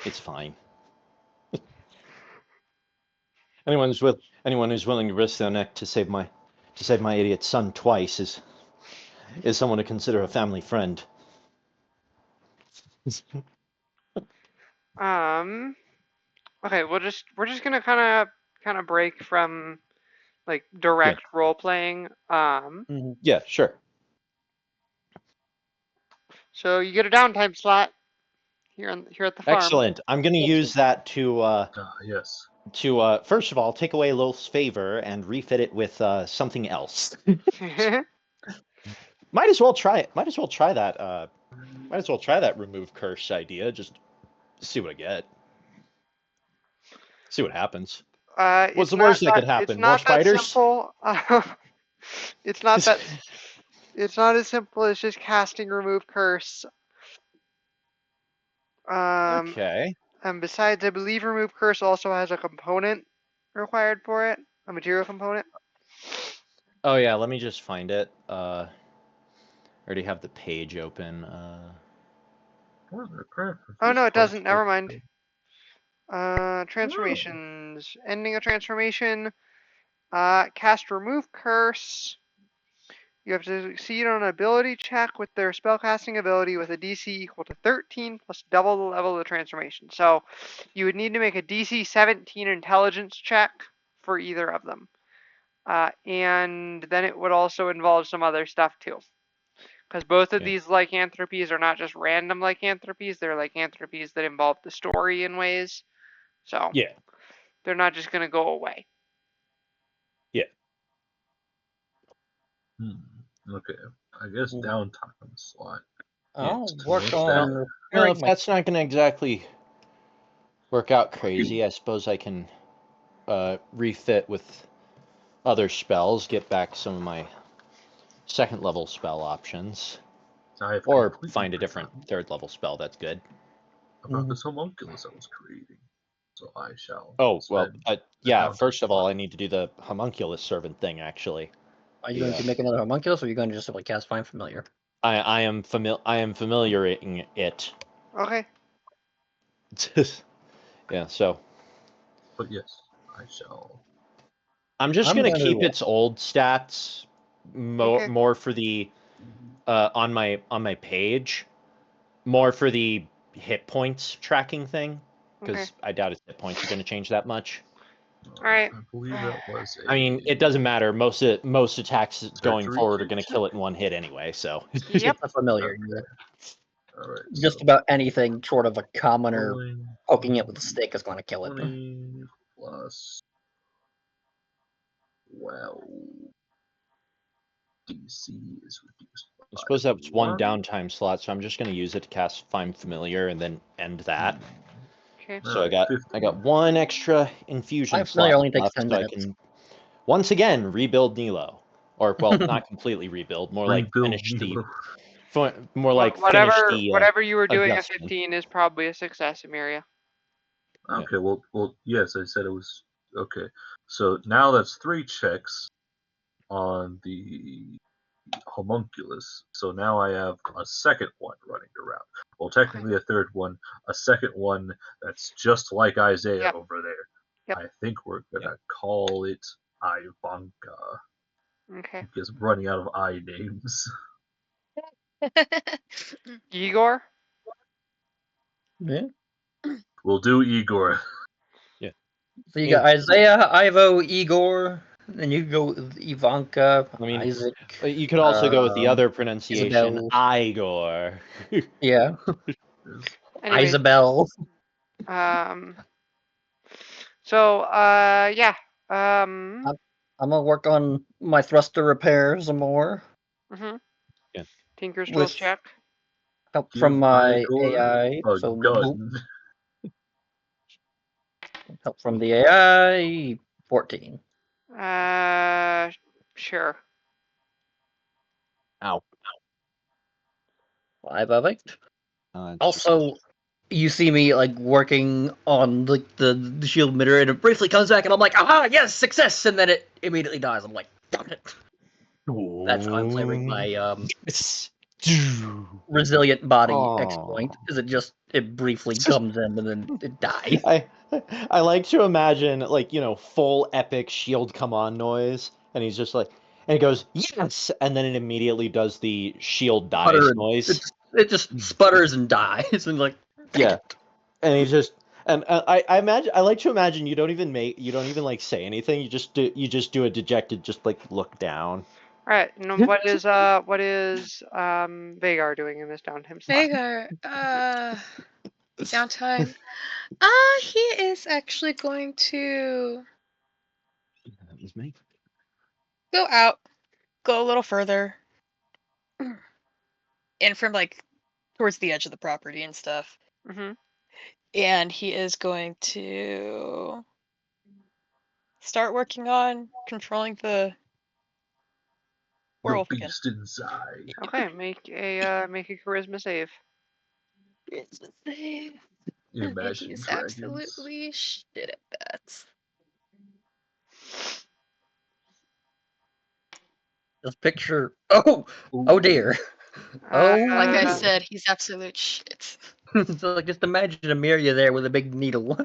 it's fine. Anyone who's willing to risk their neck to save my idiot son twice is someone to consider a family friend. Okay, we're just gonna kind of break from like Yeah. direct role playing. Yeah, sure. So you get a downtime slot here at the farm. Excellent. I'm going to use that to Yes. first of all take away Lil's favor and refit it with something else. Might as well try it. Might as well try that. Might as well try that remove curse idea. Just see what I get. See what happens. What's the worst that could happen? It's More not that spiders? simple. It's not that. It's not as simple as just casting remove curse. Okay. And besides, I believe remove curse also has a component required for it, a material component. Oh yeah, let me just find it. I already have the page open. Oh no, it doesn't. Never mind. Transformations. Ending a transformation. Cast remove curse. You have to succeed on an ability check with their spellcasting ability with a DC equal to 13 plus double the level of the transformation. So you would need to make a DC 17 intelligence check for either of them. And then it would also involve some other stuff too. Because both of these lycanthropies are not just random lycanthropies, they're lycanthropies that involve the story in ways. So Yeah. they're not just going to go away. Yeah. Okay. I guess downtime slot. I'll To work make on Well, repairing if my. that's not going to exactly work out crazy, I suppose I can refit with other spells, get back some of my second level spell options, or find a different third level spell that's good. About this homunculus I was creating. So I shall. Oh, well, spend yeah, downtime first of all, slot. I need to do the homunculus servant thing, actually. Are you going to make another homunculus, or are you going to just simply cast Find Familiar? I am familiaring it. Okay. Yeah, so But yes, I shall. I'm just I'm gonna going keep to. its old stats Okay. more for the on my page, more for the hit points tracking thing, Okay. because I doubt its hit points are going to change that much. All right. I believe that was a. I mean, it doesn't matter. Most attacks going Surgery forward are kit going to check? kill it in one hit anyway. So Yep. It's a familiar. Alright, Just so about anything short of a commoner rolling poking it with a stick is going to kill it. 20 plus 12. DC is reduced I by suppose that's one 1. downtime slot. So I'm just going to use it to cast Find Familiar and then end that. Okay. So Alright, I got one extra infusion Find Familiar slot only takes left, 10 so I minutes. can once again rebuild Nilo, or well, not completely rebuild, more like rebuild finish the Nilo. Whatever you were doing at adjustment. 15 is probably a success, Emiria. Okay, well, yes, I said it was okay. So now that's 3 checks on the homunculus. So now I have a second one running around. Well, technically a third one, a second one that's just like Isaiah Yep. over there. Yep. I think we're gonna call it Ivanka Okay. because I'm running out of I names. Igor. Yeah. We'll do Igor. So you got Isaiah, Ivo, Igor, then you go with Ivanka, I mean, Isaac. you could also go with the other pronunciation, Isabel. Igor. Yeah. Anyway. Isabel. So yeah. I'm gonna work on my thruster repair some more. Yeah. Tinker's With tools check. help Give from my Igor AI. a So gun. help from the AI 14. Sure. Ow. 5 of 8. It's Also, you see me like working on like the shield emitter, and it briefly comes back, and I'm like, "Aha! Yes, success!" And then it immediately dies. I'm like, "Darn it!" That's how I'm clearing my It's resilient body X Aw. point, because it briefly comes in and then it dies. I like to imagine like full epic shield come on noise, and he's just like, and he goes yes, and then it immediately does the shield dies Sputter, noise. it just sputters and dies, and like, dang Yeah, it. and he's just and I imagine I like to imagine you don't even like say anything. You just do a dejected just like look down. Alright, and what is Vagar doing in this downtime slot? Vagar, downtime. He is actually going to That was me. go out, go a little further, and from like towards the edge of the property and stuff. Mm-hmm. And he is going to start working on controlling the The werewolf again. beast inside. Okay, make a charisma save. It's a save. Imagine He's dragons. absolutely shit at that. Just picture. Oh dear. Oh, Like I Uh, said, he's absolute shit. so like, just imagine Amelia there with a big needle,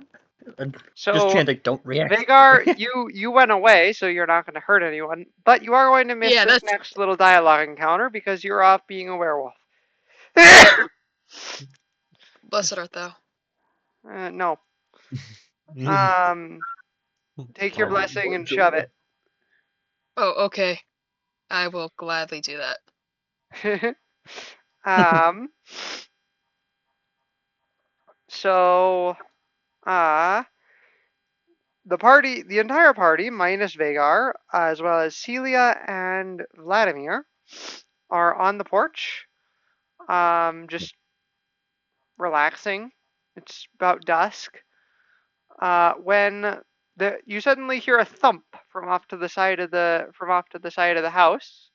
and just so chanting, "Don't react." Vagar, you went away, so you're not going to hurt anyone, but you are going to miss Yeah, this that's next little dialogue encounter because you're off being a werewolf. blessed art thou. No. Take your Probably blessing and was shove it. Oh, okay. I will gladly do that. um. So, the entire party, minus Vagar, as well as Celia and Vladimir, are on the porch, just relaxing. It's about dusk. When you suddenly hear a thump from off to the side of the house,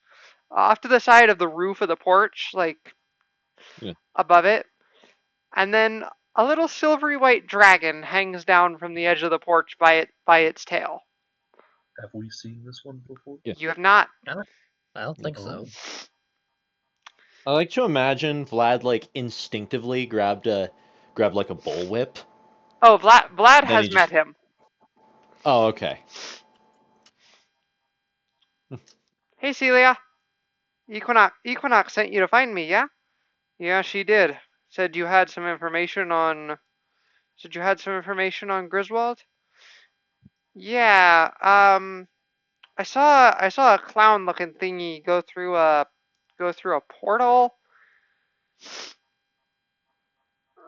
off to the side of the roof of the porch, like Yeah. above it, and then a little silvery white dragon hangs down from the edge of the porch by its tail. Have we seen this one before? Yeah. You have not. I don't think so. I like to imagine Vlad like instinctively grabbed like a bullwhip. Oh, Vlad Then he has met just him. Oh, okay. Hey, Celia. Equinox sent you to find me, yeah? Yeah, she did. Said you had some information on. Said you had some information on Griswold. Yeah. I saw a clown-looking thingy go through a portal.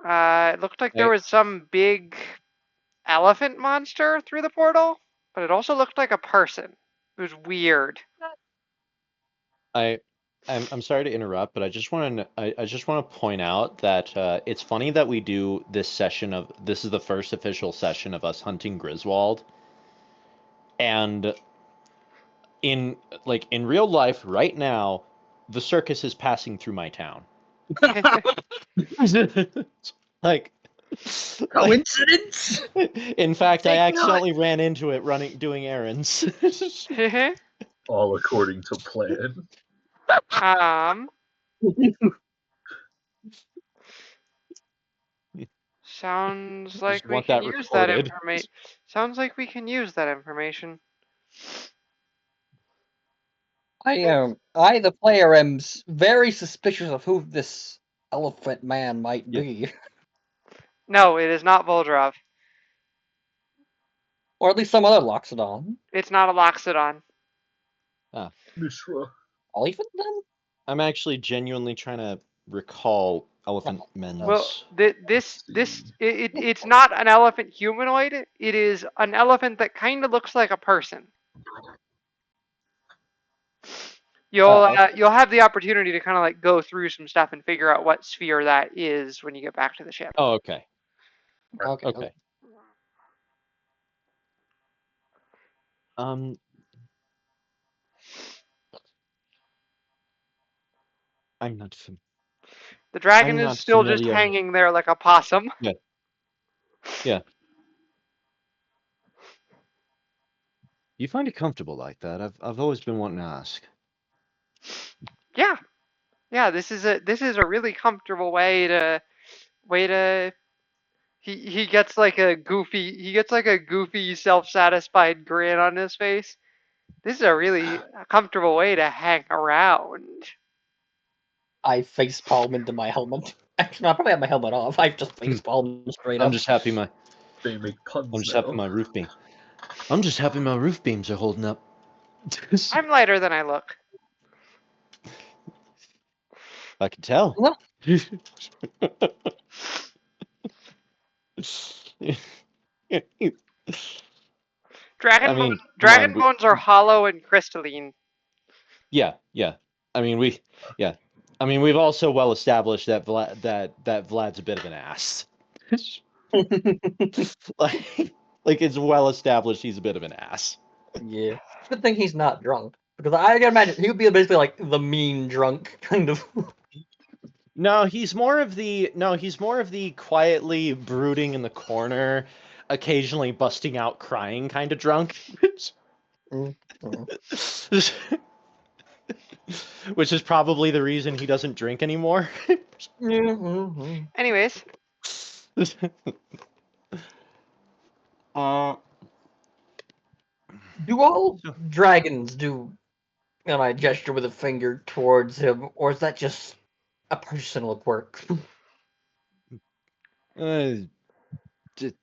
It looked like there I was some big elephant monster through the portal, but it also looked like a person. It was weird. I I'm sorry to interrupt, but I just want to point out that it's funny that we do this is the first official session of us hunting Griswold, and in real life right now, the circus is passing through my town. like Coincidence? in fact, I Think not. accidentally ran into it doing errands. All according to plan. um, sounds Just like we want can that use that recorded. information. Sounds like we can use that information. I, the player, am very suspicious of who this elephant man might Yeah. be, No, it is not Voldrav. or at least some other Loxodon. It's not a Loxodon. Mishra. Elephant then? I'm actually genuinely trying to recall Elephant Well, Men's. it's not an elephant humanoid. It is an elephant that kind of looks like a person. You'll have the opportunity to kind of like go through some stuff and figure out what sphere that is when you get back to the ship. Oh, okay. Okay. Um, I'm not. The dragon I'm is not still just familiar. hanging there like a possum. Yeah. You find it comfortable like that? I've always been wanting to ask. Yeah, yeah. This is a really comfortable way to. He gets like a goofy self-satisfied grin on his face. This is a really comfortable way to hang around. I facepalm into my helmet. Actually, no, I probably have my helmet off. I just facepalm straight I'm up. just happy my They make I'm puns just now. happy my roof beam. I'm just happy my roof beams are holding up. I'm lighter than I look. I can tell. Well, Dragon I mean, come dragon on. bones are hollow and crystalline. Yeah. I mean, yeah. I mean, we've also well established that Vlad's a bit of an ass. like it's well established he's a bit of an ass. yeah. Good thing he's not drunk. Because I can imagine he would be basically like the mean drunk kind of. No, he's more of the quietly brooding in the corner, occasionally busting out crying kind of drunk. Which is probably the reason he doesn't drink anymore. Anyways, Do all dragons do? And I gesture with a finger towards him, or is that just a personal quirk? uh, d-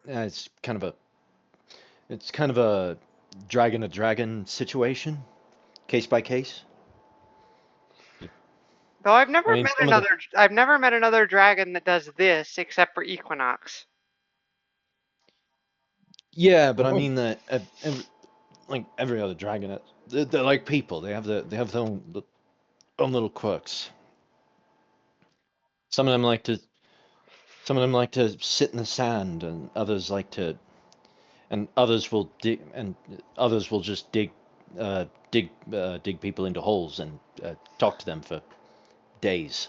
it's kind of a dragon to dragon situation, case by case. though I mean, some of the I've never met another dragon that does this except for Equinox. yeah, but I Oh. mean that like every other dragon, they're like people. They have their own little quirks. Some of them like to sit in the sand, and others will dig, and others will just dig people into holes and talk to them for days.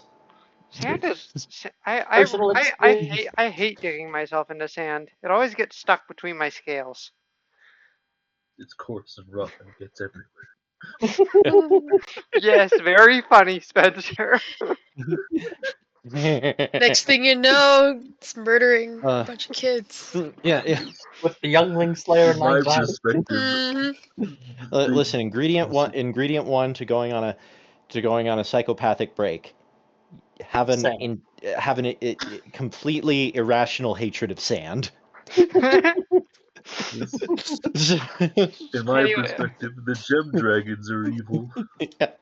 Sand is. Personal experience. I hate digging myself into sand. It always gets stuck between my scales. It's coarse and rough and it gets everywhere. Yes, very funny, Spencer. Next thing you know, it's murdering a bunch of kids. Yeah. With the youngling slayer From my night vibe. perspective, Mhm. Listen, ingredient one to going on a psychopathic break. Have Sand. an completely irrational hatred of sand. in my Anyway. perspective, the gem dragons are evil. Yeah.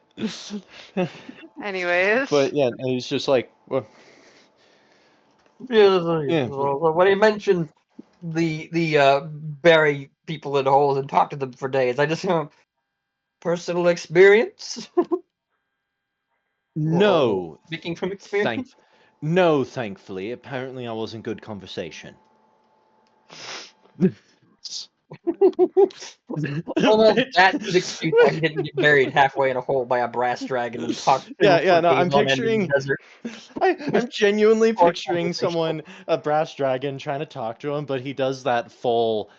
Anyways, But yeah, and he's just like, well, Yeah. yeah, So when he mentioned the bury people in holes and talk to them for days, I just personal experience. Or no, speaking from thank, experience. no, thankfully, apparently I wasn't good conversation. Almost that could excuse why he didn't get buried halfway in a hole by a brass dragon and talk to Yeah, for no, days I'm on end in the picturing, desert. I'm genuinely Or picturing conversational. a brass dragon trying to talk to him, but he does that full,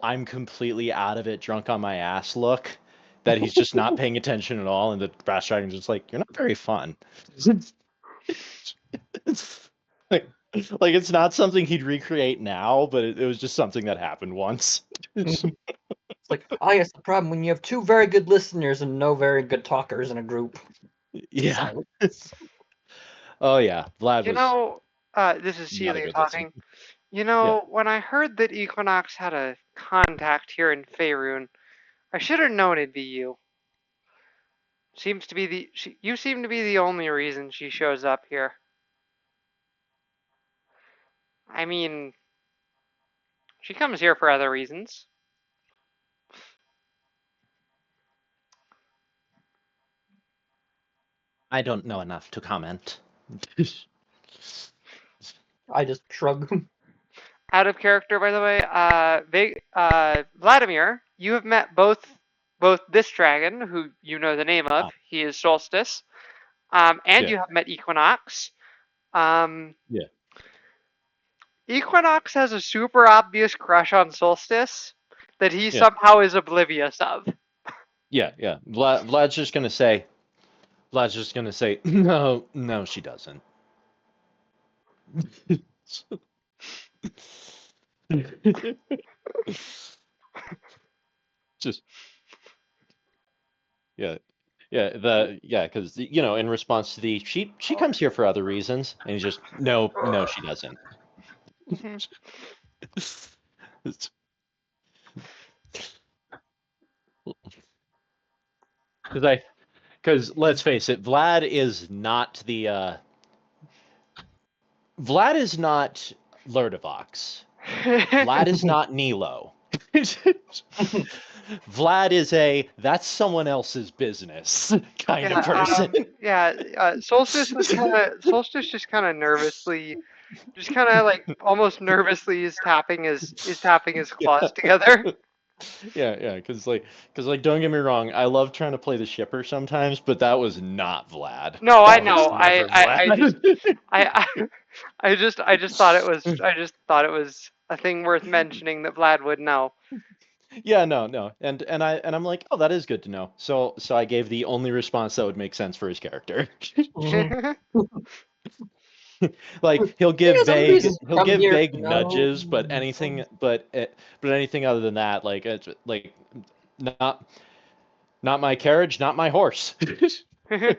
I'm completely out of it, drunk on my ass look, that he's just not paying attention at all, and the brass dragon's just like, you're not very fun. like, like it's not something he'd recreate now, but it was just something that happened once. It's like, yes, the problem when you have two very good listeners and no very good talkers in a group. Yeah. Silence. Oh yeah, Vlad you was know, this is not a Celia good listener. talking. You Yeah. know, when I heard that Equinox had a contact here in Faerun, I should have known it'd be you. You seem to be the only reason she shows up here. I mean, she comes here for other reasons. I don't know enough to comment. I just shrug. Out of character, by the way. Vladimir, you have met both this dragon, who you know the name of. Ah. He is Solstice. And Yeah. you have met Equinox. Um, Yeah. Equinox has a super obvious crush on Solstice that he Yeah. somehow is oblivious of. Yeah. Vlad's just gonna say. No, no, she doesn't. Just yeah, because in response to the she comes here for other reasons, and he's just no, she doesn't. Because let's face it, Vlad is not Lurdovox. Vlad is not Nilo. Vlad is that's someone else's business kind of person. Solstice just kind of nervously, just kind of like almost nervously is tapping his claws together. Yeah, because don't get me wrong, I love trying to play the shipper sometimes, but that was not Vlad. No, I That know. was never I just thought it was a thing worth mentioning that Vlad would know. Yeah, no, and I'm like, oh, that is good to know. So I gave the only response that would make sense for his character. Like he'll give vague nudges, but anything other than that, like it's like not my carriage, not my horse. I've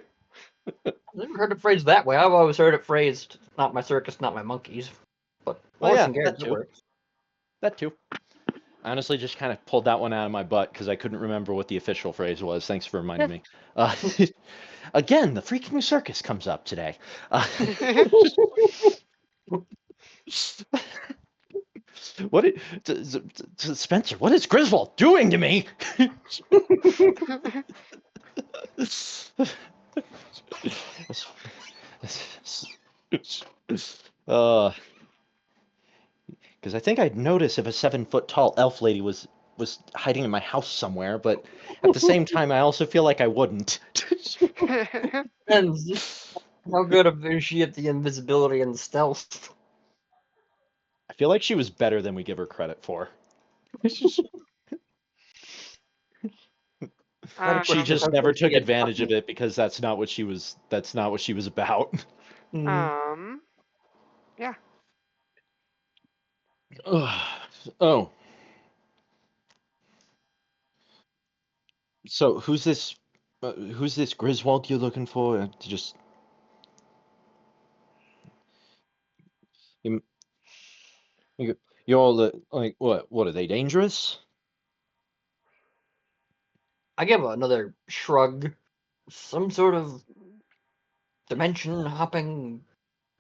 never heard it phrased that way. I've always heard it phrased, "Not my circus, not my monkeys." But horse and carriage works. That too. I honestly just kind of pulled that one out of my butt because I couldn't remember what the official phrase was. Thanks for reminding me. Again, the freaking circus comes up today. Spencer, what is Griswold doing to me? Because I think I'd notice if a 7-foot tall elf lady was hiding in my house somewhere, but at the same time, I also feel like I wouldn't. And how good is she at the invisibility and stealth? I feel like she was better than we give her credit for. She just never took advantage of it because that's not what she was about. Yeah. Oh. So who's this Griswold you're looking for? Just you're all like what are they dangerous? I give another shrug. Some sort of dimension hopping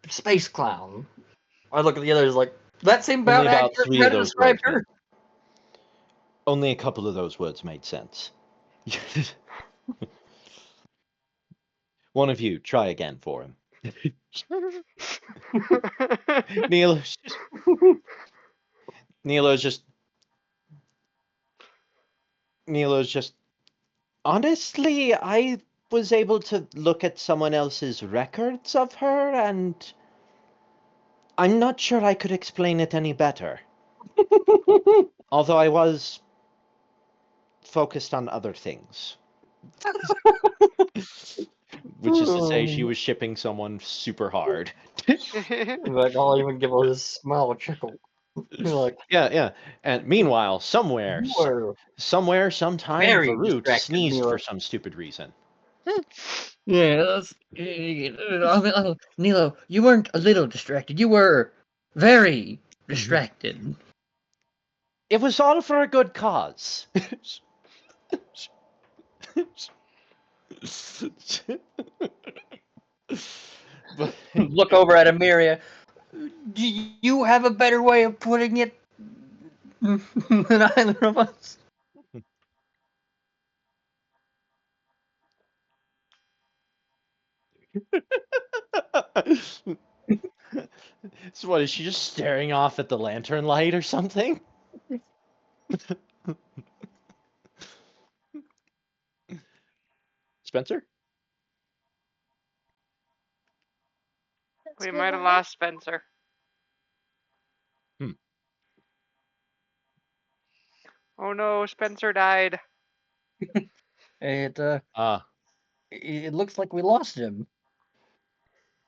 space clown. I look at the others like, that seemed Only about about accurate 3 how of to those describe words. her. Only a couple of those words made sense. One of you try again for him. Nilo's just honestly, I was able to look at someone else's records of her, and I'm not sure I could explain it any better. Although I was focused on other things. Which is to say, she was shipping someone super hard. Like, I'll even give her this smile chuckle. Like, yeah. And meanwhile, somewhere, sometime, very Varut distracted, sneezed Nilo. for some stupid reason. Yeah, Nilo, you weren't a little distracted. You were very distracted. It was all for a good cause. But, Look over at Amiria. Do you have a better way of putting it than either of us? So what, is she just staring off at the lantern light or something? Spencer? We might have lost Spencer. Oh no, Spencer died. It Ah, it looks like we lost him.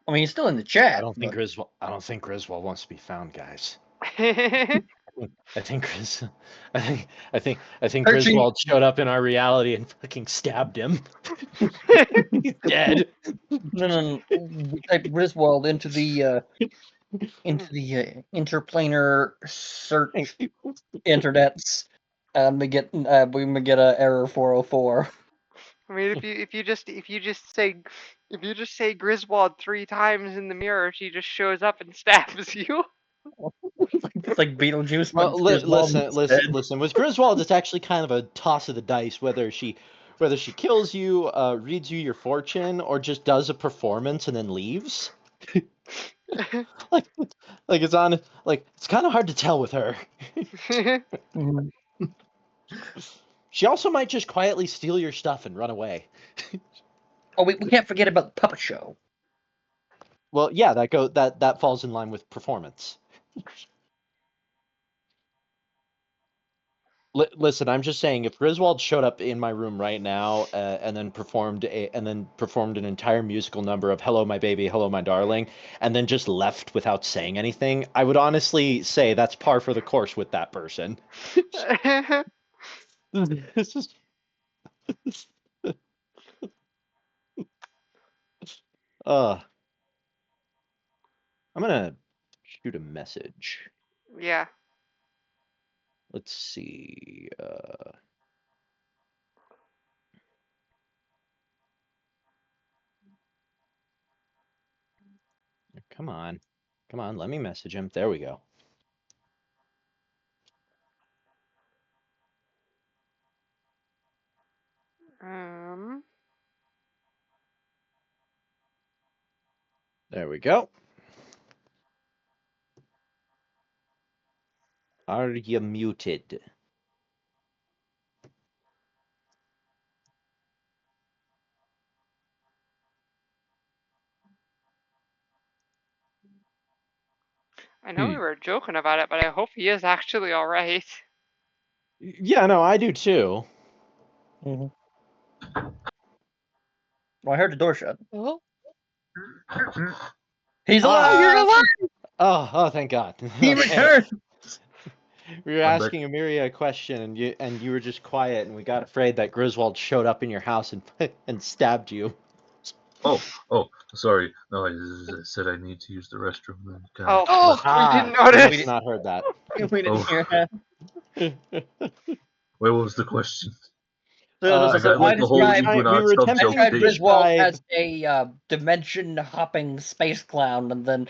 I mean, he's still in the I chat. don't think but- Griswold. I don't think Griswold wants to be found, guys. Yeah. I think Gris. I think Searching- Griswold showed up in our reality and fucking stabbed him. He's dead. No. We type Griswold into the interplanar search internets, and we get a error 404. I mean, if you just say Griswold 3 times in the mirror, she just shows up and stabs you. It's like Beetlejuice, but Well, Griswold instead. listen. With Griswold, it's actually kind of a toss of the dice whether she kills you, reads you your fortune, or just does a performance and then leaves. like it's on. Like it's kind of hard to tell with her. Mhm. She also might just quietly steal your stuff and run away. Oh, we can't forget about the puppet show. Well, yeah, that falls in line with performance. Listen, I'm just saying, if Griswold showed up in my room right now and then performed an entire musical number of "Hello, my baby, hello, my darling," and then just left without saying anything, I would honestly say that's par for the course with that person. This is. I'm gonna shoot a message. Yeah. Let's see. Come on. Let me message him. There we go. There we go. Are you muted? I know we were joking about it, but I hope he is actually all right. Yeah, no, I do too. Mhm. Well, I heard the door shut. Oh, He's Ah. alive! you're alive! Oh, thank God. He Okay. returned! We were I'm back. asking Amiria a question, and you were just quiet, and we got afraid that Griswold showed up in your house and stabbed you. Oh, sorry. No, I said I need to use the restroom. Then kind Oh, of we didn't You notice. must not heard that. We didn't hear that. Where was the question? So I got like the whole we were Equinox attempting sub to tried thing. Griswold describe- as a dimension hopping space clown, and then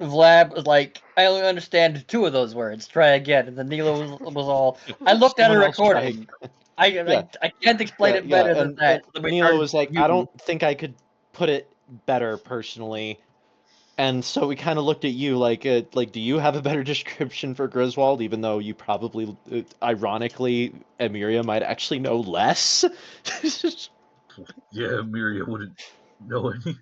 Vlad was like, I only understand 2 of those words. Try again. And then Nilo was all, I looked at a Someone else try recording. I can't explain it Yeah, better than that. and So we Nilo turned was like, to I you. don't think I could put it better personally. And so we kind of looked at you like, do you have a better description for Griswold? Even though you probably, ironically, Amiria might actually know less. Yeah, Miria wouldn't know anything.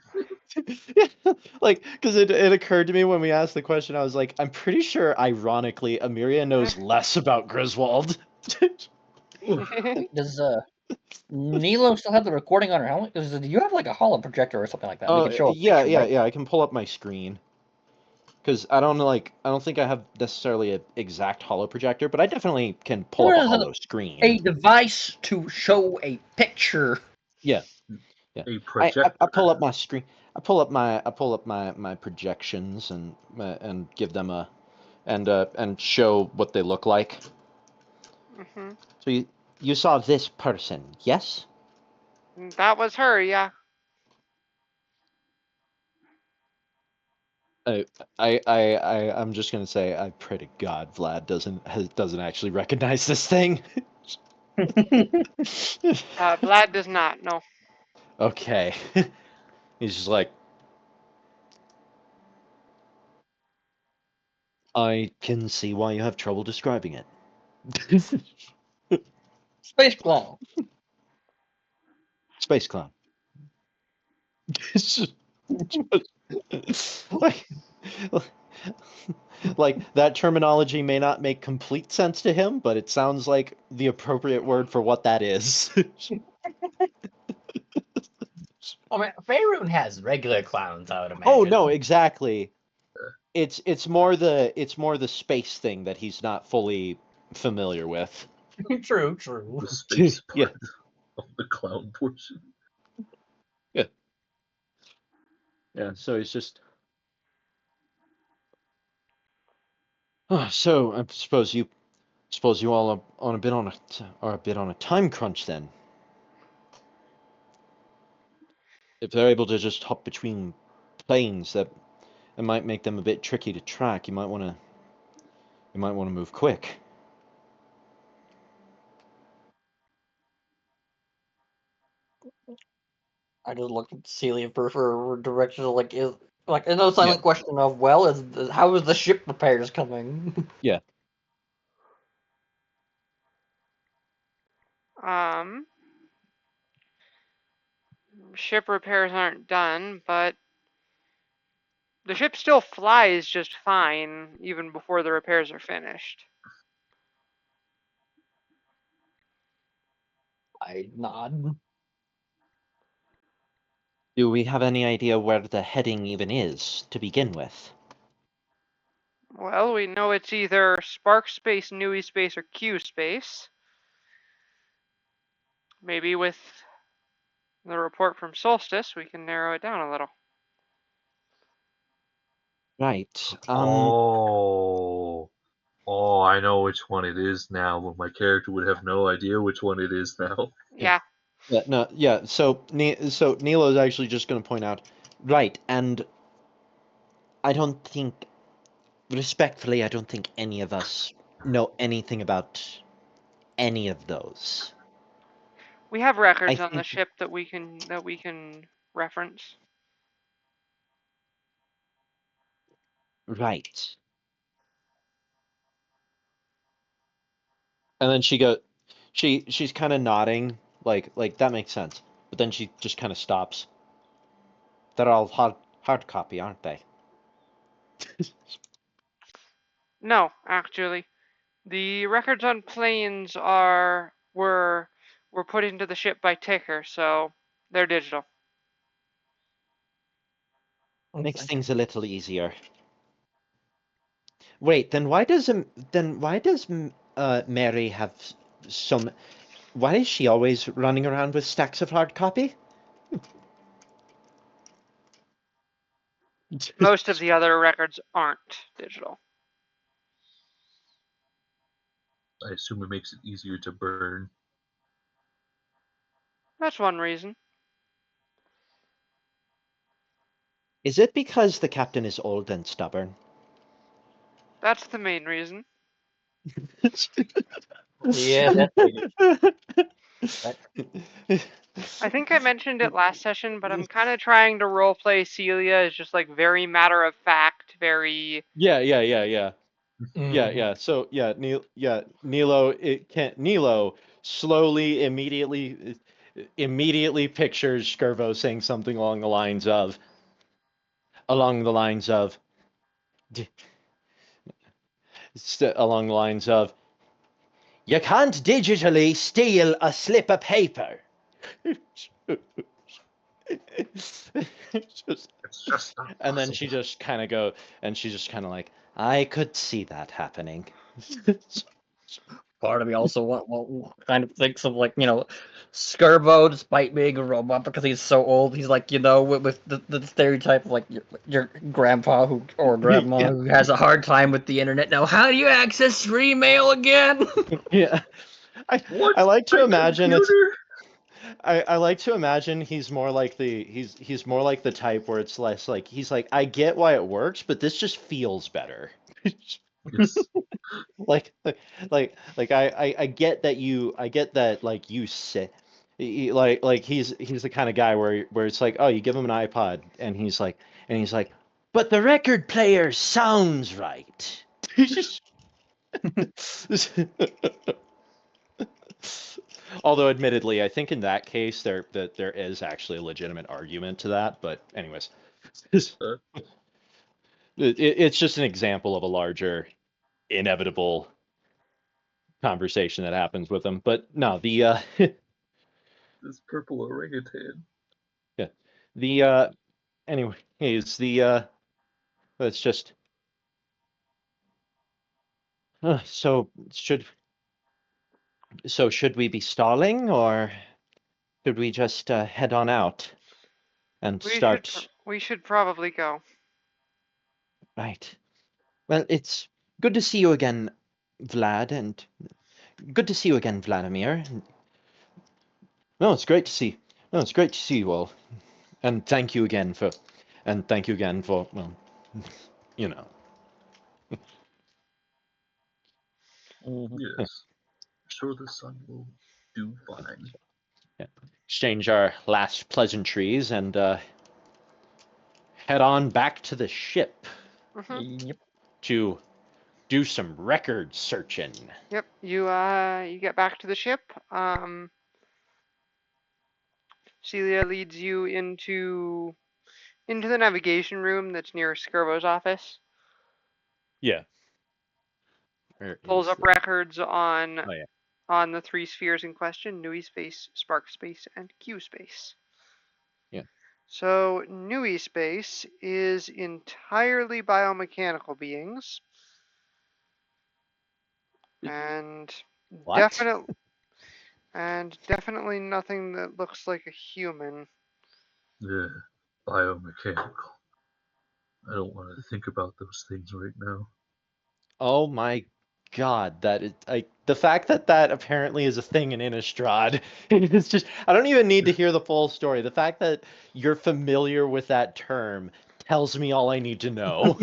Like, because it occurred to me when we asked the question, I was like, I'm pretty sure, ironically, Amiria knows less about Griswold. Does Nilo still have the recording on her helmet? Do you have like a holo projector or something like that? We Oh, can show a yeah, picture, right? I can pull up my screen. Because I don't think I have necessarily an exact holo projector, but I definitely can pull up a holo screen. A device to show a picture. Yeah. A projector. I pull up my screen. I pull up my projections and give them a and show what they look like. Hmm. So you saw this person, yes? That was her, yeah. I'm just gonna say I pray to God Vlad doesn't actually recognize this thing. Vlad does not, no. Okay. He's just like, I can see why you have trouble describing it. Space clown. Space clown. like, like that terminology may not make complete sense to him, but it sounds like the appropriate word for what that is. I mean, Faerun has regular clowns, I would imagine. Oh no, exactly. It's more the space thing that he's not fully familiar with. True. The space Yeah. part of the clown portion. Yeah, so he's just. Oh, so I suppose you all are a bit on a time crunch then. If they're able to just hop between planes, that it might make them a bit tricky to track. You might want to move quick. I just looked at Celia for directions. Like, is like no silent question of, well, how is the ship repairs coming? Yeah. Ship repairs aren't done, but the ship still flies just fine even before the repairs are finished. I nod. Do we have any idea where the heading even is to begin with? Well, we know it's either Spark Space, Nui Space, or Q Space. Maybe with the report from Solstice, we can narrow it down a little. Right. Oh, I know which one it is now. But my character would have no idea which one it is now. Yeah. Yeah, no, yeah. So Nilo is actually just going to point out, right, and I don't think, respectfully, I don't think any of us know anything about any of those. We have records I on the think, ship that we can reference. right. And then she's kind of nodding, like that makes sense. But then she just kind of stops. They're all hard copy, aren't they? No, actually. The records on planes were put into the ship by Ticker, so they're digital. Makes things a little easier. Wait, then why does Mary have some? Why is she always running around with stacks of hard copy? Most of the other records aren't digital. I assume it makes it easier to burn. That's one reason. Is it because the captain is old and stubborn? That's the main reason. Yeah, that's I think I mentioned it last session, but I'm kind of trying to roleplay Celia as just like very matter of fact, very. Yeah. Mm. So Nilo slowly, immediately pictures Skirvo saying something along the lines of, you can't digitally steal a slip of paper. It's just not And then possible. she's just kind of like, I could see that happening. Part of me also kind of thinks of, like, Skirbo, despite being a robot because he's so old, he's like, with the stereotype of, like, your grandpa or grandma Yeah. who has a hard time with the internet. Now, how do you access free mail again? Yeah. What? I like to My imagine computer? I like to imagine he's more like he's more like the type where it's less like he's like, I get why it works, but this just feels better. Yes. I get that like you say like he's the kind of guy where it's like, oh, you give him an iPod and he's like but the record player sounds right. Although admittedly, I think in that case there is actually a legitimate argument to that, but anyways. It's just an example of a larger, inevitable conversation that happens with him. But no, This purple orangutan. yeah, anyways, let's just should we be stalling, or should we just head on out and start? We should probably go. Right. Well, it's good to see you again, Vlad, and good to see you again, Vladimir. No, it's great to see. No, it's great to see you all, and thank you again for, well, you know. Yes. Sure, the sun will do fine. Yeah. Exchange our last pleasantries and head on back to the ship Yep. to do some record searching. Yep. You get back to the ship. Celia leads you into the navigation room that's near Skirbo's office. Yeah. Where Pulls is up the- records on Oh yeah. the three spheres in question: Nui space, Spark space, and Q space. Yeah. So Nui space is entirely biomechanical beings, and What? definitely nothing that looks like a human. Yeah, biomechanical. I don't want to think about those things right now. Oh my God, that is like the fact that apparently is a thing in Innistrad. It's just I don't even need to hear the full story. The fact that you're familiar with that term tells me all I need to know.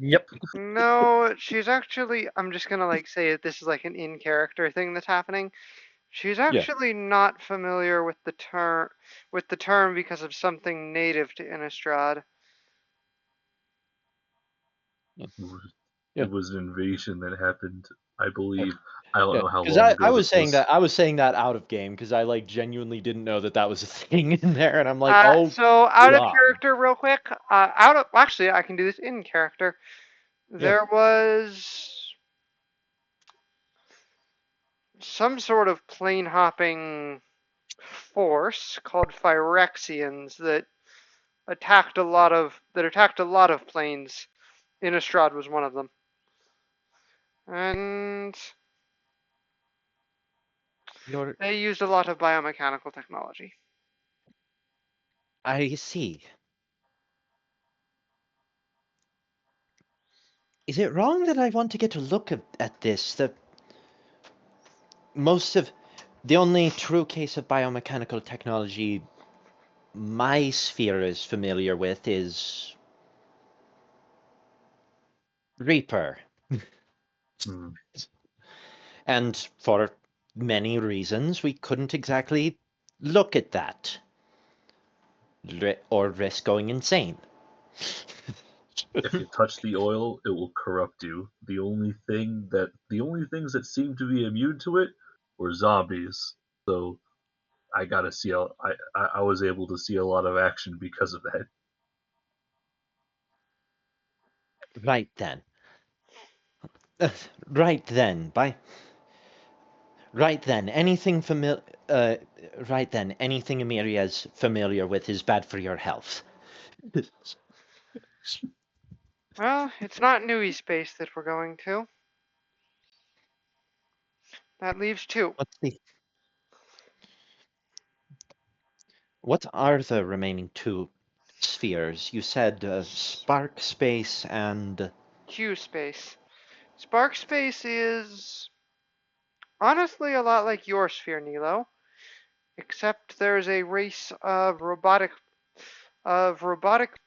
Yep. No, she's actually. I'm just gonna say that this is like an in-character thing that's happening. She's Yeah. actually not familiar with the term because of something native to Innistrad. It was, Yeah. it was an invasion that happened, I believe. I don't Yeah, know how because long I ago was this saying was. that out of game because I genuinely didn't know that was a thing in there, and I'm like, oh So out of God. character, real quick. Actually, I can do this in character. Yeah. There was some sort of plane hopping force called Phyrexians that attacked a lot of planes. Innistrad was one of them, and You're they used a lot of biomechanical technology. I see. Is it wrong that I want to get a look at this? The only true case of biomechanical technology my sphere is familiar with is Reaper. Hmm. And for many reasons, we couldn't exactly look at that or risk going insane. If you touch the oil, it will corrupt you. The only things that seem to be immune to it were zombies. So I got to see. I was able to see a lot of action because of that. Right then. Right then. Right then. Right then. Anything Amiria's familiar with is bad for your health. Well, it's not Nui space that we're going to. That leaves two. What are the remaining two spheres? You said spark space and Q space. Spark space is honestly a lot like your sphere, Nilo, except there's a race of robotic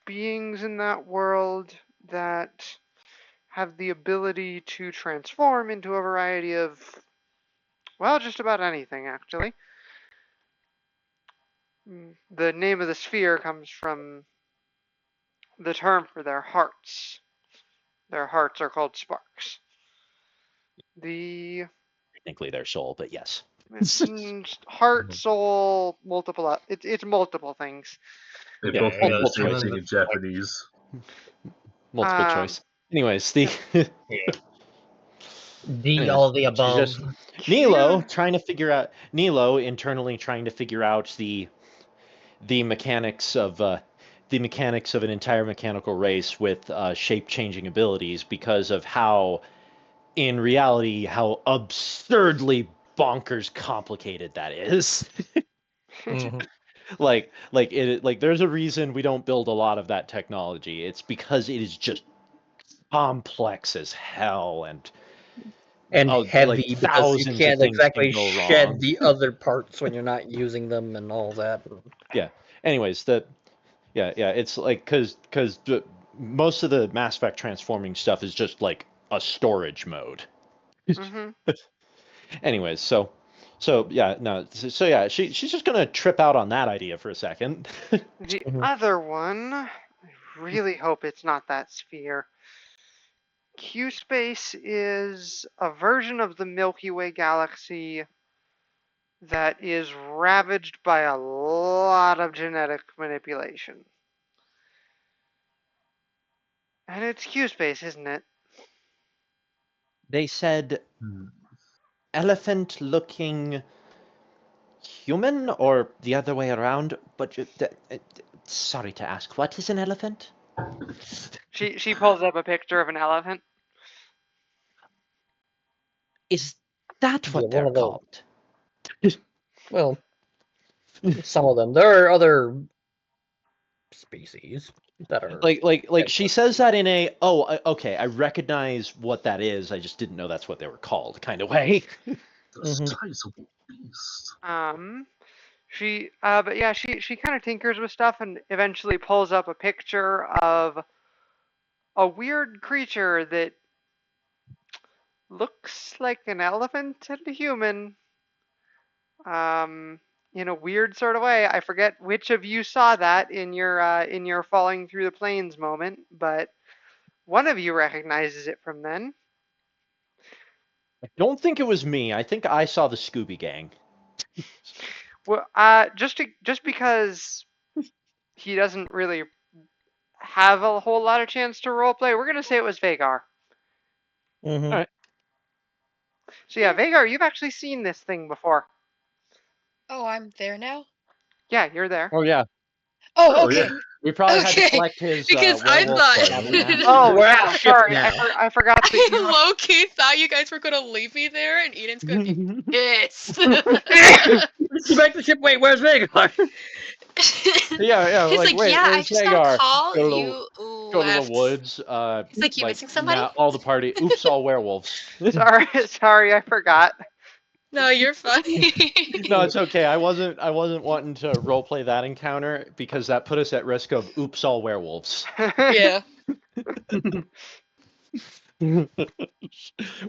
beings in that world that have the ability to transform into a variety of, well, just about anything actually. The name of the sphere comes from the term for their hearts. Their hearts are called sparks. The technically their soul, but yes. heart, soul, multiple. It's multiple things. They Yeah, both mean the multiple same choice. thing in Japanese. Multiple Um, choice. Anyways, the D, anyways, all the she's above. just Nilo trying to figure out Nilo internally trying to figure out the mechanics of an entire mechanical race with shape changing abilities because of how in reality how absurdly bonkers complicated that is. Mhm. like there's a reason we don't build a lot of that technology. It's because it is just complex as hell and And like heavy because you thousands of can't things can exactly go shed wrong. the other parts when you're not using them and all that. Yeah. Anyways, it's like because most of the Mass Effect transforming stuff is just like a storage mode. mhm. Anyways, so yeah, no, so yeah, she's just gonna trip out on that idea for a second. The Mhm. other one, I really hope it's not that sphere. Q space is a version of the Milky Way galaxy that is ravaged by a lot of genetic manipulation. And it's Q space, isn't it? They said Hmm. elephant looking human or the other way around, but sorry to ask, what is an elephant? She pulls up a picture of an elephant. Is that Yeah, what one they're of those. called? Well, some of them. There are other species that are. Like she says that in a okay, I recognize what that is, I just didn't know that's what they were called kind of way. The Mhm. sizable beast. But yeah, she kind of tinkers with stuff and eventually pulls up a picture of a weird creature that looks like an elephant and a human. Um, in a weird sort of way. I forget which of you saw that in your falling through the plains moment, but one of you recognizes it from then. I don't think it was me. I think I saw the Scooby Gang. Well, just because he doesn't really have a whole lot of chance to roleplay, we're gonna say it was Vagar. Mhm. All right. So yeah, Vagar, you've actually seen this thing before. Oh, I'm there now? Yeah, you're there. Oh yeah, Oh, Oh yeah. okay. we probably had to Okay. collect his Because I werewolf thought mask. Oh We're at the yeah, ship sorry, now. I forgot that you. I low key thought you guys were gonna leave me there and Eden's gonna be pissed. Get back to the ship. Wait, where's Vagar? Yeah, He's like like, wait, yeah, I where's just got a Hagar? call. Go to You go to the left. woods. He's like, you Like missing somebody? nah, all the party. Oops, all werewolves. Sorry, I forgot. No, you're funny. No, it's okay. I wasn't wanting to roleplay that encounter because that put us at risk of oops, all werewolves. Yeah.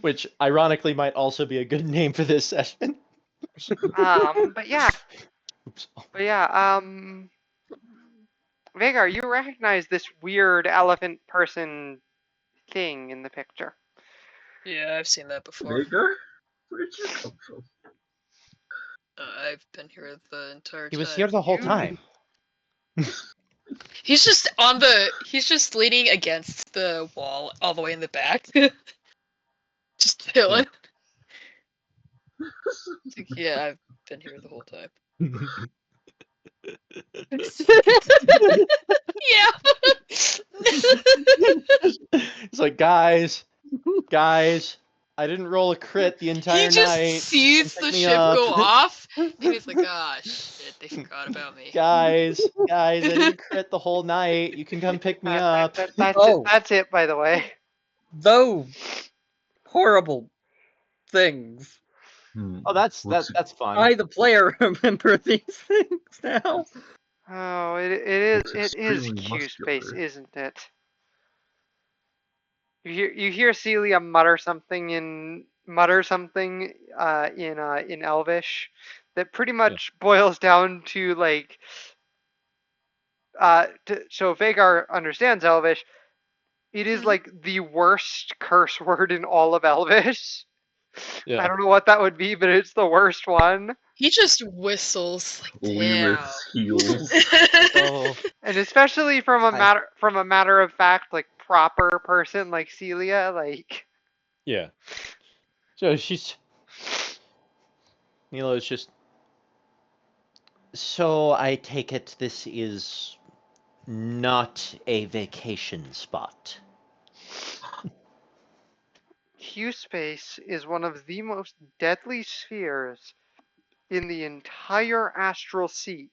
Which ironically might also be a good name for this session. But yeah, Oops. but yeah, Vagar, you recognize this weird elephant person thing in the picture. Yeah, I've seen that before. Vagar? Where'd you come from? I've been here the entire He was time. here the whole You- time. He's just he's just leaning against the wall all the way in the back. Just chilling. It's like, yeah, I've been here the whole time. Yeah. It's like, guys, I didn't roll a crit the He entire just night. sees Pick the me ship up. go off, and he's like, ah, shit, they forgot about me. Guys, I didn't crit the whole night. You can come pick me up. Oh. That's it, by the way. Those horrible things. Oh, that's What's fun. I, the player, remember these things now. Oh, Looks it is extremely Q space, muscular. isn't it? You hear Celia mutter something in Elvish that pretty much boils down to like so Vagar understands Elvish. It is Mhm. like the worst curse word in all of Elvish. Yeah. I don't know what that would be, but it's the worst one. He just whistles like, damn. Lilith's heels. So And especially from a I- matter of fact, like proper person like Celia, like yeah. So she's it's just. So I take it this is not a vacation spot. Q space is one of the most deadly spheres in the entire astral sea,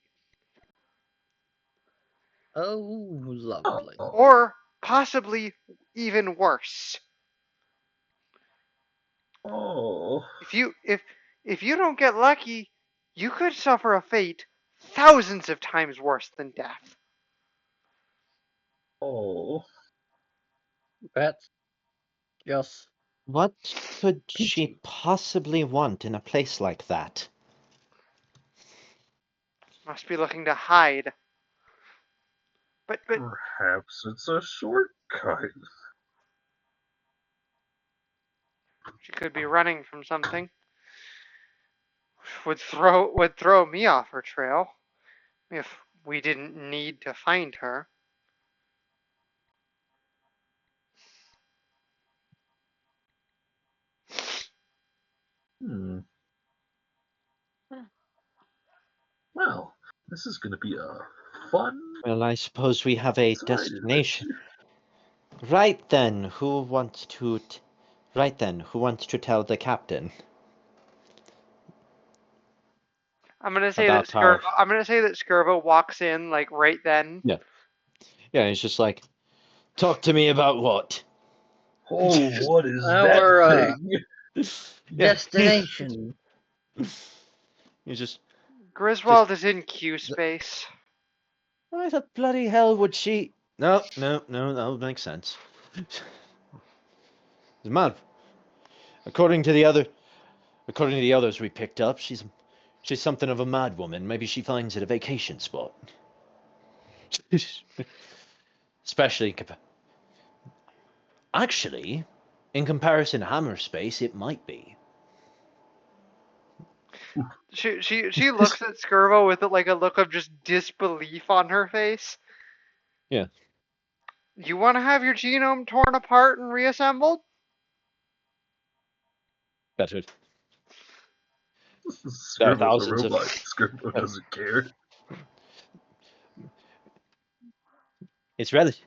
Oh, lovely. or possibly even worse. Oh. If you don't get lucky, you could suffer a fate thousands of times worse than death. Oh. That's just What could she peachy. possibly want in a place like that? Must be looking to hide. But Perhaps it's a shortcut. she could be running from something. Would throw me off her trail if we didn't need to find her. Hmm. Hmm. Well, this is going to be a fun Well, I suppose we have a side destination. adventure. Right then, who wants to tell the captain about our? I'm gonna say that Skirbo walks in like right then. Yeah, yeah. He's just like, talk to me about what? Oh, what is that Our thing? Yeah, destination. he's just Griswold is in Q space. why the bloody hell would she? No, that would make sense. It's mad. According to the others we picked up, she's something of a mad woman. Maybe she finds it a vacation spot. Especially, actually, in comparison to Hammer Space, it might be. She looks at Skirbo with like a look of just disbelief on her face. Yeah. You want to have your genome torn apart and reassembled? Better. There are Scribble's a thousands of. robot. Scribble doesn't care. It's relative.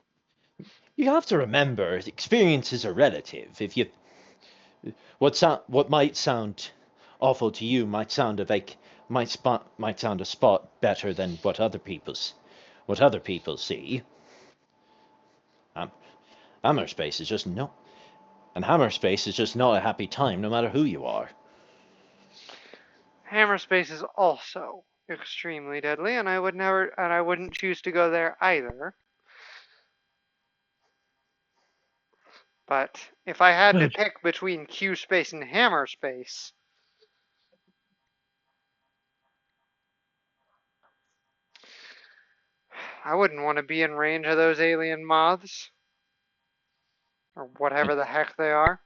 You have to remember, experiences are relative. If you, what might sound awful to you might sound might sound a spot better than what other people see. Um, Hammerspace is just no, and Hammerspace is just not a happy time, no matter who you are. Hammer space is also extremely deadly, and I wouldn't choose to go there either. But if I had to pick between Q space and Hammer space, I wouldn't want to be in range of those alien moths or whatever the heck they are.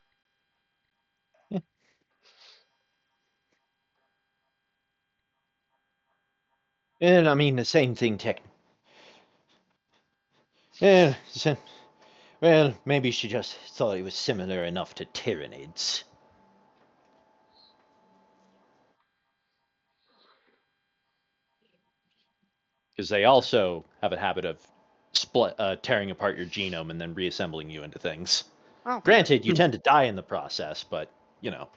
And I mean the same thing, Yeah, well, maybe she just thought it was similar enough to Tyranids. Because they also have a habit of tearing apart your genome and then reassembling you into things. Oh, Granted, you tend to die in the process, but you know.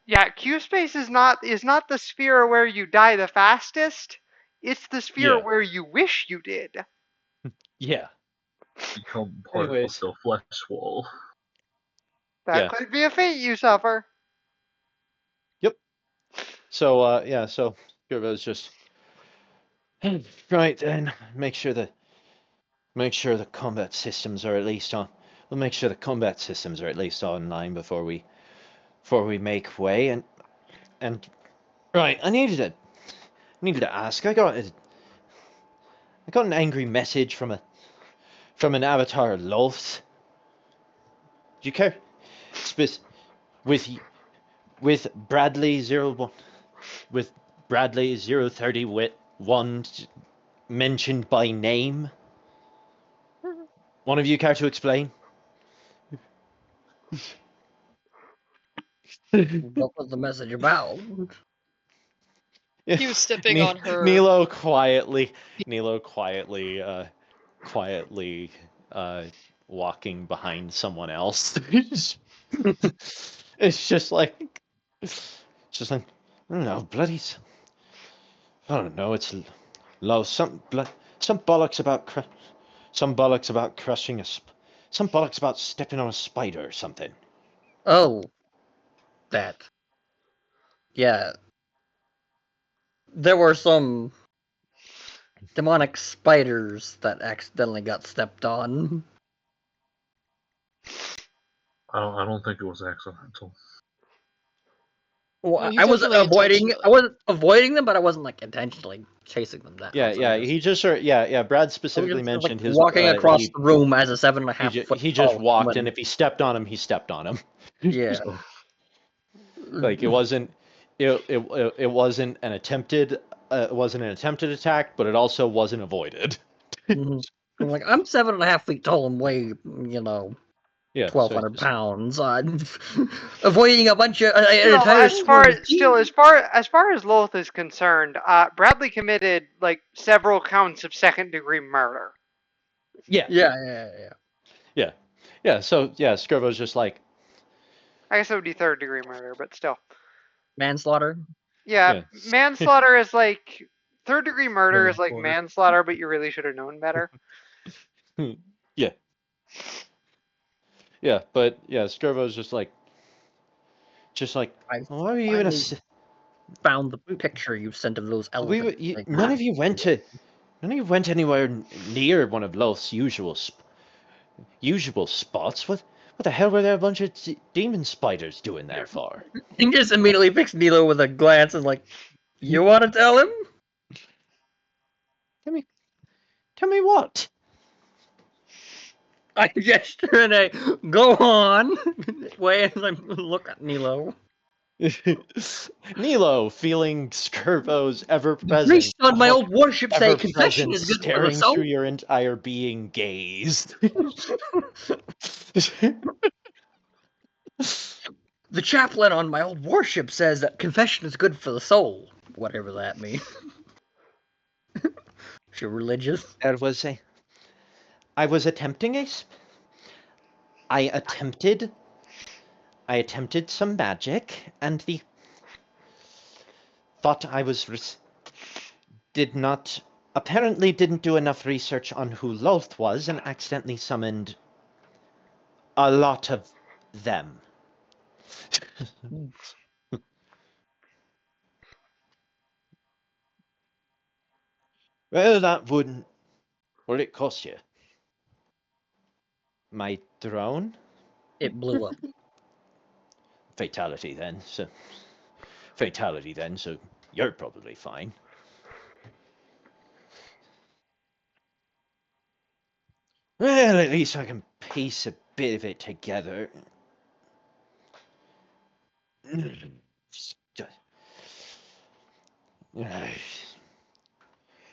yeah. Q space is not the sphere where you die the fastest. It's the sphere Yeah. where you wish you did. Yeah. Become part of Anyways, the flesh wall. That yeah. could be a fate you suffer. Yep. So yeah, so Gerva's just right then. Make sure the combat systems are at least on. We'll make sure the combat systems are at least online before we make way. And right, I needed to ask. I got an angry message from an avatar Loth. Do you care? with with Bradley 01 with Bradley 031 mentioned by name. One of you care to explain? What was the message about? He was stepping on her. Nilo quietly walking behind someone else. It's just like, I don't know, I don't know. It's low. Some bollocks about crushing some bollocks about stepping on a spider or something. Oh, that. Yeah. There were some demonic spiders that accidentally got stepped on. I don't think it was accidental. Well, No, he I wasn't definitely avoiding. I wasn't avoiding them, but I wasn't like intentionally chasing them down. Yeah, so yeah. I was He just Brad specifically just, like, mentioned his walking across the room as a 7.5 foot he just tall walked, woman. and if he stepped on him, he stepped on him. Yeah. Like it wasn't it wasn't an attempted attack, but it also wasn't avoided. Mhm. I'm like, I'm 7.5 feet tall and weigh, Yeah, 1,200 pounds. Avoiding a bunch of an Still, entire as far swarm of as far as Loth is concerned, Bradley committed like several counts of second-degree murder. Yeah. So Skirbo's just like, I guess it would be third-degree murder, but still. manslaughter. Yeah, Yeah. manslaughter is like third-degree murder is like Manslaughter. manslaughter, but you really should have known better. yeah, but yeah, Skirbo's just like, I why were you in a? finally found the picture you sent of those elephants. None of you went anywhere near one of Loth's usual spots. What the hell were there a bunch of demon spiders doing there for? He just immediately picks Nilo with a glance and like, you want to tell him? Tell me what? I gesture and I go on. Way as I look at Nilo. Nilo, feeling Skirbo's ever-present, Priest on my old warship say confession ever-present, is good for the staring soul. through your entire being gaze. The chaplain on my old warship says that confession is good for the soul. Whatever that means. Is she religious? I was attempting I attempted some magic, and thought I was apparently didn't do enough research on who Loth was, and accidentally summoned a lot of them. Well, that wouldn't. What did it cost you? My throne? It blew up. Fatality then, so you're probably fine. Well, at least I can piece a bit of it together.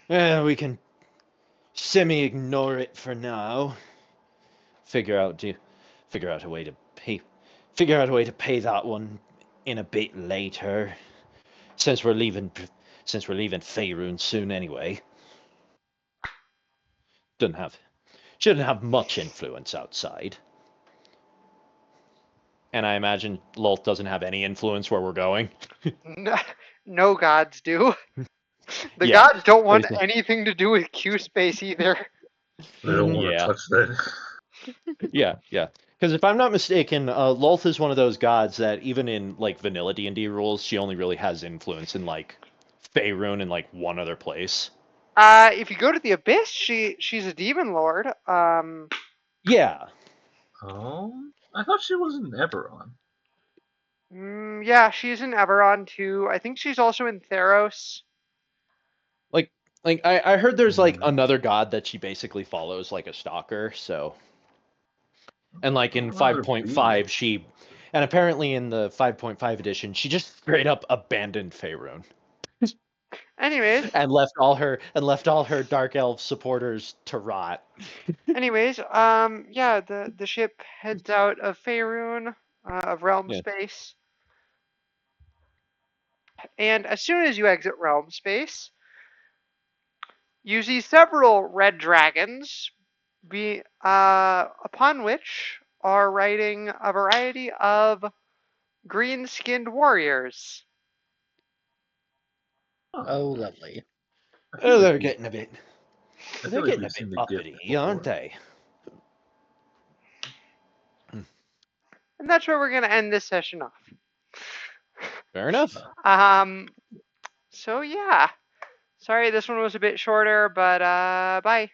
Well, we can semi-ignore it for now. Figure out a way to pay that one in a bit later, since we're leaving Faerun soon anyway. Shouldn't have much influence outside. And I imagine Loth doesn't have any influence where we're going. No gods do. The Yeah, gods don't want basically. anything to do with Q space either. They don't want to Yeah. touch that. Yeah. Because if I'm not mistaken, Loth is one of those gods that even in like vanilla D&D rules, she only really has influence in like Faerun and like one other place. If you go to the Abyss, she's a demon lord. Yeah. I thought she was in Eberron. Yeah, she's in Eberron too. I think she's also in Theros. Like I heard there's like another god that she basically follows like a stalker, so. And like in 5.5, And apparently in the 5.5 edition, she just straight up abandoned Faerun Anyways, and left all her dark elf supporters to rot. yeah, the ship heads out of Faerun, of realm Yeah. space, and as soon as you exit realm space, you see several red dragons, upon which are riding a variety of green-skinned warriors. Oh, lovely. I feel Oh, like they're we, getting a bit I they're feel like getting a we've seen bit the gift uppity, aren't before. they? And that's where we're going to end this session off. Fair enough. So yeah. Sorry this one was a bit shorter, but bye.